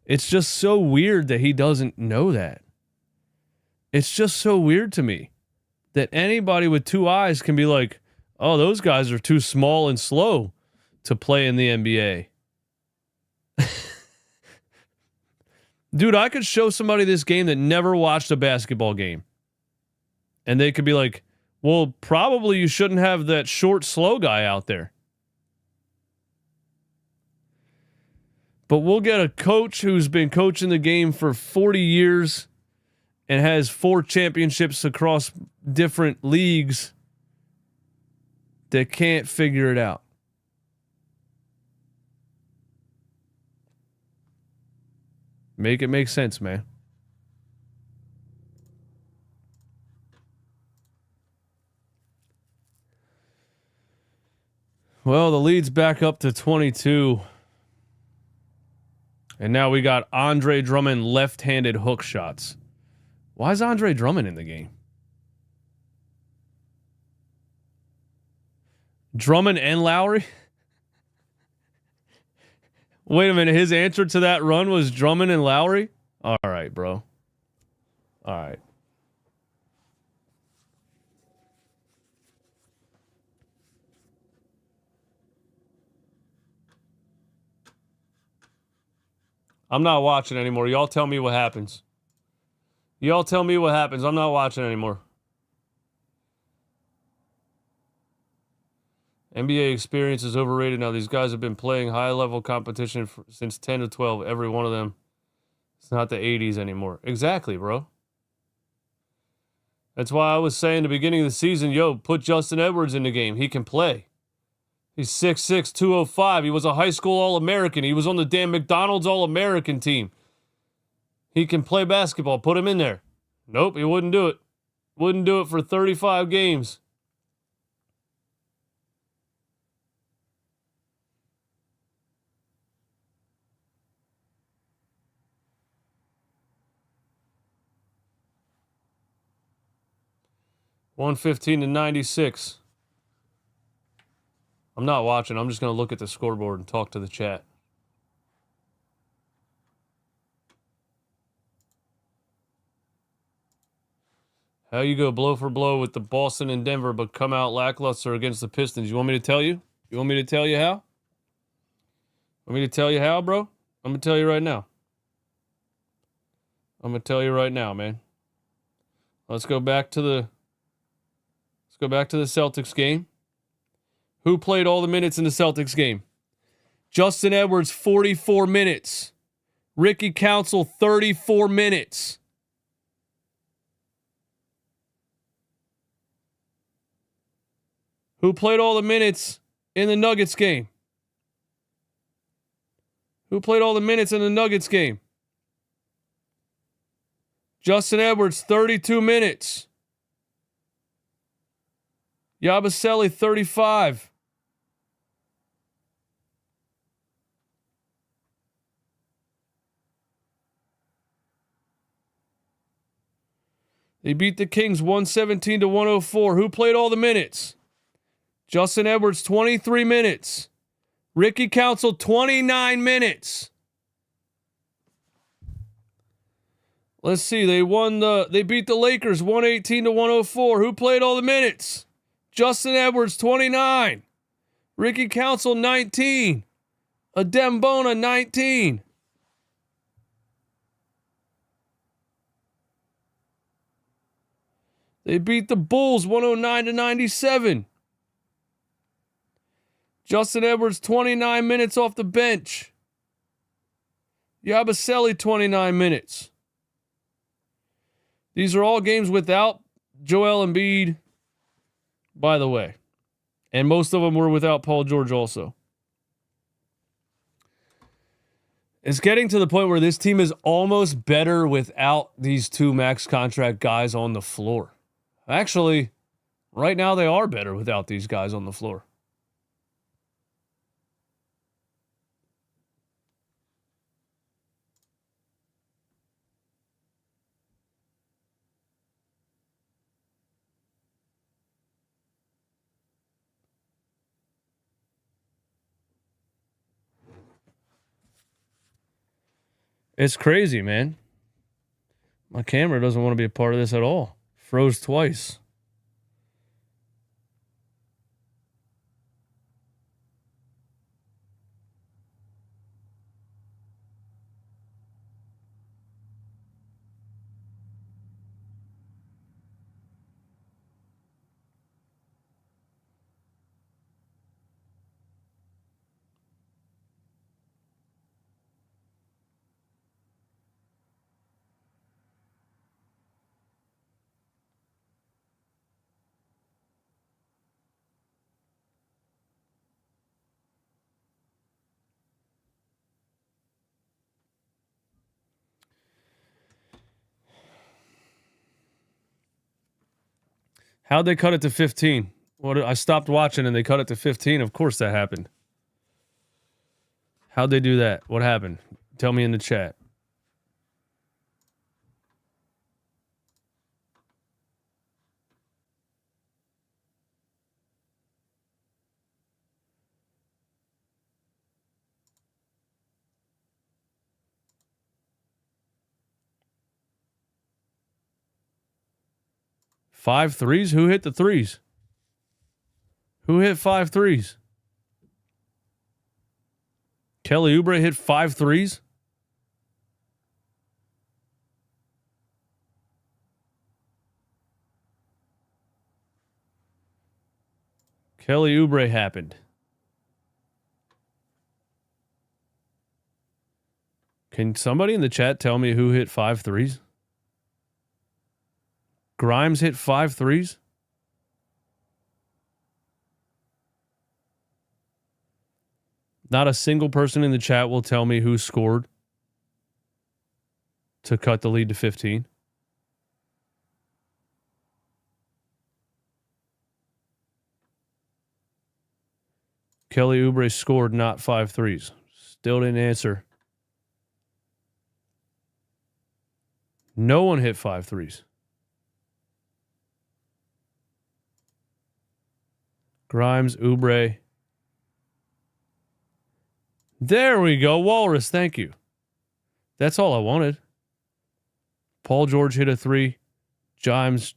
It's just so weird that he doesn't know that. It's just so weird to me that anybody with 2 eyes can be like, oh, those guys are too small and slow to play in the NBA. Dude, I could show somebody this game that never watched a basketball game. And they could be like, well, probably you shouldn't have that short, slow guy out there. But we'll get a coach who's been coaching the game for 40 years and has 4 championships across different leagues that can't figure it out. Make it make sense, man. Well, the lead's back up to 22. And now we got Andre Drummond left-handed hook shots. Why is Andre Drummond in the game? Drummond and Lowry? Wait a minute. His answer to that run was Drummond and Lowry? All right, bro. All right. I'm not watching anymore. Y'all tell me what happens. Y'all tell me what happens. I'm not watching anymore. NBA experience is overrated now. These guys have been playing high-level competition since 10 to 12. Every one of them. It's not the 80s anymore. Exactly, bro. That's why I was saying at the beginning of the season, yo, put Justin Edwards in the game. He can play. He's 6'6", 205. He was a high school All-American. He was on the damn McDonald's All-American team. He can play basketball. Put him in there. Nope, he wouldn't do it. Wouldn't do it for 35 games. $115 to 96. I'm not watching. I'm just going to look at the scoreboard and talk to the chat. How you go blow for blow with the Boston and Denver, but come out lackluster against the Pistons? You want me to tell you? You want me to tell you how? Want me to tell you how, bro? I'm going to tell you right now. I'm going to tell you right now, man. Let's go back to the Celtics game. Who played all the minutes in the Celtics game? Justin Edwards, 44 minutes. Ricky Council, 34 minutes. Who played all the minutes in the Nuggets game? Who played all the minutes in the Nuggets game? Justin Edwards, 32 minutes. Yabusele, 35. They beat the Kings 117-104. Who played all the minutes? Justin Edwards, 23 minutes. Ricky Council, 29 minutes. Let's see. They beat the Lakers 118-104. Who played all the minutes? Justin Edwards, 29. Ricky Council, 19. Adembona, 19. They beat the Bulls 109-97. Justin Edwards, 29 minutes off the bench. Yabusele, 29 minutes. These are all games without Joel Embiid, by the way. And most of them were without Paul George also. It's getting to the point where this team is almost better without these two max contract guys on the floor. Actually, right now they are better without these guys on the floor. It's crazy, man. My camera doesn't want to be a part of this at all. Froze twice. How'd they cut it to 15? I stopped watching and they cut it to 15. Of course that happened. How'd they do that? What happened? Tell me in the chat. Five threes? Who hit the threes? Who hit 5 threes? Kelly Oubre hit 5 threes? Kelly Oubre happened. Can somebody in the chat tell me who hit 5 threes? Grimes hit 5 threes? Not a single person in the chat will tell me who scored to cut the lead to 15. Kelly Oubre scored not 5 threes. Still didn't answer. No one hit 5 threes. Grimes, Oubre. There we go. Walrus, thank you. That's all I wanted. Paul George hit a 3. Grimes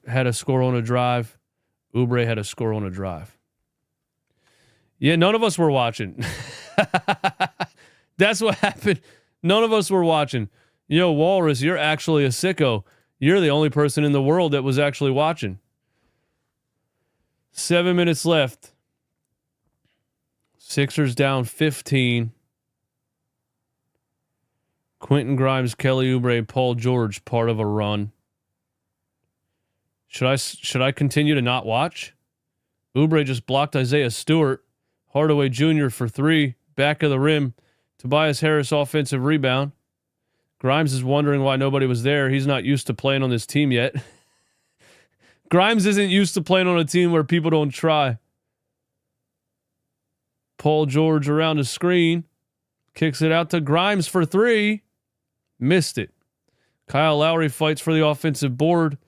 had a score on a drive. Oubre had a score on a drive. Yeah, none of us were watching. That's what happened. None of us were watching. Yo, Walrus, you're actually a sicko. You're the only person in the world that was actually watching. 7 minutes left. Sixers down 15. Quentin Grimes, Kelly Oubre, Paul George, part of a run. Should I continue to not watch? Oubre just blocked Isaiah Stewart. Hardaway Jr. for 3. Back of the rim Tobias Harris offensive rebound. Grimes is wondering why nobody was there. He's not used to playing on this team yet. Grimes isn't used to playing on a team where people don't try. Paul George around the screen. Kicks it out to Grimes for 3. Missed it. Kyle Lowry fights for the offensive board,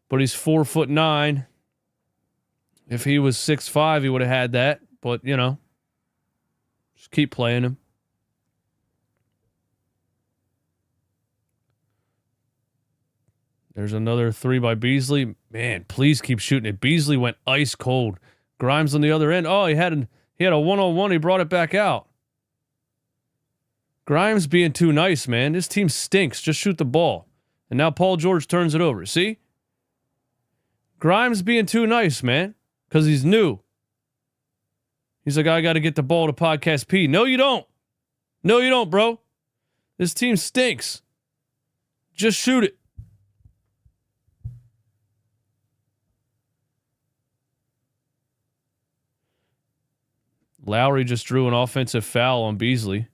but he's 4'9". If he was 6'5", he would have had that. But, you know, just keep playing him. There's another 3 by Beasley. Man, please keep shooting it. Beasley went ice cold. Grimes on the other end. Oh, he had a one-on-one. He brought it back out. Grimes being too nice, man. This team stinks. Just shoot the ball. And now Paul George turns it over. See? Grimes being too nice, man. Because he's new. He's like, I got to get the ball to Podcast P. No, you don't. No, you don't, bro. This team stinks. Just shoot it. Lowry just drew an offensive foul on Beasley.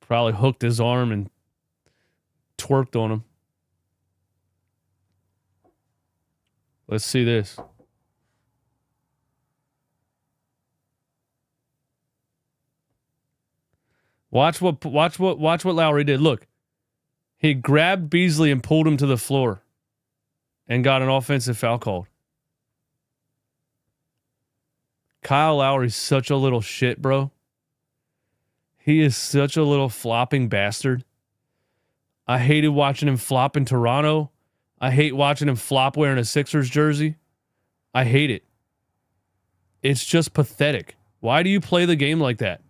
Probably hooked his arm and twerked on him. Let's see this. Watch what Lowry did. Look. He grabbed Beasley and pulled him to the floor and got an offensive foul called. Kyle Lowry's such a little shit, bro. He is such a little flopping bastard. I hated watching him flop in Toronto. I hate watching him flop wearing a Sixers jersey. I hate it. It's just pathetic. Why do you play the game like that?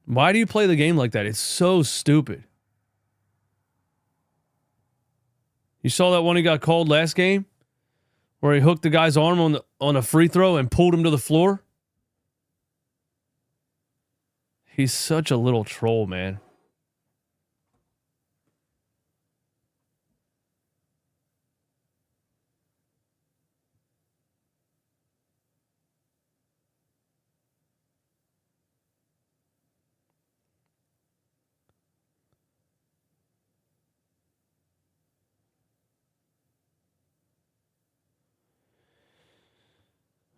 Why do you play the game like that? It's so stupid. You saw that one he got called last game? Where he hooked the guy's arm on a free throw and pulled him to the floor? He's such a little troll, man.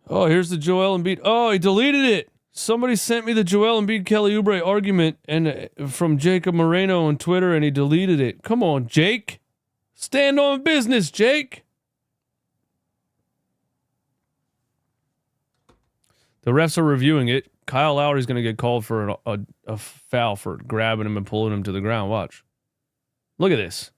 Oh, here's the Joel Embiid. Oh, he deleted it. Somebody sent me the Joel Embiid Kelly Oubre argument and from Jacob Moreno on Twitter, and he deleted it. Come on, Jake. Stand on business, Jake. The refs are reviewing it. Kyle Lowry's going to get called for a foul for grabbing him and pulling him to the ground. Watch. Look at this.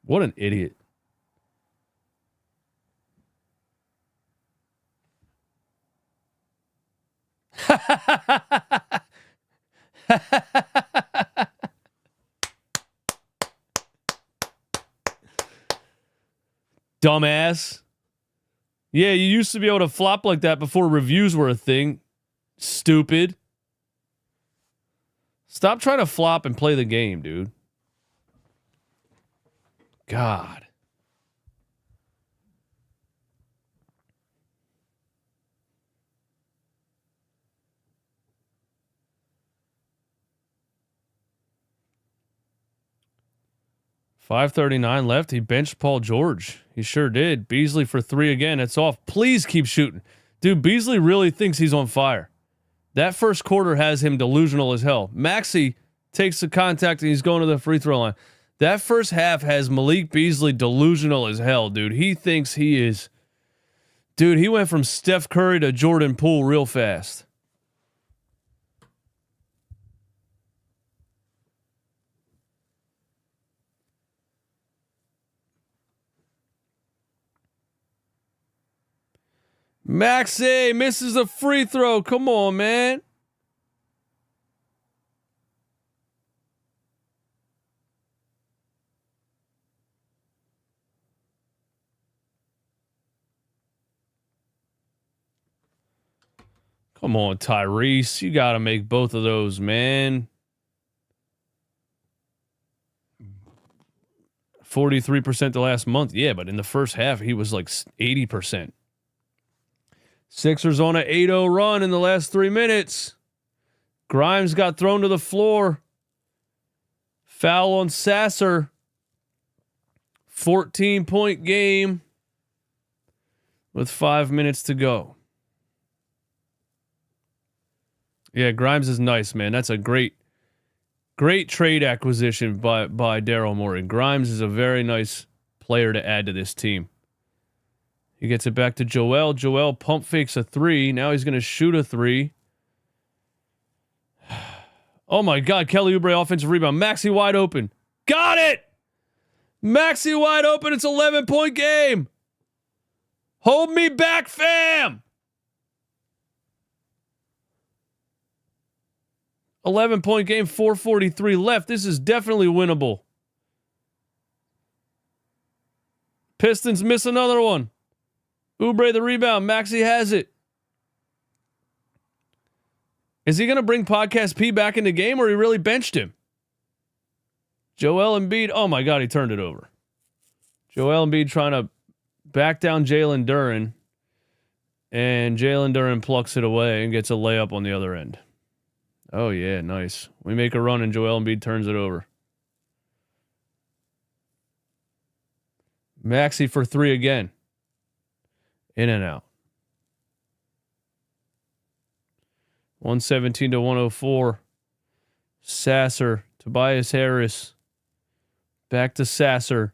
What an idiot. Dumbass. Yeah, you used to be able to flop like that before reviews were a thing. Stupid. Stop trying to flop and play the game, dude. God. .539 left. He benched Paul George. He sure did. Beasley for 3 again. It's off. Please keep shooting. Dude, Beasley really thinks he's on fire. That first quarter has him delusional as hell. Maxey takes the contact and he's going to the free throw line. That first half has Malik Beasley delusional as hell, dude. He thinks he is... Dude, he went from Steph Curry to Jordan Poole real fast. Maxey misses a free throw. Come on, man. Come on, Tyrese. You got to make both of those, man. 43% the last month. Yeah, but in the first half, he was like 80%. Sixers on an 8-0 run in the last 3 minutes. Grimes got thrown to the floor. Foul on Sasser. 14-point game with 5 minutes to go. Yeah, Grimes is nice, man. That's a great trade acquisition by Daryl Morey. Grimes is a very nice player to add to this team. He gets it back to Joel. Joel pump fakes a 3. Now he's going to shoot a 3. Oh my God, Kelly Oubre offensive rebound. Maxey wide open. Got it! Maxey wide open. It's 11-point game. Hold me back, fam! 11-point game, 4:43 left. This is definitely winnable. Pistons miss another one. Oubre the rebound. Maxey has it. Is he going to bring Podcast P back in the game, or he really benched him? Joel Embiid. Oh my God, he turned it over. Joel Embiid trying to back down Jalen Duren, and Jalen Duren plucks it away and gets a layup on the other end. Oh yeah, nice. We make a run and Joel Embiid turns it over. Maxey for 3 again. In and out. 117 to 104. Sasser. Tobias Harris. Back to Sasser.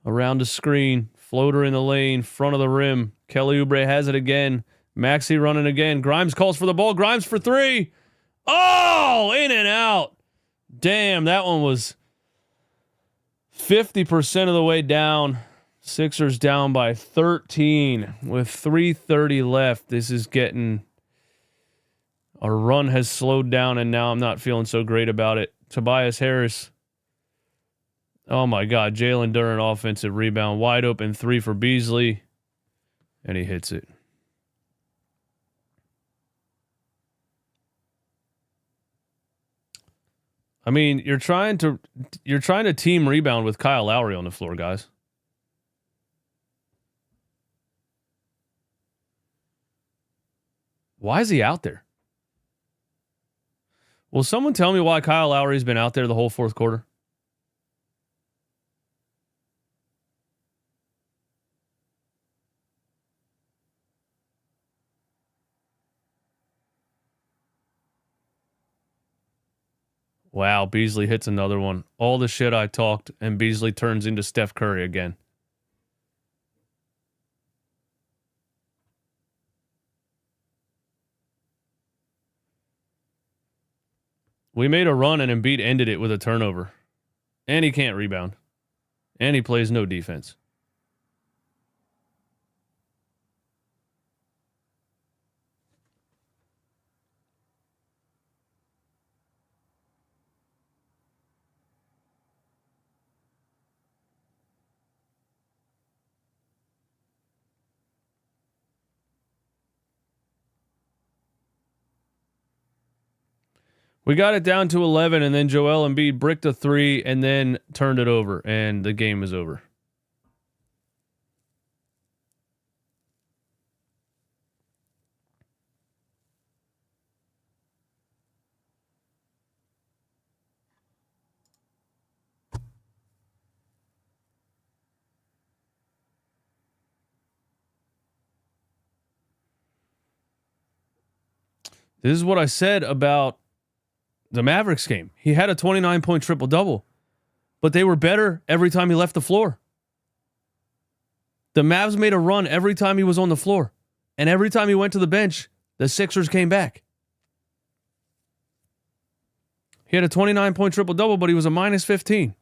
Around the screen. Floater in the lane. Front of the rim. Kelly Oubre has it again. Maxey running again. Grimes calls for the ball. Grimes for 3. Oh! In and out. Damn, that one was 50% of the way down. Sixers down by 13 with 3:30 left. This is getting... Our run has slowed down, and now I'm not feeling so great about it. Tobias Harris. Oh, my God. Jalen Duren offensive rebound. Wide open 3 for Beasley. And he hits it. I mean, you're trying to team rebound with Kyle Lowry on the floor, guys. Why is he out there? Will someone tell me why Kyle Lowry's been out there the whole fourth quarter? Wow, Beasley hits another one. All the shit I talked, and Beasley turns into Steph Curry again. We made a run and Embiid ended it with a turnover. And he can't rebound. And he plays no defense. We got it down to 11, and then Joel Embiid bricked a 3 and then turned it over, and the game is over. This is what I said about the Mavericks game. He had a 29-point triple-double, but they were better every time he left the floor. The Mavs made a run every time he was on the floor, and every time he went to the bench, the Sixers came back. He had a 29-point triple-double, but he was a minus 15.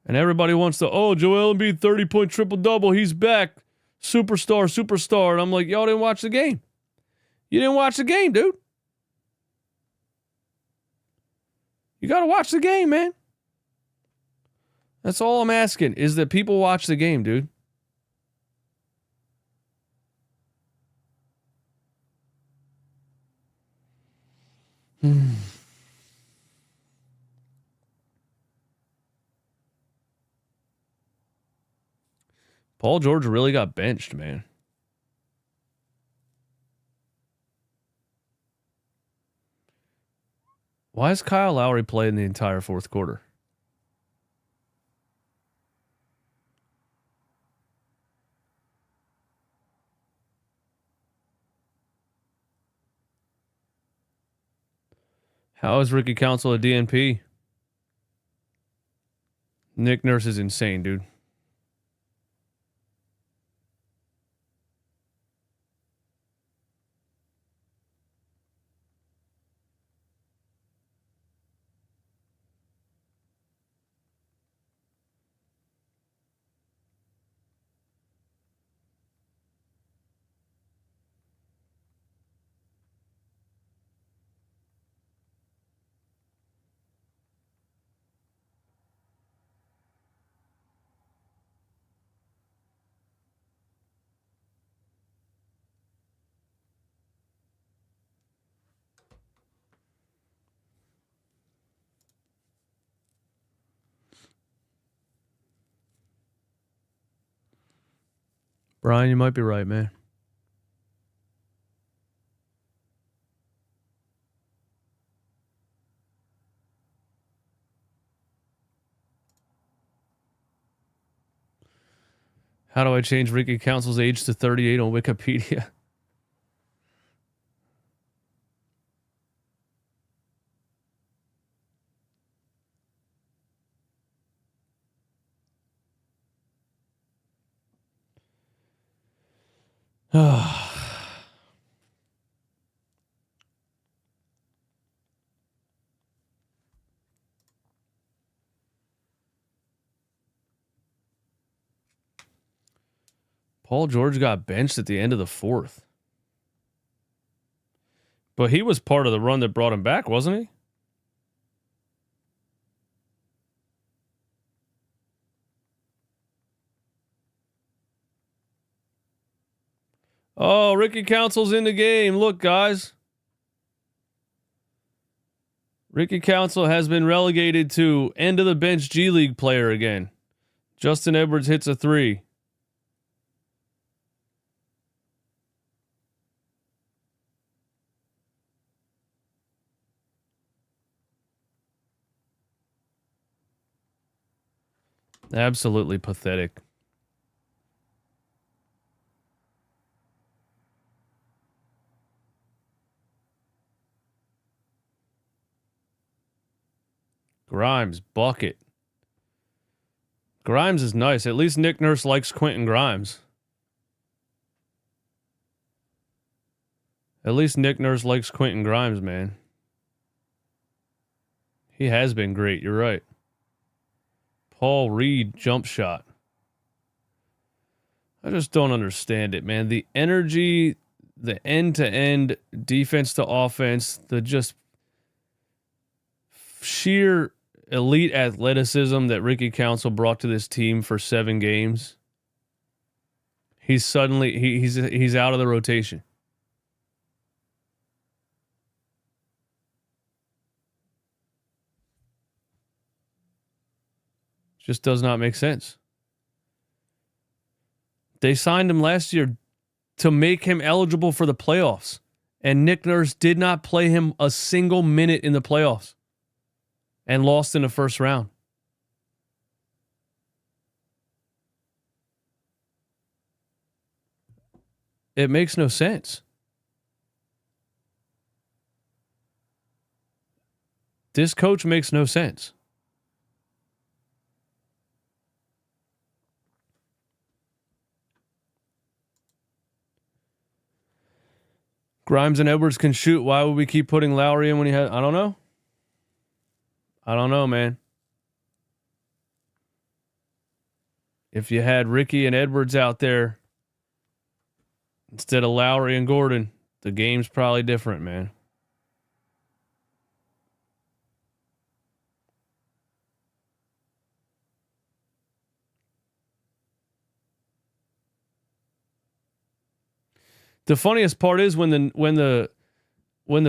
And everybody wants to, Joel Embiid, 30-point triple-double, he's back. Superstar. And I'm like, y'all didn't watch the game. You didn't watch the game, dude. You got to watch the game, man. That's all I'm asking, is that people watch the game, dude. Paul George really got benched, man. Why is Kyle Lowry playing the entire fourth quarter? How is Ricky Council a DNP? Nick Nurse is insane, dude. Brian, you might be right, man. How do I change Ricky Council's age to 38 on Wikipedia? Paul George got benched at the end of the fourth. But he was part of the run that brought him back, wasn't he? Oh, Ricky Council's in the game. Look, guys. Ricky Council has been relegated to end of the bench G League player again. Justin Edwards hits a 3. Absolutely pathetic. Grimes, bucket. Grimes is nice. At least Nick Nurse likes Quentin Grimes. At least Nick Nurse likes Quentin Grimes, man. He has been great. You're right. Paul Reed jump shot. I just don't understand it, man. The energy, the end-to-end defense to offense, the just sheer elite athleticism that Ricky Council brought to this team for 7 games. He's suddenly he's out of the rotation. Just does not make sense. They signed him last year to make him eligible for the playoffs, and Nick Nurse did not play him a single minute in the playoffs and lost in the first round. It makes no sense. This coach makes no sense. Grimes and Edwards can shoot. Why would we keep putting Lowry in when he had... I don't know. I don't know, man. If you had Ricky and Edwards out there instead of Lowry and Gordon, the game's probably different, man. The funniest part is when the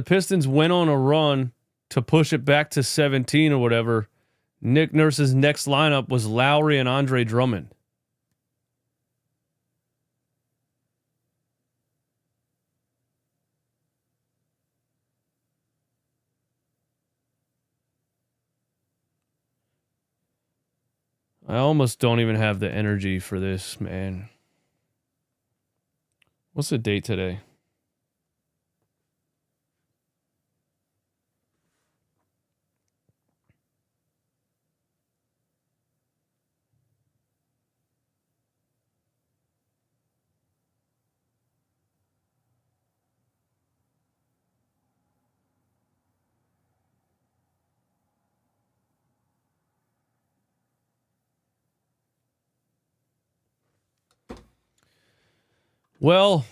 Pistons went on a run to push it back to 17 or whatever, Nick Nurse's next lineup was Lowry and Andre Drummond. I almost don't even have the energy for this, man. What's the date today? Well,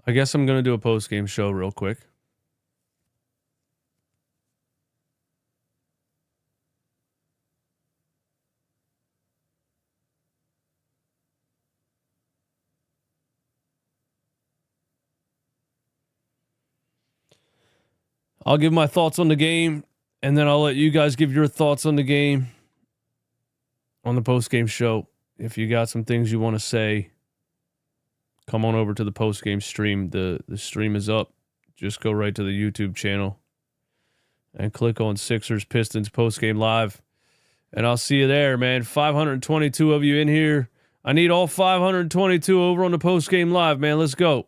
I guess I'm going to do a post-game show real quick. I'll give my thoughts on the game, and then I'll let you guys give your thoughts on the game on the post-game show. If you got some things you want to say, come on over to the post-game stream. The stream is up. Just go right to the YouTube channel and click on Sixers Pistons post-game live. And I'll see you there, man. 522 of you in here. I need all 522 over on the post-game live, man. Let's go.